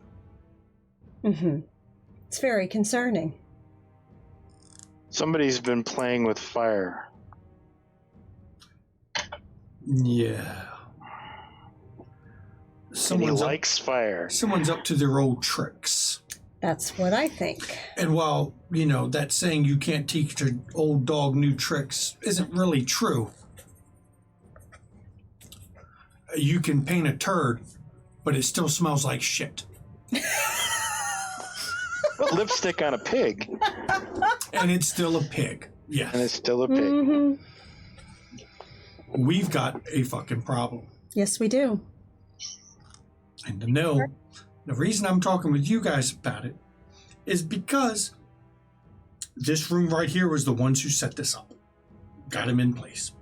It's very concerning. Somebody's been playing with fire. Yeah. And he likes fire. Someone's up to their old tricks. That's what I think. And while, that saying you can't teach an old dog new tricks isn't really true, you can paint a turd, but it still smells like shit. Put lipstick on a pig. And it's still a pig. Yes. And it's still a pig. We've got a fucking problem. Yes, we do. And to know, the reason I'm talking with you guys about it is because this room right here was the ones who set this up. Got him in place.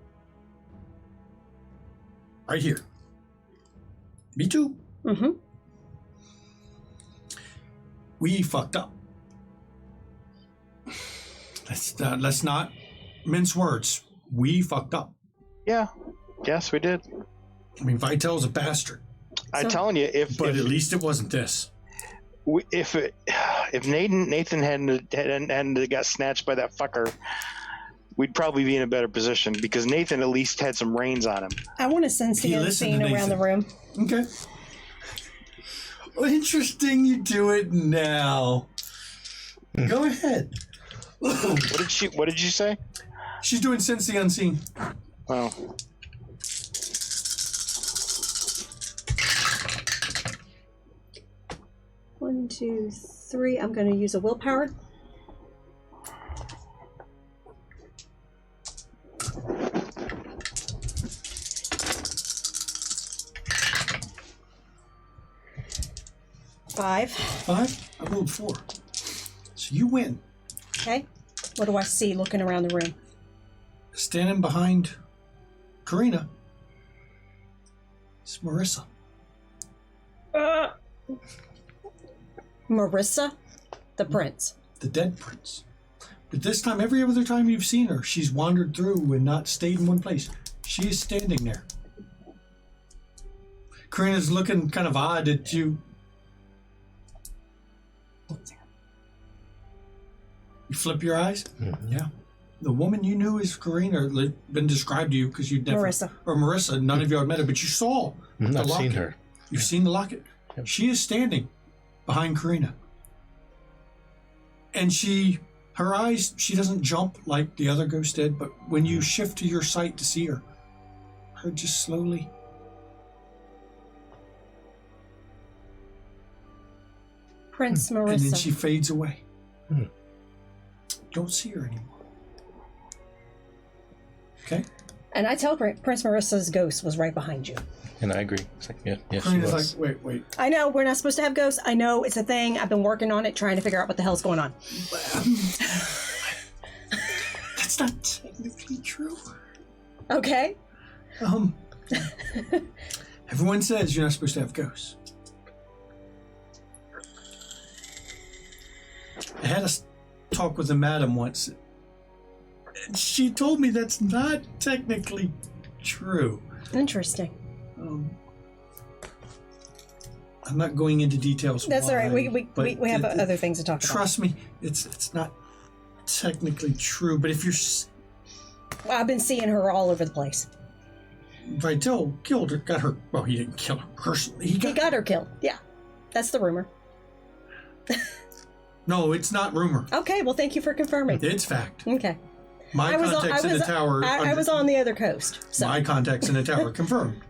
Right here. Me too. We fucked up. Let's not mince words. We fucked up. Yeah. Yes, we did. I mean, Vitel's a bastard. I'm telling you, but at least it wasn't this. If Nathan hadn't got snatched by that fucker, we'd probably be in a better position because Nathan at least had some reins on him. I want to sense the unseen around the room. Okay. Well, interesting you do it now. Go ahead. What did you say? She's doing sense the unseen. Oh. One, 2, 3. I'm going to use a willpower. Five. I rolled 4. So you win. Okay. What do I see looking around the room? Standing behind Karina is Marissa. Marissa, the prince. The dead prince. But this time, every other time you've seen her, she's wandered through and not stayed in one place. She is standing there. Karina's looking kind of odd at you. You flip your eyes? Yeah. The woman you knew is Karina, been described to you because you'd never... Marissa, none of you had met her, but you saw the locket. I've seen her. You've seen the locket. Yep. She is standing behind Karina. And her eyes, she doesn't jump like the other ghost did, but when you shift to your sight to see her just slowly... Prince Marissa. And then she fades away. Don't see her anymore. Okay? And I tell Prince Marissa's ghost was right behind you. And I agree. It's like, yeah, she Karina's was. like, wait. I know, we're not supposed to have ghosts. I know, it's a thing. I've been working on it, trying to figure out what the hell's going on. That's not technically true. Okay. Everyone says you're not supposed to have ghosts. I had a talk with a madam once. And she told me that's not technically true. Interesting. I'm not going into details. That's all right. We have other things to talk about. Trust me, it's not technically true. But if you're, well, I've been seeing her all over the place. Vitel killed her, got her. Well, he didn't kill her personally. He got her killed. Yeah, that's the rumor. No, it's not rumor. Okay, well, thank you for confirming. It's fact. Okay. My contacts in the tower. I was on the other coast. So. My contacts in the tower confirmed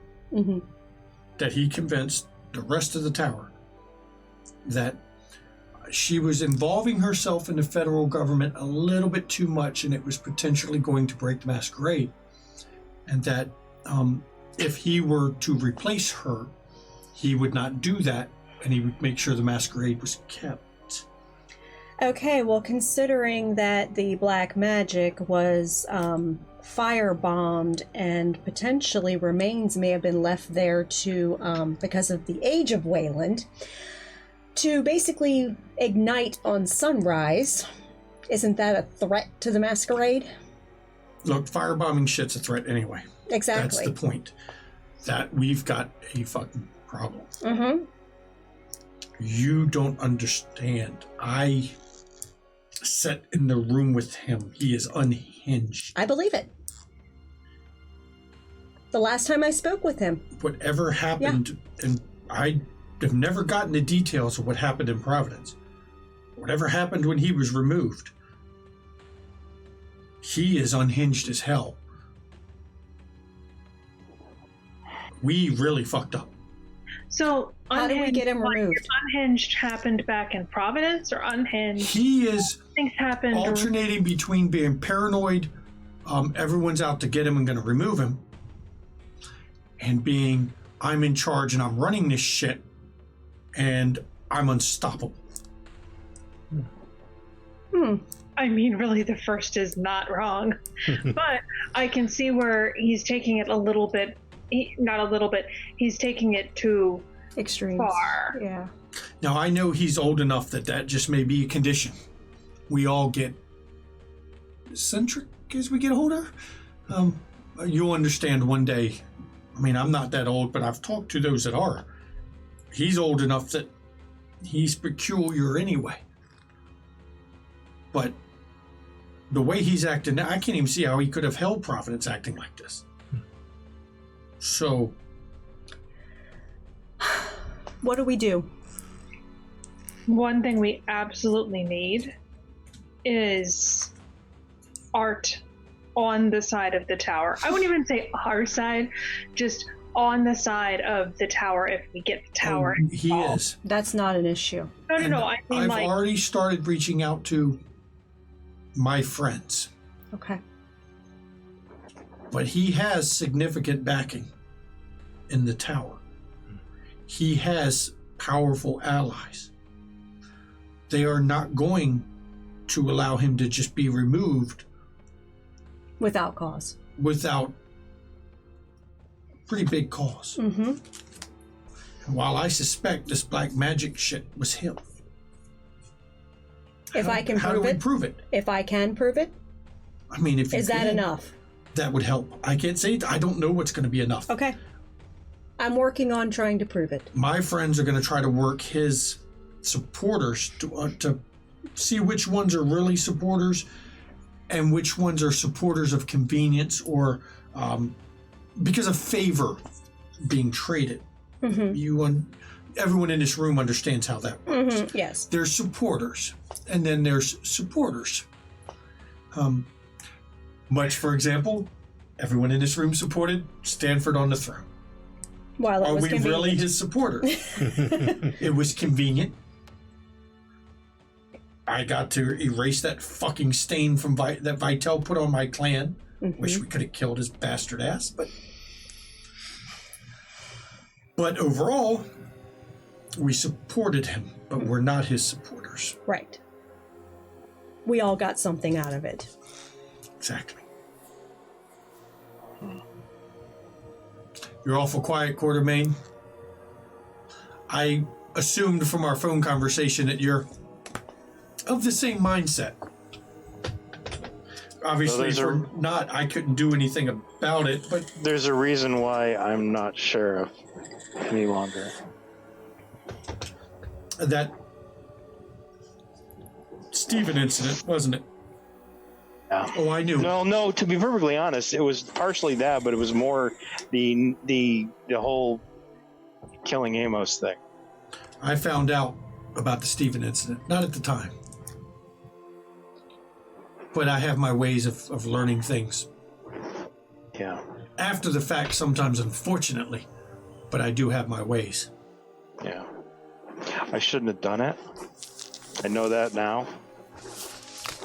that he convinced the rest of the tower that she was involving herself in the federal government a little bit too much, and it was potentially going to break the Masquerade. And that if he were to replace her, he would not do that, and he would make sure the Masquerade was kept. Okay, well, considering that the black magic was firebombed and potentially remains may have been left there to, because of the age of Wayland, to basically ignite on sunrise, isn't that a threat to the Masquerade? Look, firebombing shit's a threat anyway. Exactly. That's the point. That we've got a fucking problem. Mm-hmm. You don't understand. I sat in the room with him. He is unhinged. I believe it. The last time I spoke with him. Whatever happened, and I have never gotten the details of what happened in Providence. Whatever happened when he was removed, he is unhinged as hell. We really fucked up. So, how did we get him removed? Unhinged happened back in Providence, or unhinged? He is things happened alternating between being paranoid, everyone's out to get him and going to remove him, and being, I'm in charge and I'm running this shit and I'm unstoppable. I mean, really, the first is not wrong. But I can see where he's taking it a little bit, not a little bit, he's taking it too extreme far. Yeah. Now, I know he's old enough that just may be a condition. We all get eccentric as we get older. You'll understand one day. I mean, I'm not that old, but I've talked to those that are. He's old enough that he's peculiar anyway. But the way he's acting now, I can't even see how he could have held Providence acting like this. So, what do we do? One thing we absolutely need is art on the side of the tower. I wouldn't even say our side, just on the side of the tower if we get the tower. He is. That's not an issue. No. I mean, I've already started reaching out to my friends. Okay. But he has significant backing in the tower. He has powerful allies. They are not going to allow him to just be removed without cause. Without pretty big cause. Mm-hmm. And while I suspect this black magic shit was him. If I can prove it. How do we prove it? If I can prove it. I mean, if you is that enough? That would help. I can't say I don't know what's going to be enough. Okay. I'm working on trying to prove it. My friends are going to try to work his supporters to see which ones are really supporters and which ones are supporters of convenience or because of favor being traded. Mm-hmm. Everyone in this room understands how that works. Mm-hmm. Yes. There's supporters, and then there's supporters. Much, for example, everyone in this room supported Stanford on the throne. While it Are was we convenient. really his supporters? It was convenient. I got to erase that fucking stain from that Vitel put on my clan. Mm-hmm. Wish we could have killed his bastard ass, but overall, we supported him, but we're not his supporters. Right. We all got something out of it. Exactly. You're awful quiet, Quartermain. I assumed from our phone conversation that you're of the same mindset. Obviously, if we're not, I couldn't do anything about it, but... There's a reason why I'm not sheriff any longer. That Stephen incident, wasn't it? Yeah. Oh, I knew. No, to be perfectly honest, it was partially that, but it was more the whole killing Amos thing. I found out about the Stephen incident, not at the time. But I have my ways of learning things. Yeah. After the fact, sometimes, unfortunately. But I do have my ways. Yeah. I shouldn't have done it. I know that now.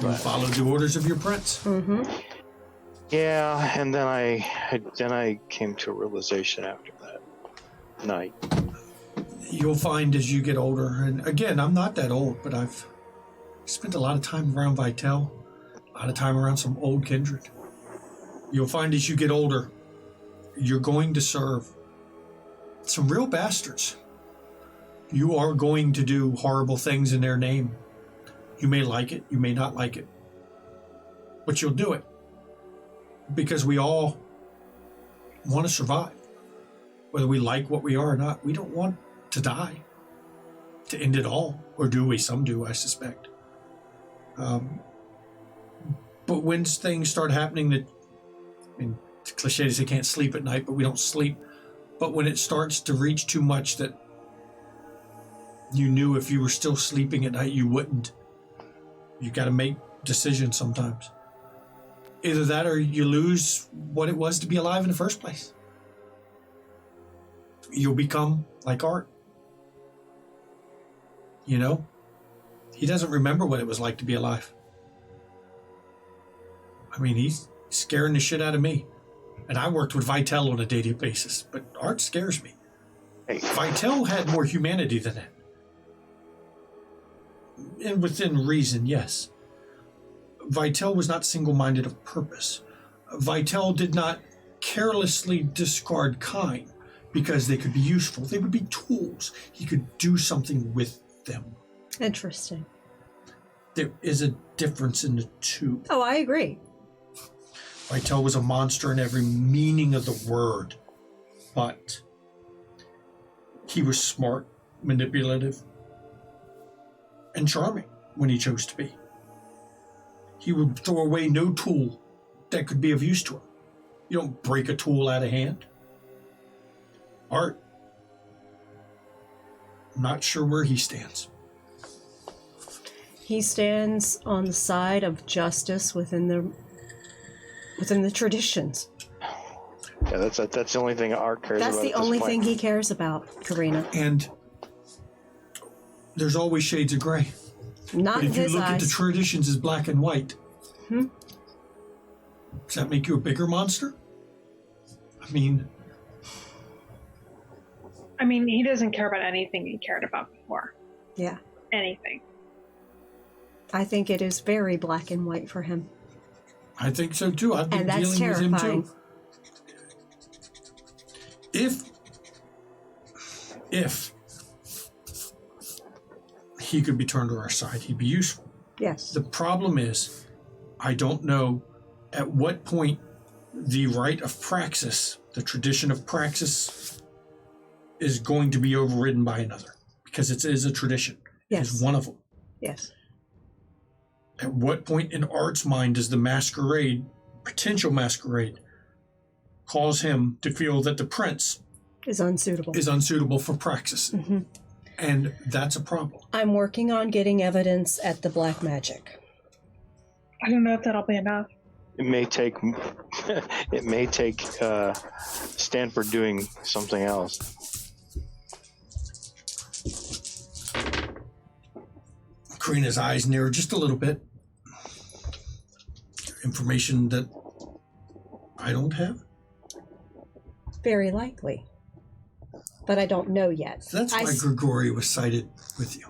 You followed the orders of your prince. Mm-hmm. Yeah, and then I came to a realization after that night. You'll find as you get older, and again, I'm not that old, but I've spent a lot of time around Vitel, a lot of time around some old kindred. You'll find as you get older, you're going to serve some real bastards. You are going to do horrible things in their name. You may like it, you may not like it, but you'll do it. Because we all want to survive. Whether we like what we are or not, we don't want to die, to end it all. Or do we? Some do, I suspect. But when things start happening that, I mean, it's cliche to say can't sleep at night, but we don't sleep. But when it starts to reach too much that you knew if you were still sleeping at night, you wouldn't. You got to make decisions sometimes. Either that or you lose what it was to be alive in the first place. You'll become like Art. You know? He doesn't remember what it was like to be alive. I mean, he's scaring the shit out of me. And I worked with Vitel on a daily basis, but Art scares me. Hey. Vitel had more humanity than that. And within reason, yes. Vitel was not single-minded of purpose. Vitel did not carelessly discard kind because they could be useful. They would be tools. He could do something with them. Interesting. There is a difference in the two. Oh, I agree. Vitel was a monster in every meaning of the word, but he was smart, manipulative, and charming when he chose to be. He would throw away no tool that could be of use to him. You don't break a tool out of hand. Art, I'm not sure where he stands. He stands on the side of justice within the traditions. Yeah, that's the only thing Art cares about. That's the only thing he cares about, Karina. And there's always shades of gray. Not But in if you his look at the eyes. traditions as black and white, Hmm? does that make you a bigger monster? I mean, he doesn't care about anything he cared about before. Yeah. Anything. I think it is very black and white for him. I think so too. I've been And that's dealing with him terrifying. too. If he could be turned to our side, he'd be useful. Yes. The problem is, I don't know at what point the rite of praxis, the tradition of praxis, is going to be overridden by another. Because it is a tradition. Yes. It's one of them. Yes. At what point in Art's mind does the masquerade, potential masquerade, cause him to feel that the prince Is unsuitable. is unsuitable for praxis? Mm-hmm. And that's a problem. I'm working on getting evidence at the black magic. I don't know if that'll be enough. It may take Stanford doing something else. Karina's eyes narrow just a little bit. Information that I don't have. Very likely. But I don't know yet. That's why Grigori was cited with you.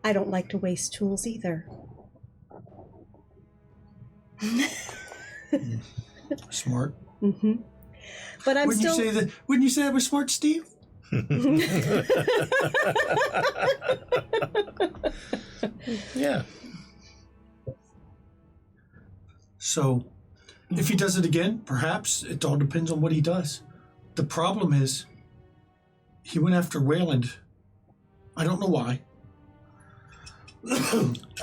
I don't like to waste tools either. Smart. Mm-hmm. But I'm Wouldn't you say that was smart, Steve? Yeah. So, if he does it again, perhaps it all depends on what he does. The problem is, he went after Wayland. I don't know why.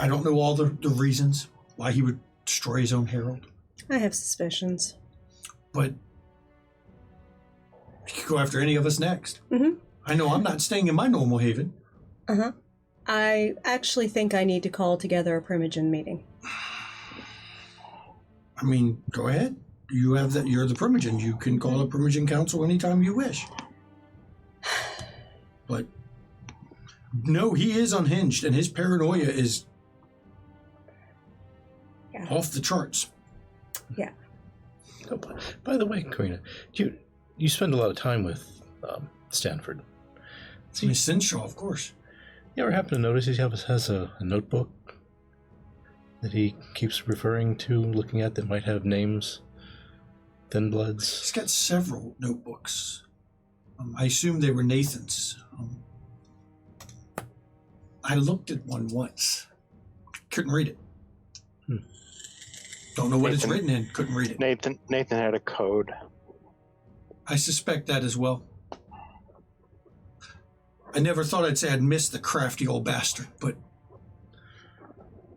I don't know all the reasons why he would destroy his own herald. I have suspicions. But he could go after any of us next. Mm-hmm. I know I'm not staying in my normal haven. Uh-huh. I actually think I need to call together a Primogen meeting. I mean, go ahead. You have that. You're the Primogen. You can call a Primogen council anytime you wish. But No, he is unhinged, and his paranoia is off the charts. Yeah. Oh, by the way, Karina, you spend a lot of time with Stanford. Miss Sinshaw, of course. You ever happen to notice he has a notebook that he keeps referring to, looking at, that might have names? Thin Bloods? He's got several notebooks. I assume they were Nathan's. I looked at one once. Couldn't read it. Don't know what it's written in. Couldn't read it. Nathan had a code. I suspect that as well. I never thought I'd say I'd miss the crafty old bastard, but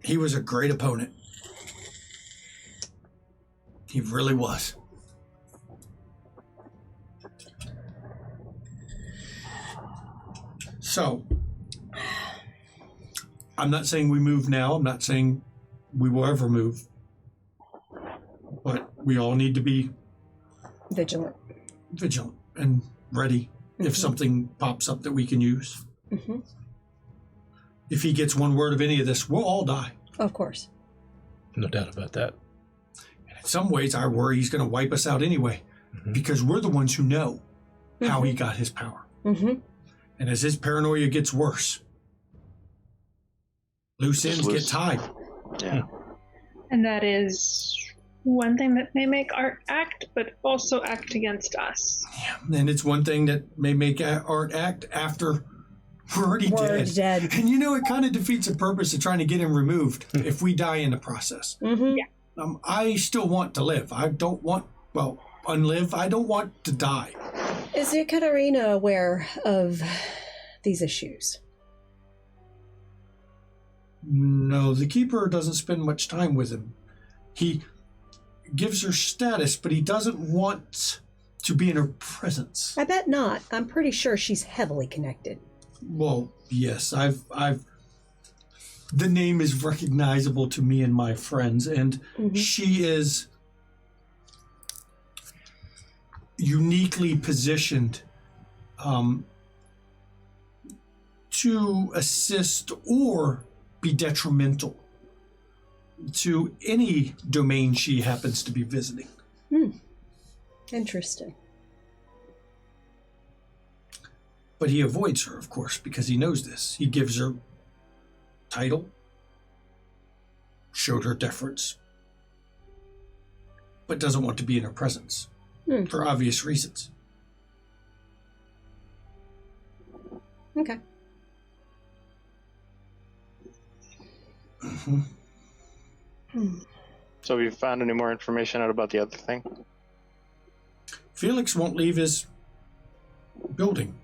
he was a great opponent. He really was. So, I'm not saying we move now. I'm not saying we will ever move. But we all need to be Vigilant and ready if something pops up that we can use. Mm-hmm. If he gets one word of any of this, we'll all die. Of course. No doubt about that. And in some ways, I worry he's going to wipe us out anyway, because we're the ones who know how he got his power. Mm-hmm. And as his paranoia gets worse, loose ends get tied. Yeah. And that is one thing that may make Art act, but also act against us. Yeah. And it's one thing that may make Art act after we're already dead. And it kind of defeats the purpose of trying to get him removed if we die in the process. Mm-hmm. Yeah. I still want to live. I don't want, unlive. I don't want to die. Is Ekaterina aware of these issues? No, the Keeper doesn't spend much time with him. He gives her status, but he doesn't want to be in her presence. I bet not. I'm pretty sure she's heavily connected. Well, yes, the name is recognizable to me and my friends, and she is uniquely positioned to assist or be detrimental to any domain she happens to be visiting. Interesting. But he avoids her, of course, because he knows this. He gives her title, showed her deference, but doesn't want to be in her presence for obvious reasons. Okay. So have you found any more information out about the other thing? Felix won't leave his building.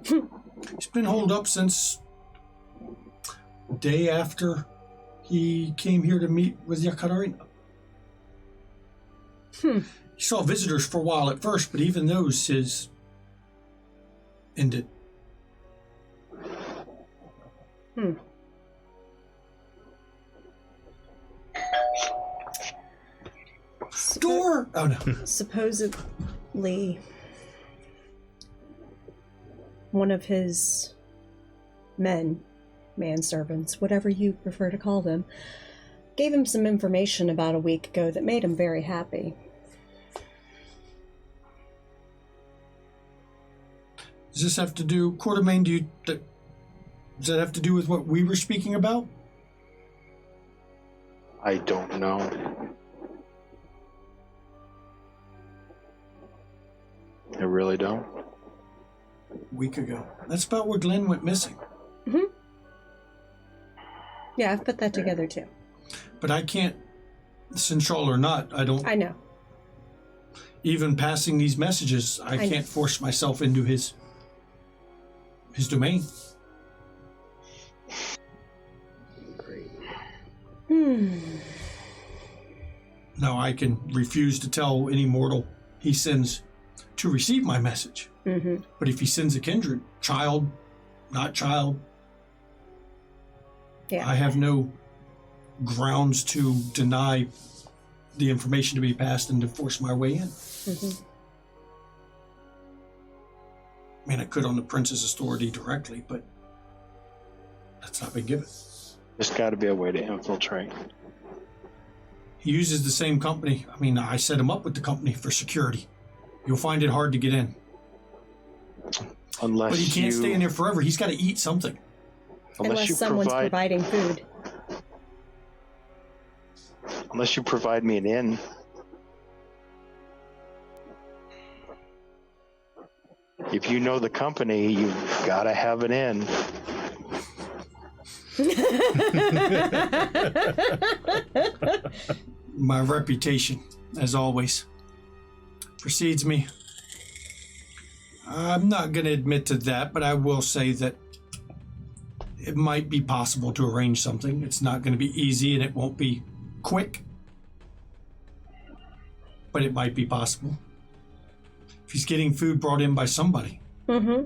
He's been holed up since the day after he came here to meet with Yakatarina. He saw visitors for a while at first, but even those his ended. Door! Oh, no. Supposedly, one of his manservants, whatever you prefer to call them, gave him some information about a week ago that made him very happy. Does this have to do, Quartermain, does that have to do with what we were speaking about? I don't know. I really don't. A week ago. That's about where Glenn went missing. Yeah, I've put that together too. But I can't, Central or not, I know. Even passing these messages, I can't force myself into his domain. Now I can refuse to tell any mortal he sends to receive my message. But if he sends a kindred, child, not child, I have no grounds to deny the information to be passed and to force my way in. I mean, I could on the prince's authority directly, but that's not been given. There's got to be a way to infiltrate. He uses the same company. I mean, I set him up with the company for security. You'll find it hard to get in. Unless but he can't stay in there forever. He's got to eat something. Unless someone's providing food. Unless you provide me an inn. If you know the company, you've got to have an inn. My reputation, as always, precedes me. I'm not going to admit to that, but I will say that it might be possible to arrange something. It's not going to be easy and it won't be quick, but it might be possible. If he's getting food brought in by somebody. Mm-hmm.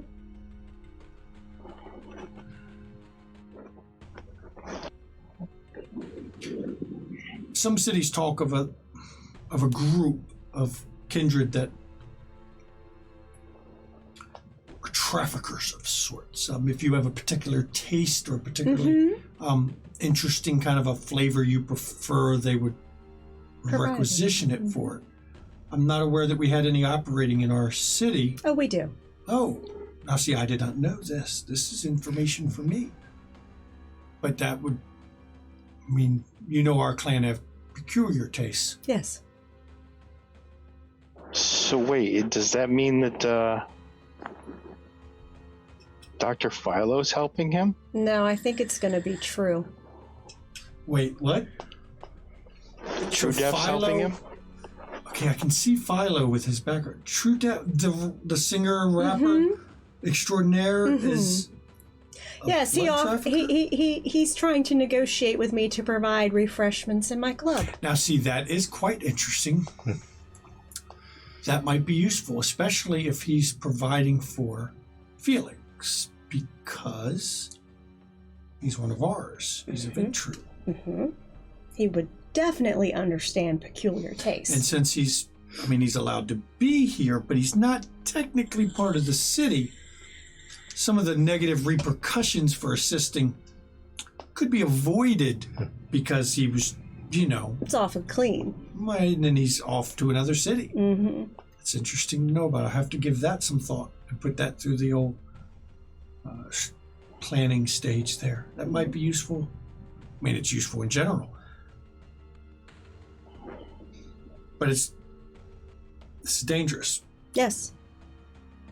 Some cities talk of a group of kindred that are traffickers of sorts. If you have a particular taste or a particularly interesting kind of a flavor you prefer, they would requisition it for it. I'm not aware that we had any operating in our city. Oh, we do. Oh, now see, I did not know this. This is information for me. But that would mean, you know, our clan have peculiar tastes. Yes. So wait, does that mean that Dr. Philo's helping him? No, I think it's going to be True. Wait, what? True Dev's helping him? Okay, I can see Philo with his background. True Dev, the singer, rapper extraordinaire is... Yes, he's trying to negotiate with me to provide refreshments in my club. Now, see, that is quite interesting. That might be useful, especially if he's providing for Felix, because he's one of ours. He's of Intru. He would definitely understand peculiar tastes. And since he's allowed to be here, but he's not technically part of the city, some of the negative repercussions for assisting could be avoided because he was, it's awful clean. And then he's off to another city. It's interesting to know about. I have to give that some thought and put that through the old planning stage there. That might be useful. I mean, it's useful in general. But it's dangerous. Yes.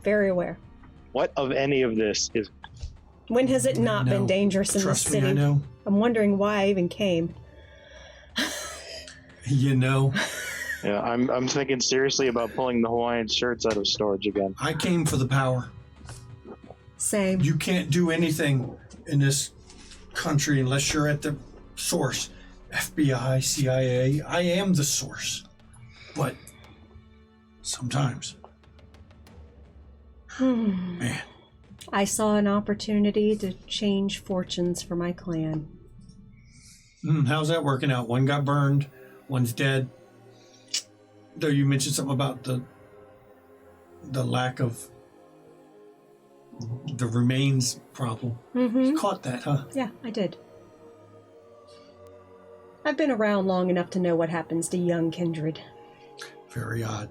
Very aware. What of any of this is... When has it not been dangerous in this city? Trust me, I know. I'm wondering why I even came. Yeah, I'm thinking seriously about pulling the Hawaiian shirts out of storage again. I came for the power. Same. You can't do anything in this country unless you're at the source. FBI, CIA, I am the source. But sometimes... Man. I saw an opportunity to change fortunes for my clan. How's that working out? One got burned, one's dead. Though you mentioned something about the lack of the remains problem. You caught that, huh? Yeah, I did. I've been around long enough to know what happens to young kindred. Very odd.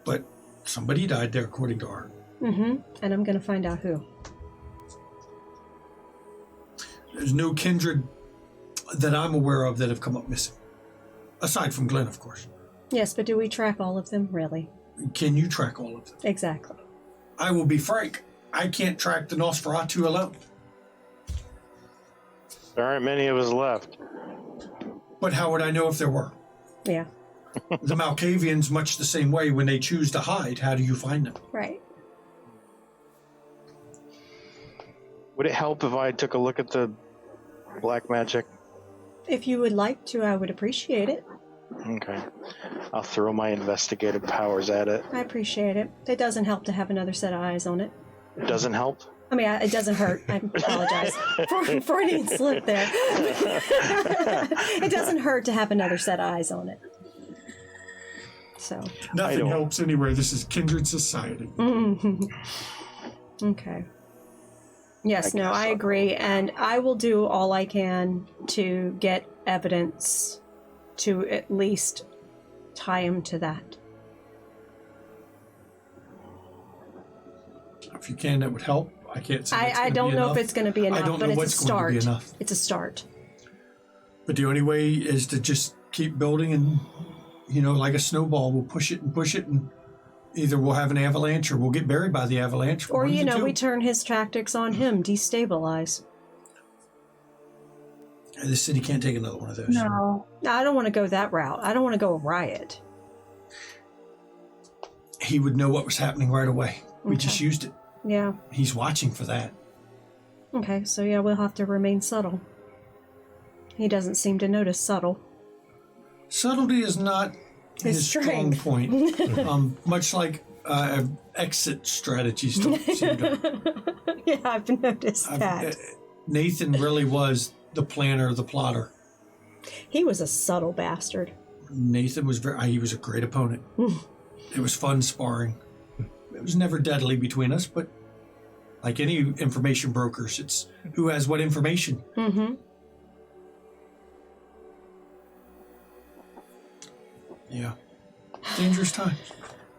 But somebody died there, according to Art. And I'm going to find out who. There's no kindred that I'm aware of that have come up missing. Aside from Glenn, of course. Yes, but do we track all of them, really? Can you track all of them? Exactly. I will be frank. I can't track the Nosferatu alone. There aren't many of us left. But how would I know if there were? Yeah. The Malkavians, much the same way, when they choose to hide, how do you find them? Right. Would it help if I took a look at the black magic? If you would like to, I would appreciate it. Okay. I'll throw my investigative powers at it. I appreciate it. It doesn't help to have another set of eyes on it. It doesn't help? I mean, it doesn't hurt. I apologize for Freudian slip there. It doesn't hurt to have another set of eyes on it. So Nothing helps anywhere. This is kindred society. Okay. Yes, I agree. And I will do all I can to get evidence to at least tie him to that. If you can, that would help. I can't say I don't know if it's going to be enough, but it's a start. It's a start. But the only way is to just keep building and, like a snowball, we'll push it, and either we'll have an avalanche or we'll get buried by the avalanche. Or, we turn his tactics on him, destabilize. The city can't take another one of those. No. I don't want to go that route. I don't want to go a riot. He would know what was happening right away. We just used it. Yeah. He's watching for that. Okay, so we'll have to remain subtle. He doesn't seem to notice subtle. Subtlety is not his strong point. Much like exit strategies don't seem to. Yeah, I've noticed that. Nathan really was the planner, the plotter. He was a subtle bastard. Nathan was he was a great opponent. It was fun sparring. It was never deadly between us, but like any information brokers, it's who has what information. Mm-hmm. Yeah. Dangerous times.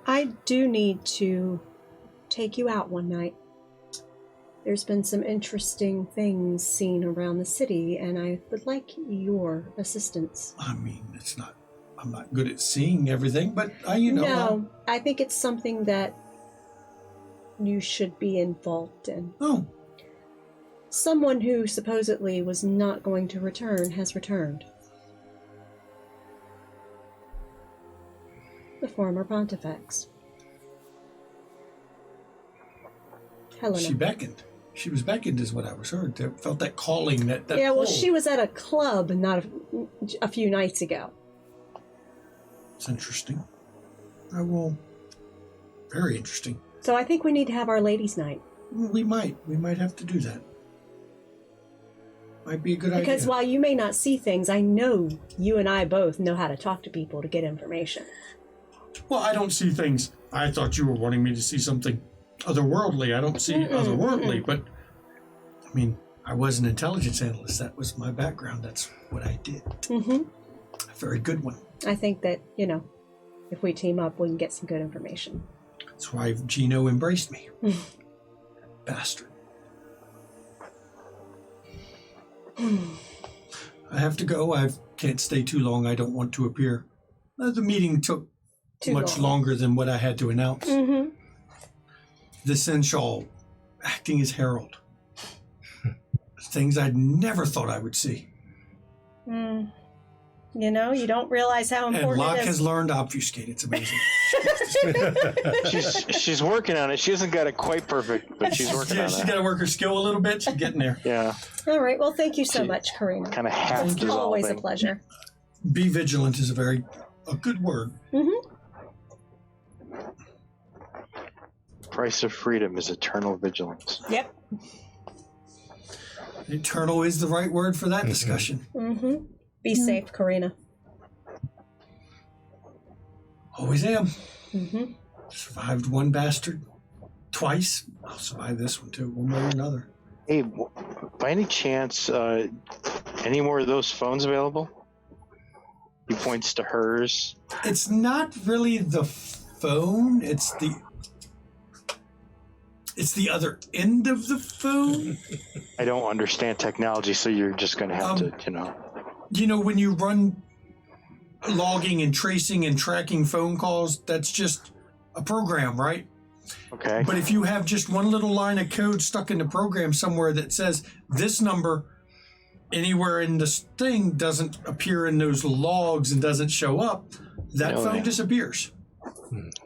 I do need to take you out one night. There's been some interesting things seen around the city, and I would like your assistance. I mean, I'm not good at seeing everything, but No, I think it's something that you should be involved in. Oh. Someone who supposedly was not going to return has returned. The former Pontifex. Helena. She beckoned. She was beckoned is what I was heard. I felt that calling, that yeah, well, pull. she was at a club not a few nights ago. It's interesting. Very interesting. So I think we need to have our ladies' night. We might have to do that. Might be a good idea. Because while you may not see things, I know you and I both know how to talk to people to get information. Well, I don't see things. I thought you were wanting me to see something otherworldly. I don't see otherworldly, but I mean, I was an intelligence analyst. That was my background. That's what I did. Mm-hmm. A very good one. I think that, if we team up, we can get some good information. That's why Gino embraced me. Bastard. I have to go. I can't stay too long. I don't want to appear. The meeting took much longer than what I had to announce. Mm-hmm. The Seneschal acting as herald. Things I'd never thought I would see. You don't realize how important and Locke it is. has learned to obfuscate. It's amazing. she's working on it. She hasn't got it quite perfect, but she's working on it. She's got to work her skill a little bit. She's getting there. Yeah. All right. Well, thank you so much, Karina. Kind of half It's dissolving. always a pleasure. Be vigilant is a good word. Mm-hmm. Price of freedom is eternal vigilance. Yep. Eternal is the right word for that discussion. Mm-hmm. Be safe, Karina. Always am. Mm-hmm. Survived one bastard twice. I'll survive this one too, one way or another. Hey, by any chance, any more of those phones available? He points to hers. It's not really the phone. It's the other end of the phone. I don't understand technology, so you're just going to have to, when you run logging and tracing and tracking phone calls, that's just a program, right? Okay. But if you have just one little line of code stuck in the program somewhere that says this number anywhere in this thing doesn't appear in those logs and doesn't show up, that phone disappears.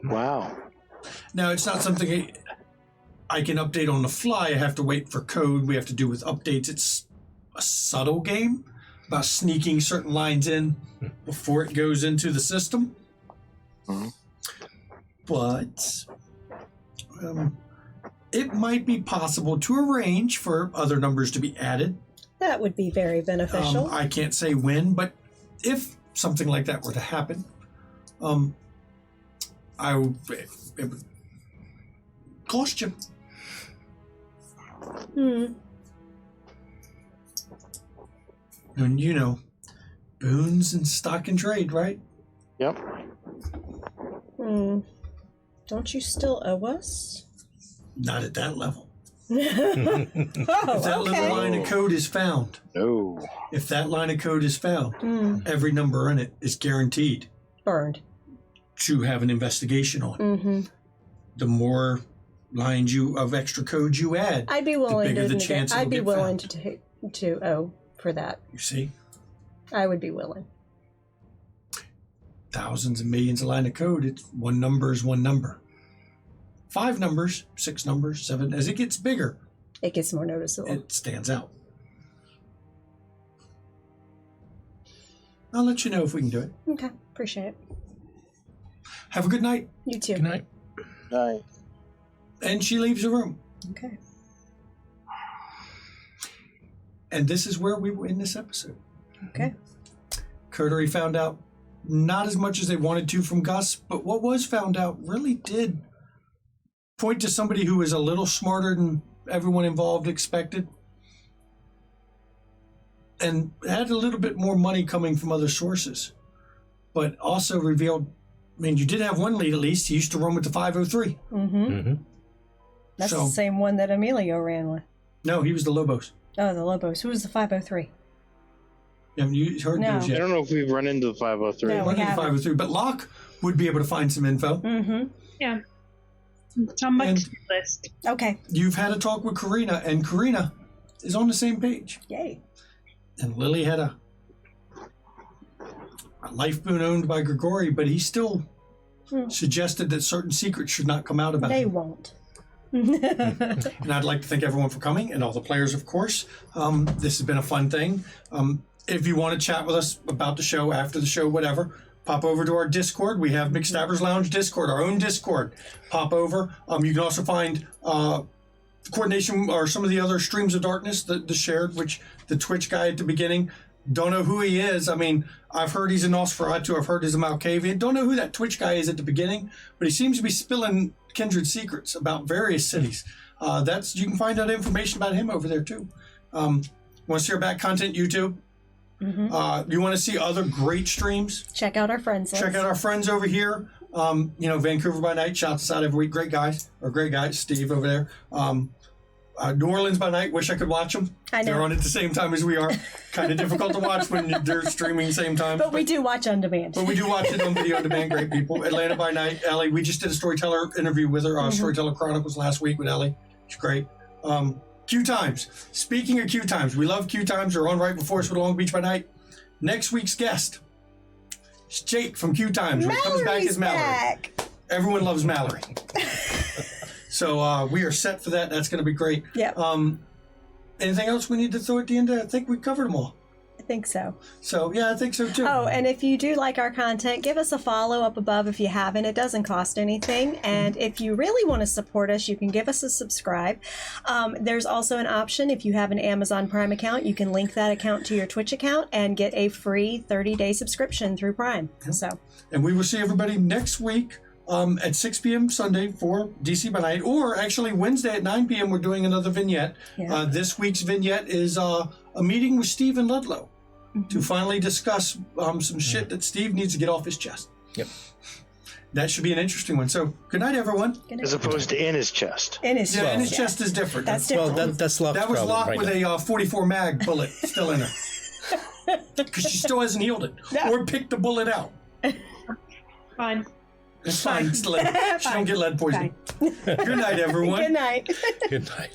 Wow. Now, it's not something I can update on the fly. I have to wait for code. We have to do with updates. It's a subtle game about sneaking certain lines in before it goes into the system. Mm-hmm. But it might be possible to arrange for other numbers to be added. That would be very beneficial. I can't say when, but if something like that were to happen, it would cost you. And you know, boons and stock and trade, right? Yep. Don't you still owe us? Not at that level. Oh, If that little line of code is found, No. if that line of code is found, every number in it is guaranteed Burned. to have an investigation on. The more lines of extra code you add, I'd be willing bigger to. the chance I'd it'll be get willing found. to owe for that. You see, I would be willing. thousands and millions of line of code. It's one number is one number. 5 numbers, 6 numbers, 7. As it gets bigger, It gets more noticeable. it stands out. I'll let you know if we can do it. Okay, appreciate it. Have a good night. You too. Good night. Night. And she leaves the room. Okay. And this is where we will end this episode. Okay. Coterie found out not as much as they wanted to from Gus, but what was found out really did point to somebody who was a little smarter than everyone involved expected, and had a little bit more money coming from other sources, but also revealed, I mean, you did have one lead at least. He used to run with the 503. That's So- the same one that Emilio ran with. No, he was the Lobos. Oh, the Lobos. Who was the 503? Haven't you heard No. those I yet? don't know if we've run into the 503. No. Run into the haven't. 503, but Locke would be able to find some info. Yeah. It's on my And- to-do list. Okay. You've had a talk with Karina, and Karina is on the same page. Yay. And Lily had a life boon owned by Grigori, but he still suggested that certain secrets should not come out about They him. won't. And I'd like to thank everyone for coming, and all the players, of course. This has been a fun thing. If you want to chat with us about the show, after the show, whatever, pop over to our Discord. We have McStabber's Lounge Discord, our own Discord. Pop over. You can also find Coordination or some of the other Streams of Darkness, the shared, which the Twitch guy at the beginning, don't know who he is. I mean, I've heard he's a Nosferatu, I've heard he's a Malkavian. Don't know who that Twitch guy is at the beginning, but he seems to be spilling kindred secrets about various cities. You can find out information about him over there too. Want to see our back content, YouTube? You want to see other great streams? Check out our friends list. Check out our friends over here. Vancouver by Night shouts us out every week. Great guys, Steve over there. New Orleans by Night, wish I could watch them. I know. They're on at the same time as we are. Kind of difficult to watch when they're streaming same time. But we do watch on demand. But we do watch it on video on demand. Great people. Atlanta by Night, Ellie. We just did a storyteller interview with her. Storyteller Chronicles last week with Ellie. She's great. Q Times. Speaking of Q Times, we love Q Times. They're on right before us with Long Beach by Night. Next week's guest is Jake from Q Times. When he comes back as Mallory. Back. Everyone loves Mallory. So we are set for that. That's going to be great. Yep. Anything else we need to throw at the end? I think we covered them all. I think so. So, yeah, I think so too. Oh, and if you do like our content, give us a follow up above if you haven't. It doesn't cost anything. And if you really want to support us, you can give us a subscribe. There's also an option if you have an Amazon Prime account, you can link that account to your Twitch account and get a free 30-day subscription through Prime. So, And we will see everybody next week at 6 p.m. Sunday for DC by Night. Or actually Wednesday at 9 p.m. we're doing another vignette. Yeah. This week's vignette is a meeting with Steve and Ludlow to finally discuss some shit that Steve needs to get off his chest. Yep. That should be an interesting one. So, good night, everyone. good night. As opposed to in his chest. In his Yeah, and his chest. chest is different. That's Well, different. that's Locke's That was problem locked right with now. a 44 mag bullet still in her. Because she still hasn't healed it. No. Or picked the bullet out. Fine. It's fine. It's lead. She don't get lead poisoning. Fine. Good night, everyone. Good night. Good night.